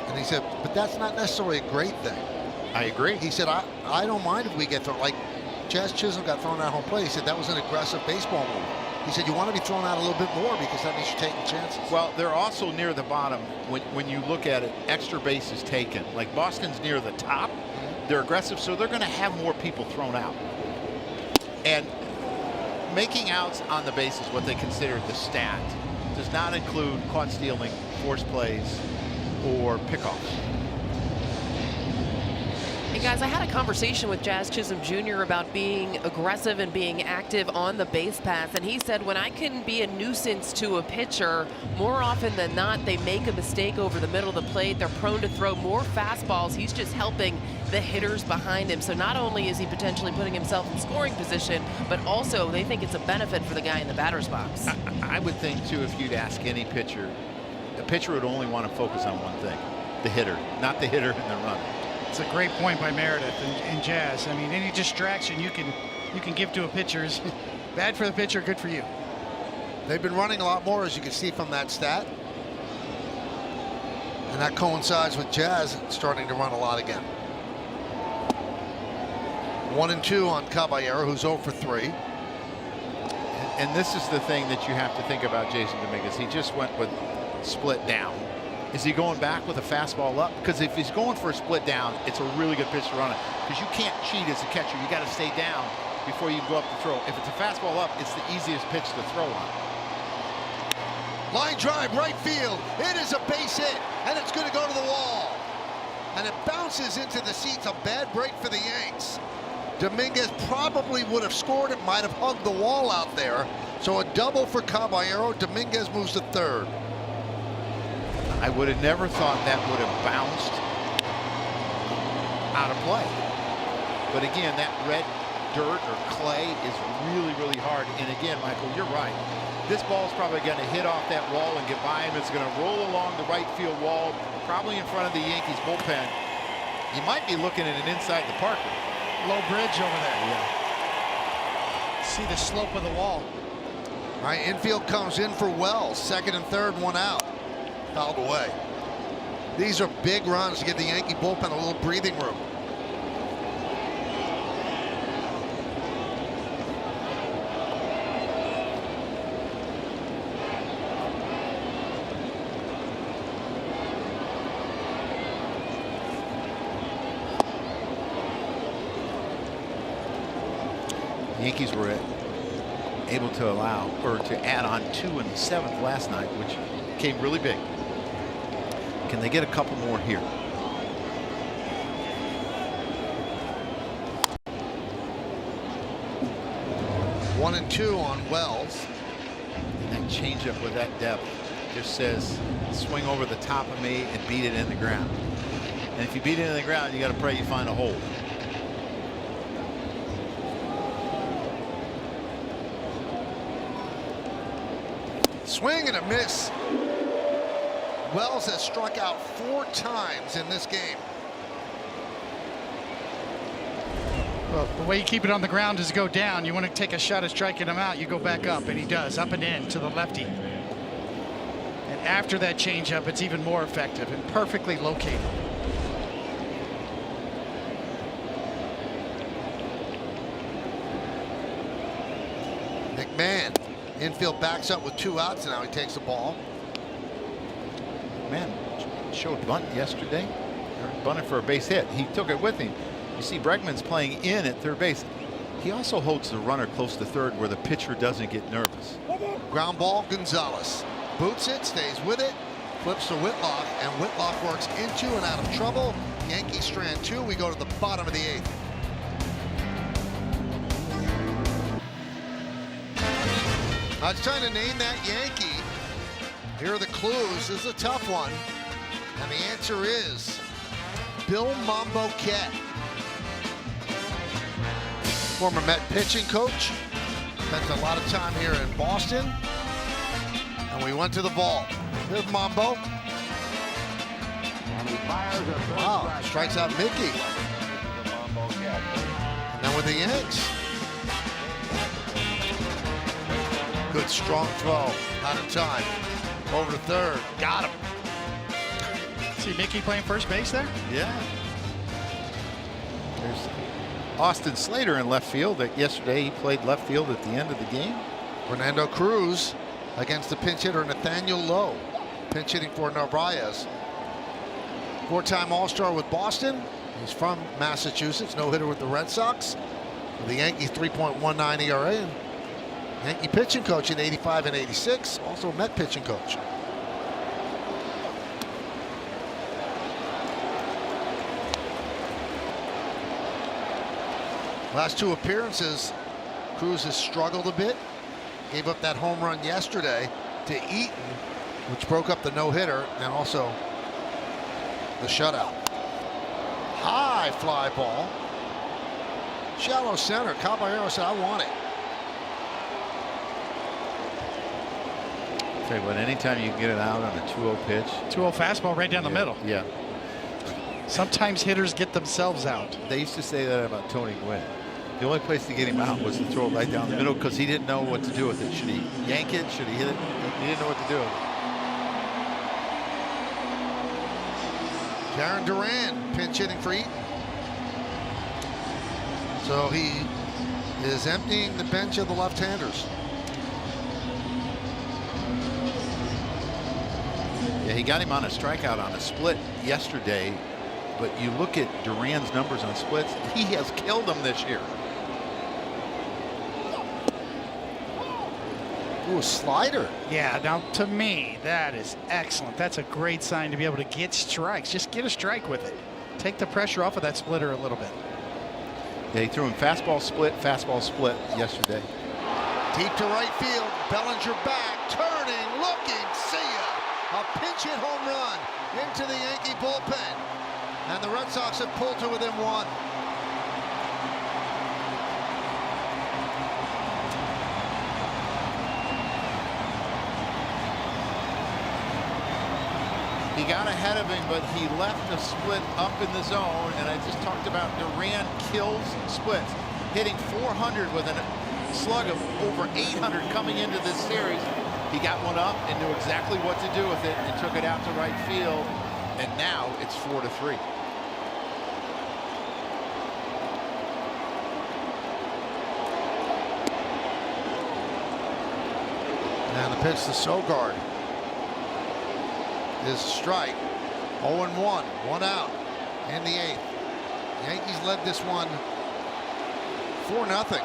And he said, but that's not necessarily a great thing. I agree. He said, I don't mind if we get thrown. Like Jazz Chisholm got thrown out home plate. He said that was an aggressive baseball move. He said you want to be thrown out a little bit more because that means you're taking chances. Well, they're also near the bottom when you look at it. Extra bases taken. Like Boston's near the top. They're aggressive, so they're going to have more people thrown out. And making outs on the bases, what they consider the stat, does not include caught stealing, forced plays, or pickoffs. And guys, I had a conversation with Jazz Chisholm Jr. about being aggressive and being active on the base paths, and he said when I can be a nuisance to a pitcher, more often than not, they make a mistake over the middle of the plate. They're prone to throw more fastballs. He's just helping the hitters behind him. So not only is he potentially putting himself in scoring position, but also they think it's a benefit for the guy in the batter's box. I would think, too, if you'd ask any pitcher, the pitcher would only want to focus on one thing, the hitter, not the hitter and the runner. It's a great point by Meredith and Jazz. I mean, any distraction you can give to a pitcher is bad for the pitcher, good for you. They've been running a lot more, as you can see from that stat. And that coincides with Jazz starting to run a lot again. 1-2 on Caballero, who's 0 for 3. And this is the thing that you have to think about Jason Dominguez. He just went with split down. Is he going back with a fastball up? Because if he's going for a split down, it's a really good pitch to run it. Because you can't cheat as a catcher. You got to stay down before you go up to throw. If it's a fastball up, it's the easiest pitch to throw on. Line drive, right field. It is a base hit, and it's going to go to the wall. And it bounces into the seats. A bad break for the Yanks. Dominguez probably would have scored. It might have hugged the wall out there. So a double for Caballero. Dominguez moves to third. I would have never thought that would have bounced out of play. But again, that red dirt or clay is really, really hard. And again, Michael, you're right. This ball's probably going to hit off that wall and get by him. It's going to roll along the right field wall, probably in front of the Yankees bullpen. You might be looking at an inside the park. Low bridge over there. Yeah. See the slope of the wall. All right, infield comes in for Wells. Second and third, one out. Fouled away. These are big runs to give the Yankee bullpen a little breathing room. The Yankees were able to allow or to add on 2 in the 7th last night, which came really big. Can they get a couple more here? One and two on Wells. And that changeup with that depth just says swing over the top of me and beat it in the ground. And if you beat it in the ground, you got to pray you find a hole. Swing and a miss. Wells has struck out 4 times in this game. Well, the way you keep it on the ground is go down. You want to take a shot at striking him out, you go back up, and he does, up and in to the lefty. And after that changeup, it's even more effective and perfectly located. McMahon, infield backs up with 2 outs, and now he takes the ball. Man, showed bunt yesterday, or bunted for a base hit. He took it with him. You see Bregman's playing in at third base. He also holds the runner close to third where the pitcher doesn't get nervous. Ground ball, Gonzalez boots it, stays with it, flips to Whitlock, and Whitlock works into and out of trouble. Yankees strand 2. We go to the bottom of the 8th. Now it's time to name that Yankee. Here are the clues. This is a tough one. And the answer is Bill Mambo Kett. Former Met pitching coach. Spent a lot of time here in Boston. And we went to the vault. Here's Mambo. Wow, strikes out Mickey. And then with the Yanks. Good strong throw. Out of time. Over to third. Got him. See Mickey playing first base there? Yeah. There's Austin Slater in left field. Yesterday he played left field at the end of the game. Fernando Cruz against the pinch hitter Nathaniel Lowe. Pinch hitting for Narvaez. 4-time All-Star with Boston. He's from Massachusetts. No hitter with the Red Sox. The Yankees 3.19 ERA. And Yankee pitching coach in 85 and 86. Also a Met pitching coach. Last 2 appearances, Cruz has struggled a bit. Gave up that home run yesterday to Eaton, which broke up the no-hitter, and also the shutout. High fly ball. Shallow center. Caballero said, I want it. Tell you what, anytime you can get it out on a 2-0 pitch. 2-0 fastball right down the middle. Yeah. Sometimes hitters get themselves out. They used to say that about Tony Gwynn. The only place to get him out was to throw it right down the middle because he didn't know what to do with it. Should he yank it? Should he hit it? He didn't know what to do with it. Jaron Duran pinch hitting for Eaton. So he is emptying the bench of the left-handers. Yeah, he got him on a strikeout on a split yesterday, but you look at Duran's numbers on splits, he has killed them this year. Ooh, a slider. Yeah, now to me, that is excellent. That's a great sign to be able to get strikes. Just get a strike with it. Take the pressure off of that splitter a little bit. Yeah, he threw him fastball split yesterday. Deep to right field. Bellinger back, turning, looking, see ya. A pinch hit home run into the Yankee bullpen. And the Red Sox have pulled to within 1. He got ahead of him, but he left the split up in the zone, and I just talked about Duran kills splits, hitting 400 with a slug of over 800 coming into this series. He got one up and knew exactly what to do with it and took it out to right field, and now it's 4-3. And the pitch to Sogard is strike. 0-1, 1 out in the 8th. Yankees led this one 4-0.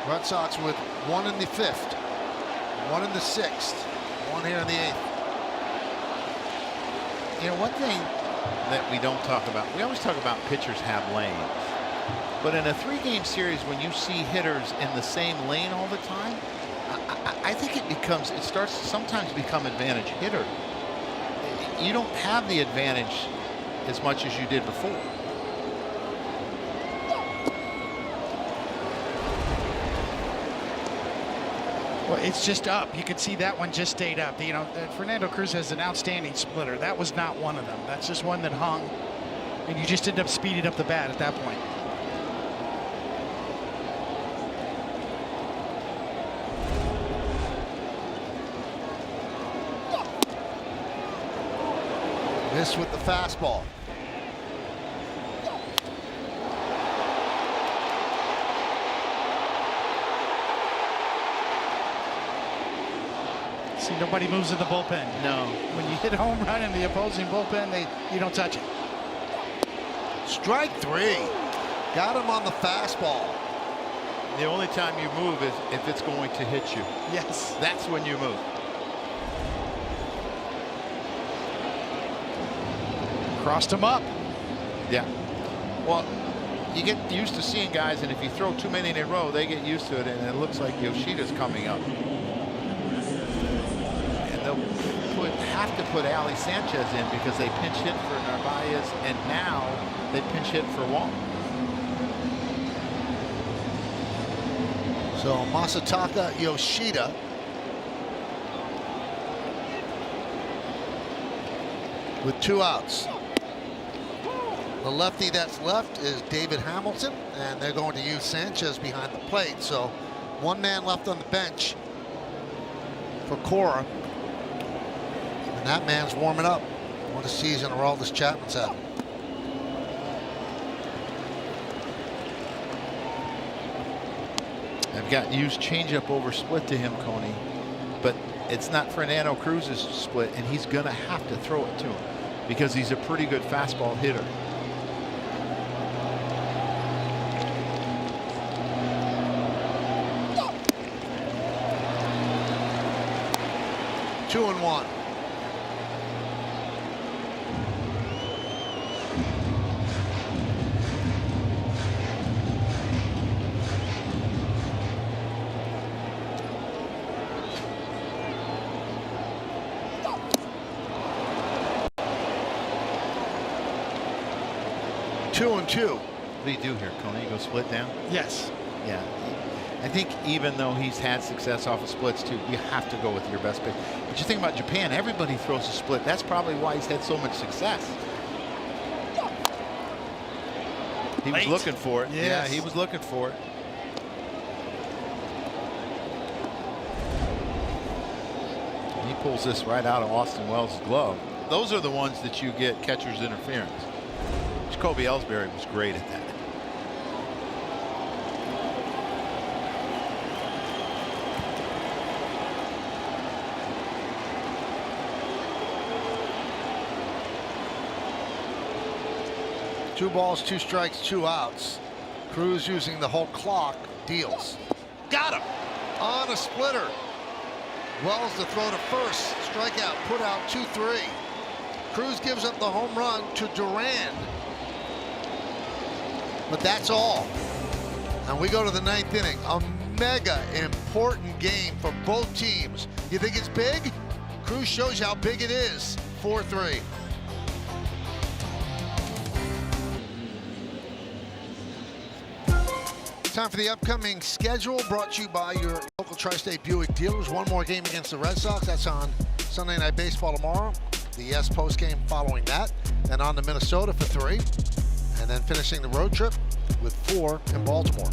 Red Sox with 1 in the 5th, 1 in the 6th, 1 here in the 8th. You know, one thing that we don't talk about, we always talk about pitchers have lanes, but in a 3-game series, when you see hitters in the same lane all the time, I think it starts to sometimes become advantage hitter. You don't have the advantage as much as you did before. Well, it's just up. You could see that one just stayed up. You know, Fernando Cruz has an outstanding splitter. That was not one of them. That's just one that hung, and you just end up speeding up the bat at that point. This with the fastball. See, nobody moves in the bullpen. No. When you hit a home run in the opposing bullpen, you don't touch it. Strike 3. Got him on the fastball. The only time you move is if it's going to hit you. Yes. That's when you move. Crossed him up. Yeah. Well, you get used to seeing guys, and if you throw too many in a row, they get used to it, and it looks like Yoshida's coming up. And they'll have to put Ali Sanchez in because they pinch hit for Narvaez, and now they pinch hit for Wong. So Masataka Yoshida with 2 outs. The lefty that's left is David Hamilton, and they're going to use Sanchez behind the plate. So 1 man left on the bench for Cora. And that man's warming up. What a season Aroldis Chapman's had. I've got used changeup over split to him, Coney, but it's not Fernando Cruz's split, and he's going to have to throw it to him because he's a pretty good fastball hitter. Two and 1. 2-2. What do you do here, Coney? You go split down? Yes. Yeah. I think even though he's had success off of splits too, you have to go with your best pitch. But you think about Japan, everybody throws a split. That's probably why he's had so much success. He was looking for it. Yes. Yeah, he was looking for it. He pulls this right out of Austin Wells' glove. Those are the ones that you get catcher's interference. Jacoby Ellsbury was great at that. Two balls, 2 strikes, 2 outs. Cruz using the whole clock, deals. Got him on a splitter. Wells to throw to first. Strikeout, put out 2-3. Cruz gives up the home run to Duran. But that's all. And we go to the 9th inning. A mega important game for both teams. You think it's big? Cruz shows you how big it is. 4-3. Time for the upcoming schedule, brought to you by your local Tri-State Buick dealers. One more game against the Red Sox. That's on Sunday Night Baseball tomorrow. The Yes post game following that. Then on to Minnesota for 3. And then finishing the road trip with 4 in Baltimore.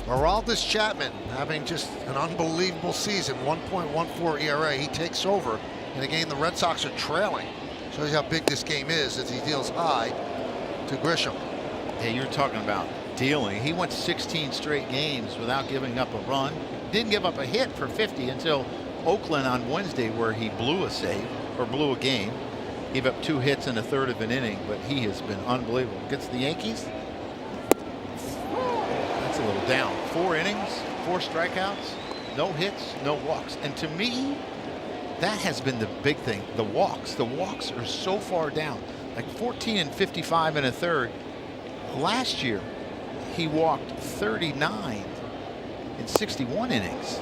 Aroldis Chapman having just an unbelievable season. 1.14 ERA. He takes over in a game the Red Sox are trailing. Shows you how big this game is as he deals high to Grisham. Yeah, you're talking about dealing. He went 16 straight games without giving up a run. Didn't give up a hit for 50 until Oakland on Wednesday, where he blew a save or blew a game. Gave up 2 hits in a third of an inning, but he has been unbelievable. Against the Yankees, that's a little down. 4 innings, 4 strikeouts, no hits, no walks. And to me, that has been the big thing. The walks are so far down. Like 14 and 55 in a third. Last year, he walked 39 in 61 innings.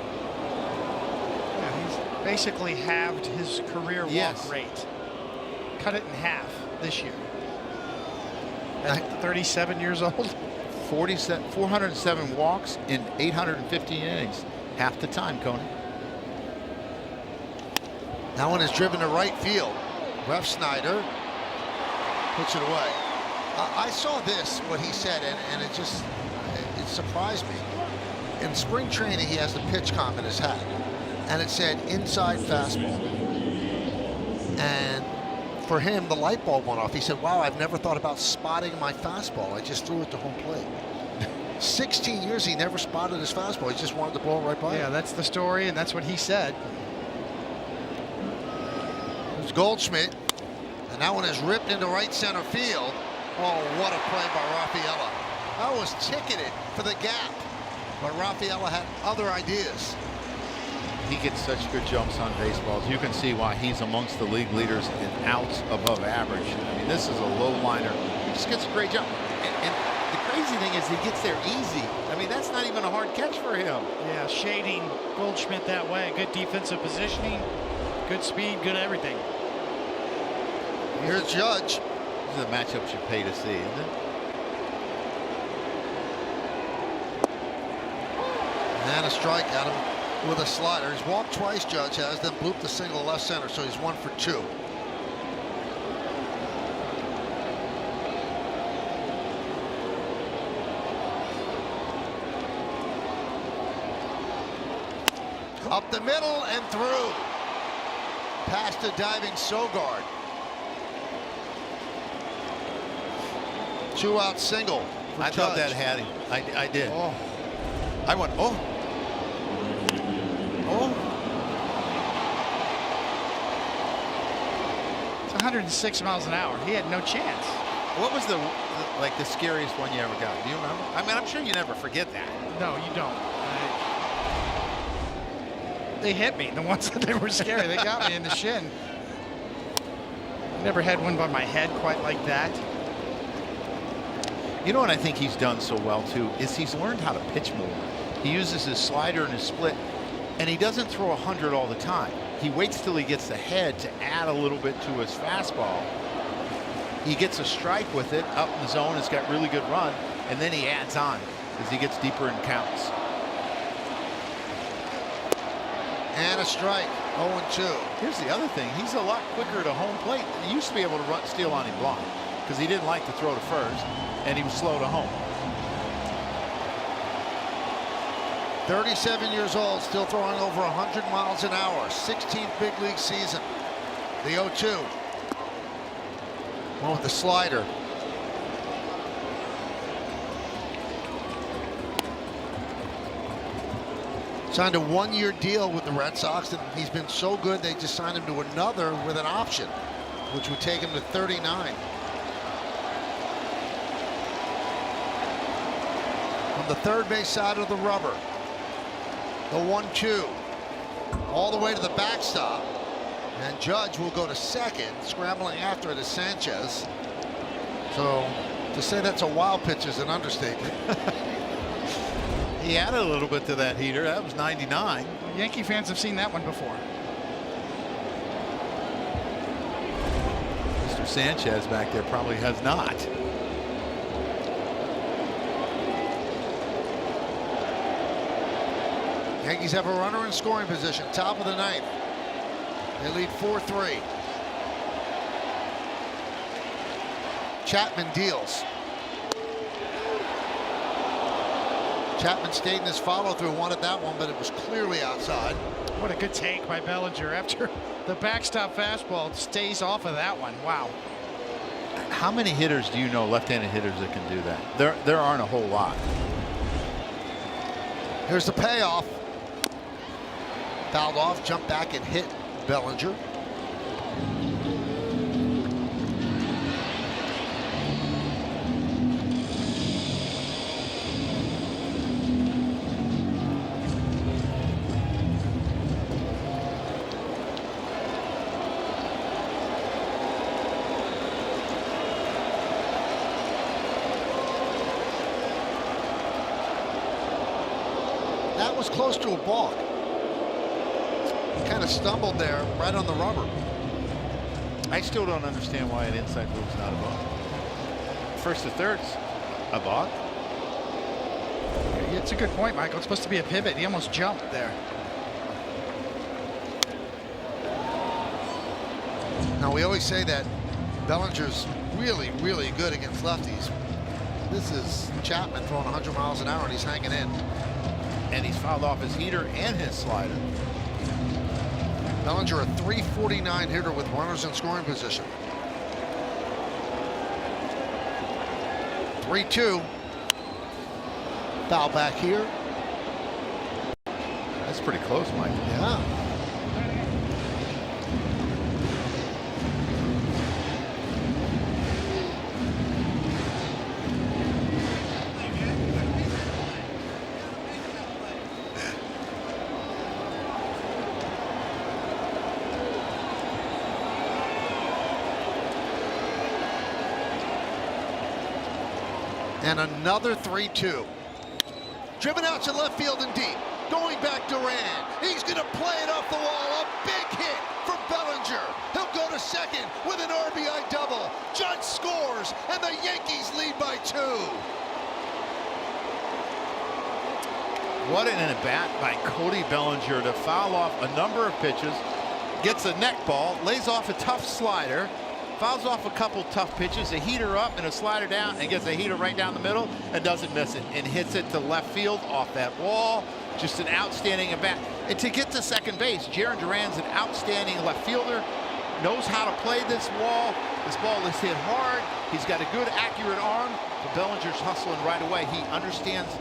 Yeah, he's basically halved his career walk rate. Cut it in half this year. At 37 years old. 407 walks in 815 innings. Half the time, Coney. That one is driven to right field. Ref Snyder puts it away. I saw this, what he said, and it surprised me. In spring training, he has the pitch comp in his hat, and it said inside fastball. And for him, the light bulb went off. He said, wow, I've never thought about spotting my fastball. I just threw it to home plate. 16 years he never spotted his fastball. He just wanted the ball right by him. Yeah, that's the story, and that's what he said. It's Goldschmidt. And that one is ripped into right center field. Oh, what a play by Rafaela. That was ticketed for the gap. But Rafaela had other ideas. He gets such good jumps on baseballs. You can see why he's amongst the league leaders in outs above average. I mean, this is a low liner. He just gets a great jump. And the crazy thing is he gets there easy. I mean, that's not even a hard catch for him. Yeah, shading Goldschmidt that way. Good defensive positioning, good speed, good everything. Here's Judge. This is a matchup you pay to see, isn't it? And a strike at him with a slider. He's walked twice, Judge has, then blooped a single left center, so he's 1 for 2. Up the middle and through. Past a diving Sogard. 2-out single. I thought that had him. I did. Oh. I went, oh. Oh. It's 106 miles an hour. He had no chance. What was the scariest one you ever got? Do you remember? I mean, I'm sure you never forget that. No, you don't. They hit me. The ones that they were scary. They got me in the shin. Never had one by my head quite like that. You know what I think he's done so well too is he's learned how to pitch more. He uses his slider and his split, and he doesn't throw 100 all the time. He waits till he gets ahead to add a little bit to his fastball, He gets a strike with it up in the zone. It's got really good run, and then he adds on as he gets deeper in counts. And a strike. 0-2. Here's the other thing. He's a lot quicker to home plate. He used to be able to run, steal on him block because he didn't like to throw to first, and he was slow to home. 37 years old, still throwing over 100 miles an hour. 16th big league season. The 0-2. One with the slider. Signed a one-year deal with the Red Sox, and he's been so good they just signed him to another with an option, which would take him to 39. On the third base side of the rubber, the 1-2, all the way to the backstop, and Judge will go to second. Scrambling after it is Sanchez. So to say that's a wild pitch is an understatement. He added a little bit to that heater. That was 99. Well, Yankee fans have seen that one before. Mr. Sanchez back there probably has not. Yankees have a runner in scoring position, top of the ninth. They lead 4-3. Chapman deals. Chapman stayed in his follow-through, wanted that one, but it was clearly outside. What a good take by Bellinger after the backstop fastball stays off of that one. Wow. How many hitters do you know, left-handed hitters, that can do that? There aren't a whole lot. Here's the payoff. Fouled off, jumped back and hit Bellinger. That was close to a balk. Kind of stumbled there right on the rubber. I still don't understand why an inside move's not a balk. First to third's a balk. It's a good point, Michael. It's supposed to be a pivot. He almost jumped there. Now, we always say that Bellinger's really, really good against lefties. This is Chapman throwing 100 miles an hour, and he's hanging in. And he's fouled off his heater and his slider. Bellinger, a .349 hitter with runners in scoring position. 3-2. Foul back here. That's pretty close, Mike. Yeah. And another 3-2. Driven out to left field and deep. Going back Duran. He's going to play it off the wall. A big hit for Bellinger. He'll go to second with an RBI double. Judge scores, and the Yankees lead by 2. What an at-bat by Cody Bellinger to foul off a number of pitches. Gets a neck ball, lays off a tough slider. Fouls off a couple tough pitches, a heater up and a slider down, and gets a heater right down the middle and doesn't miss it, and hits it to left field off that wall. Just an outstanding at bat. And to get to second base, Jarren Duran's an outstanding left fielder, knows how to play this wall. This ball is hit hard. He's got a good, accurate arm. But Bellinger's hustling right away. He understands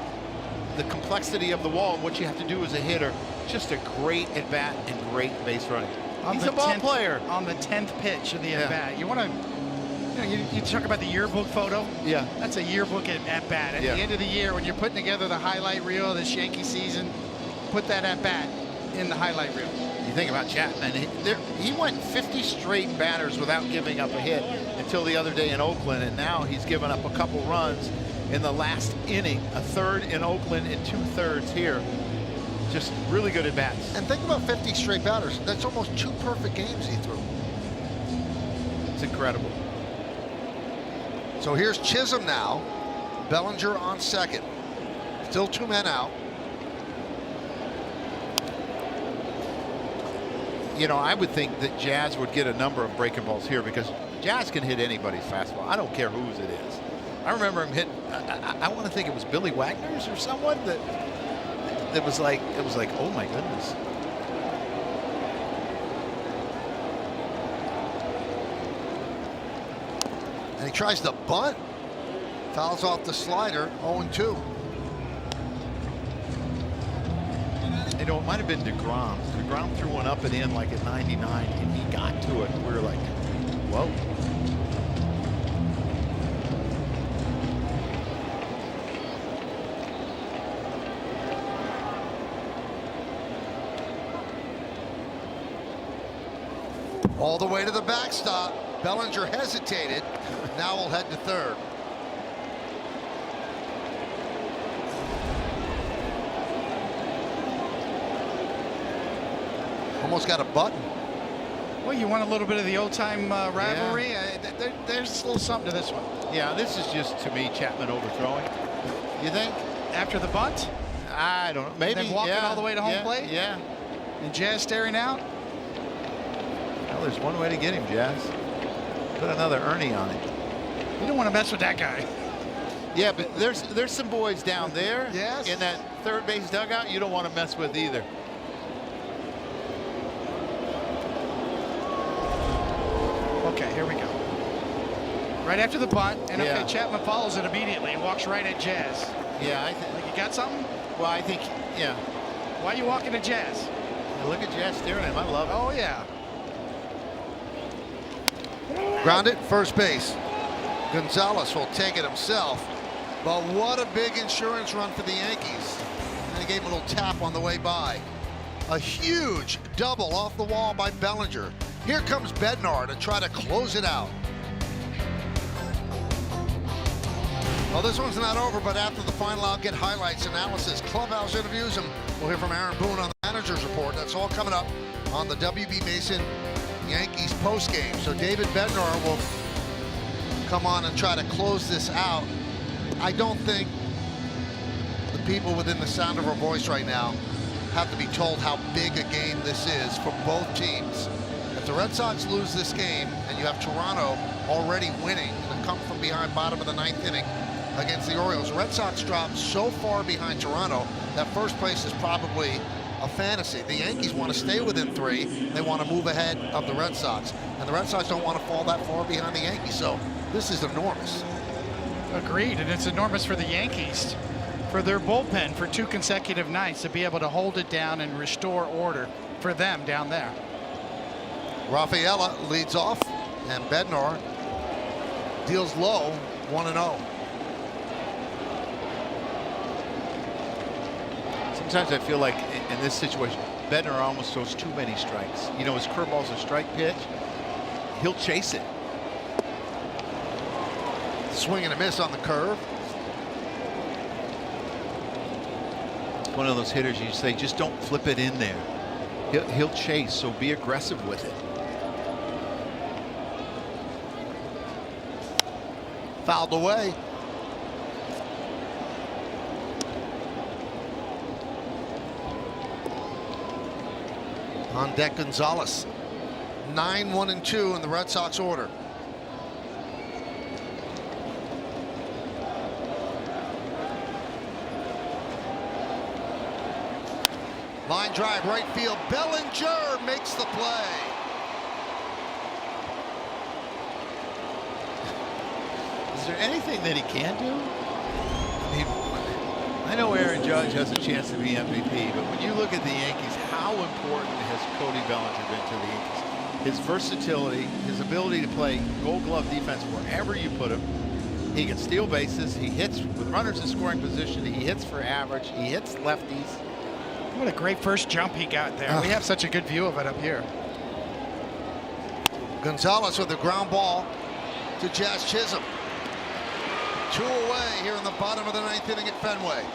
the complexity of the wall and what you have to do as a hitter. Just a great at bat and great base running. He's a ball player. On the 10th pitch of the at-bat. You want to, you talk about the yearbook photo? Yeah. That's a yearbook at-bat. At the end of the year, when you're putting together the highlight reel of this Yankee season, put that at-bat in the highlight reel. You think about Chapman. He went 50 straight batters without giving up a hit until the other day in Oakland, and now he's given up a couple runs in the last inning. A third in Oakland and 2/3 here. Just really good at bats. And think about 50 straight batters. That's almost 2 perfect games he threw. It's incredible. So here's Chisholm now. Bellinger on second. Still 2 men out. You know, I would think that Jazz would get a number of breaking balls here because Jazz can hit anybody's fastball. I don't care whose it is. I remember him hitting, I want to think it was Billy Wagner's or someone that was like, it was like, oh my goodness. And he tries to bunt. Fouls off the slider, 0-2. You know, it might have been DeGrom. DeGrom threw one up and in like at 99, and he got to it. We were like, whoa. All the way to the backstop. Bellinger hesitated. Now we'll head to third. Almost got a button. Well, you want a little bit of the old-time rivalry? Yeah. There's a little something to this one. Yeah, this is just, to me, Chapman overthrowing. You think? After the bunt? I don't know. Maybe. And then walking all the way to home plate? Yeah. And Jazz staring out? Well, there's one way to get him, Jazz. Put another Ernie on it. You don't want to mess with that guy. Yeah, but there's some boys down there yes. in that third base dugout you don't want to mess with either. Okay, here we go. Right after the bunt, and Yeah. okay, Chapman follows it immediately and walks right at Jazz. Yeah, I think. Like, you got something? Well, I think, yeah. Why are you walking at Jazz? Look at Jazz staring at him. I love it. Oh, yeah. Grounded, first base. Gonzalez will take it himself. But what a big insurance run for the Yankees. And they gave him a little tap on the way by. A huge double off the wall by Bellinger. Here comes Bednar to try to close it out. Well, this one's not over, but after the final, I'll get highlights, analysis, clubhouse interviews, and we'll hear from Aaron Boone on the manager's report. That's all coming up on the W.B. Mason Yankees postgame. So David Bednar will come on and try to close this out. I don't think the people within the sound of our voice right now have to be told how big a game this is for both teams. If the Red Sox lose this game and you have Toronto already winning and come from behind bottom of the 9th inning against the Orioles, the Red Sox dropped so far behind Toronto that first place is probably a fantasy. The Yankees want to stay within 3. They want to move ahead of the Red Sox. And the Red Sox don't want to fall that far behind the Yankees. So this is enormous. Agreed, and it's enormous for the Yankees, for their bullpen for 2 consecutive nights to be able to hold it down and restore order for them down there. Rafaela leads off, and Bednar deals low, 1-0. Sometimes I feel like in this situation, Bednar almost throws too many strikes. You know, his curveball's a strike pitch. He'll chase it. Swing and a miss on the curve. It's one of those hitters you say, just don't flip it in there. He'll chase, so be aggressive with it. Fouled away. On deck, Gonzalez. 9-1-2 in the Red Sox order. Line drive, right field. Bellinger makes the play. Is there anything that he can do? I mean, I know Aaron Judge has a chance to be MVP, but when you look at the Yankees, how important has Cody Bellinger been to the Yankees? His versatility, his ability to play Gold Glove defense wherever you put him. He can steal bases. He hits with runners in scoring position. He hits for average. He hits lefties. What a great first jump he got there. We have such a good view of it up here. Gonzalez with the ground ball to Jazz Chisholm. 2 away here in the bottom of the 9th inning at Fenway.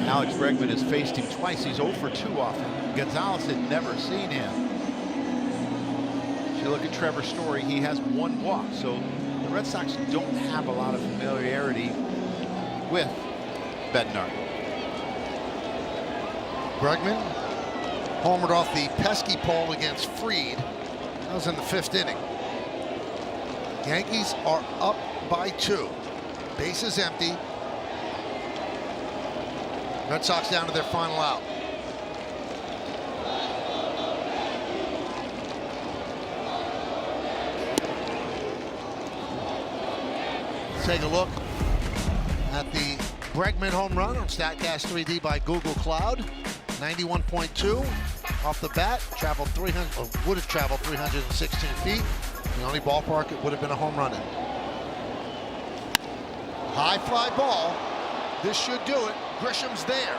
Now Alex Bregman has faced him twice. He's 0 for 2 off him. Gonzalez had never seen him. If you look at Trevor Story, he has 1 walk. So the Red Sox don't have a lot of familiarity with Bednar. Bregman homered off the pesky pole against Fried. That was in the 5th inning. Yankees are up by 2. Bases empty. Red Sox down to their final out. Take a look at the Bregman home run on StatCast 3D by Google Cloud. 91.2 off the bat, traveled 300, or would have traveled 316 feet. The only ballpark it would have been a home run in. High fly ball. This should do it. Grisham's there.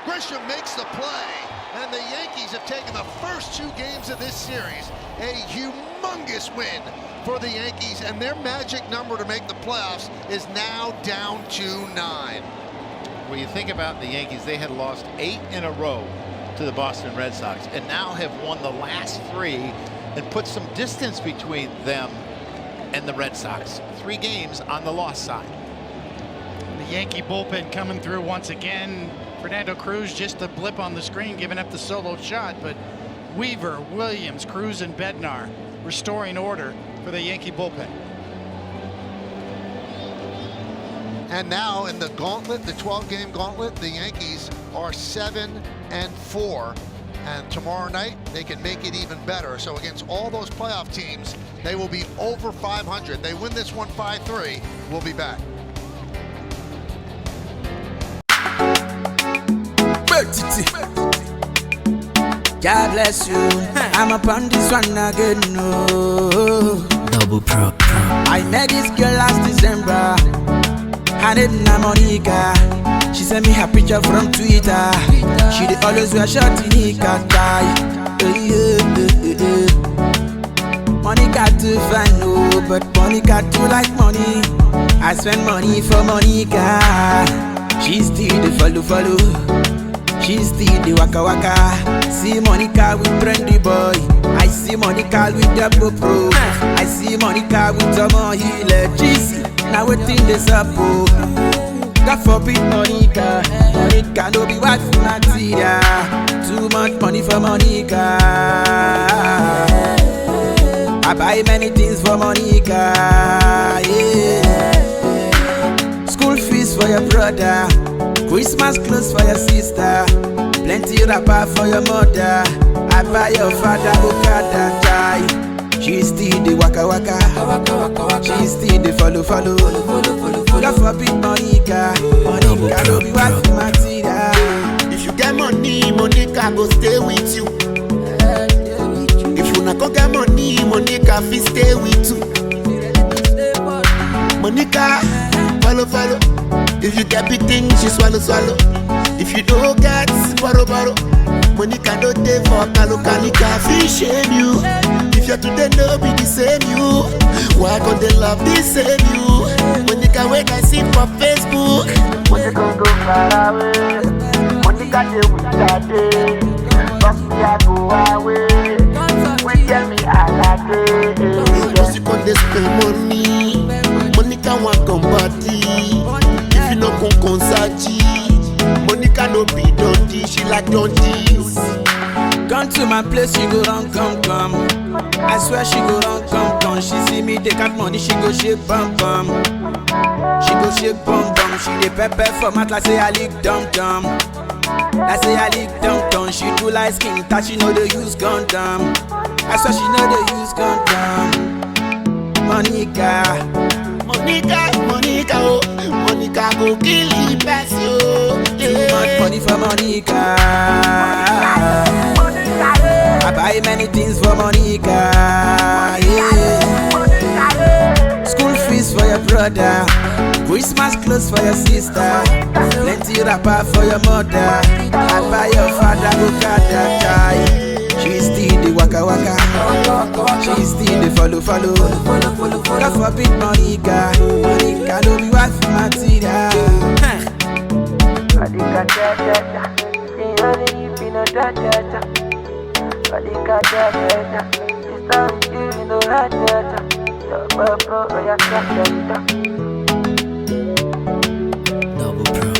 Grisham makes the play, and the Yankees have taken the first 2 games of this series. A humongous win for the Yankees, and their magic number to make the playoffs is now down to 9. When you think about the Yankees, they had lost 8 in a row to the Boston Red Sox and now have won the last 3 and put some distance between them and the Red Sox. 3 games on the loss side. The Yankee bullpen coming through once again. Fernando Cruz just a blip on the screen, giving up the solo shot, but Weaver, Williams, Cruz, and Bednar restoring order for the Yankee bullpen. And now in the gauntlet, the 12-game gauntlet, the Yankees are 7-4. And tomorrow night, they can make it even better. So against all those playoff teams, they will be over 500. They win this one 5-3. We'll be back. God bless you. I'm up on this one again. No. Double pro. I met this girl last December. Her name na Monica. She sent me her picture from Twitter. She dey always wear short Nika tie. Monica too fine, no, but Monica too like money. I spend money for Monica. She still the follow. She still the waka. See Monica with Brandy Boy. I see Monica with the GoPro. I see Monica with Tomo Healer. GC, now waiting this up. God forbid Monica. Monica no be wife for Natia. Too much money for Monica. I buy many things for Monica. Yeah. School fees for your brother. Christmas clothes for your sister. Plenty wrapper for your mother. I buy your father Okada tie. She still the waka. She still the follow. God forbid Monica. Monica no be wife for Matilda. If you get money, Monica go stay with you. If you not go get money, Monica fit stay with you. Monica, follow. If you get big things, she swallow. If you don't get, borrow. Monica don't take for Kalika, fish shame you. If you're today, no be the same you. Why can't they love the same you? Monica, when I see for Facebook, Monica go far away. Monica, they with that day. Fuck me, I go away. We tell me I like it. Just you can't spend money. Monica want come party. If you no come concert, Monica no be dundee. She like dundies. Come to my place, she go run, come. I swear she go run, come. She see me take out money, she go shake bum. She go shake bum. She dey pepper for mat like say I lick dum. Like say I lick dum. She do like skin that she know they use condom. I swear she know they use condom. Monica, oh, Monica go kill the best, yo. Too much money for Monica. I buy many things for Monica. Yeah. School fees for your brother. Christmas clothes for your sister. Plenty wrapper for your mother. I buy your father Okada tie. She still the waka. She still the follow. God forbid Monica. Monica no be wife for Matilda. Badika da da da. Ain't only if you know da da da. Badika da da da. This time you know da da da. Double pro, oh yeah, da da da. Double pro.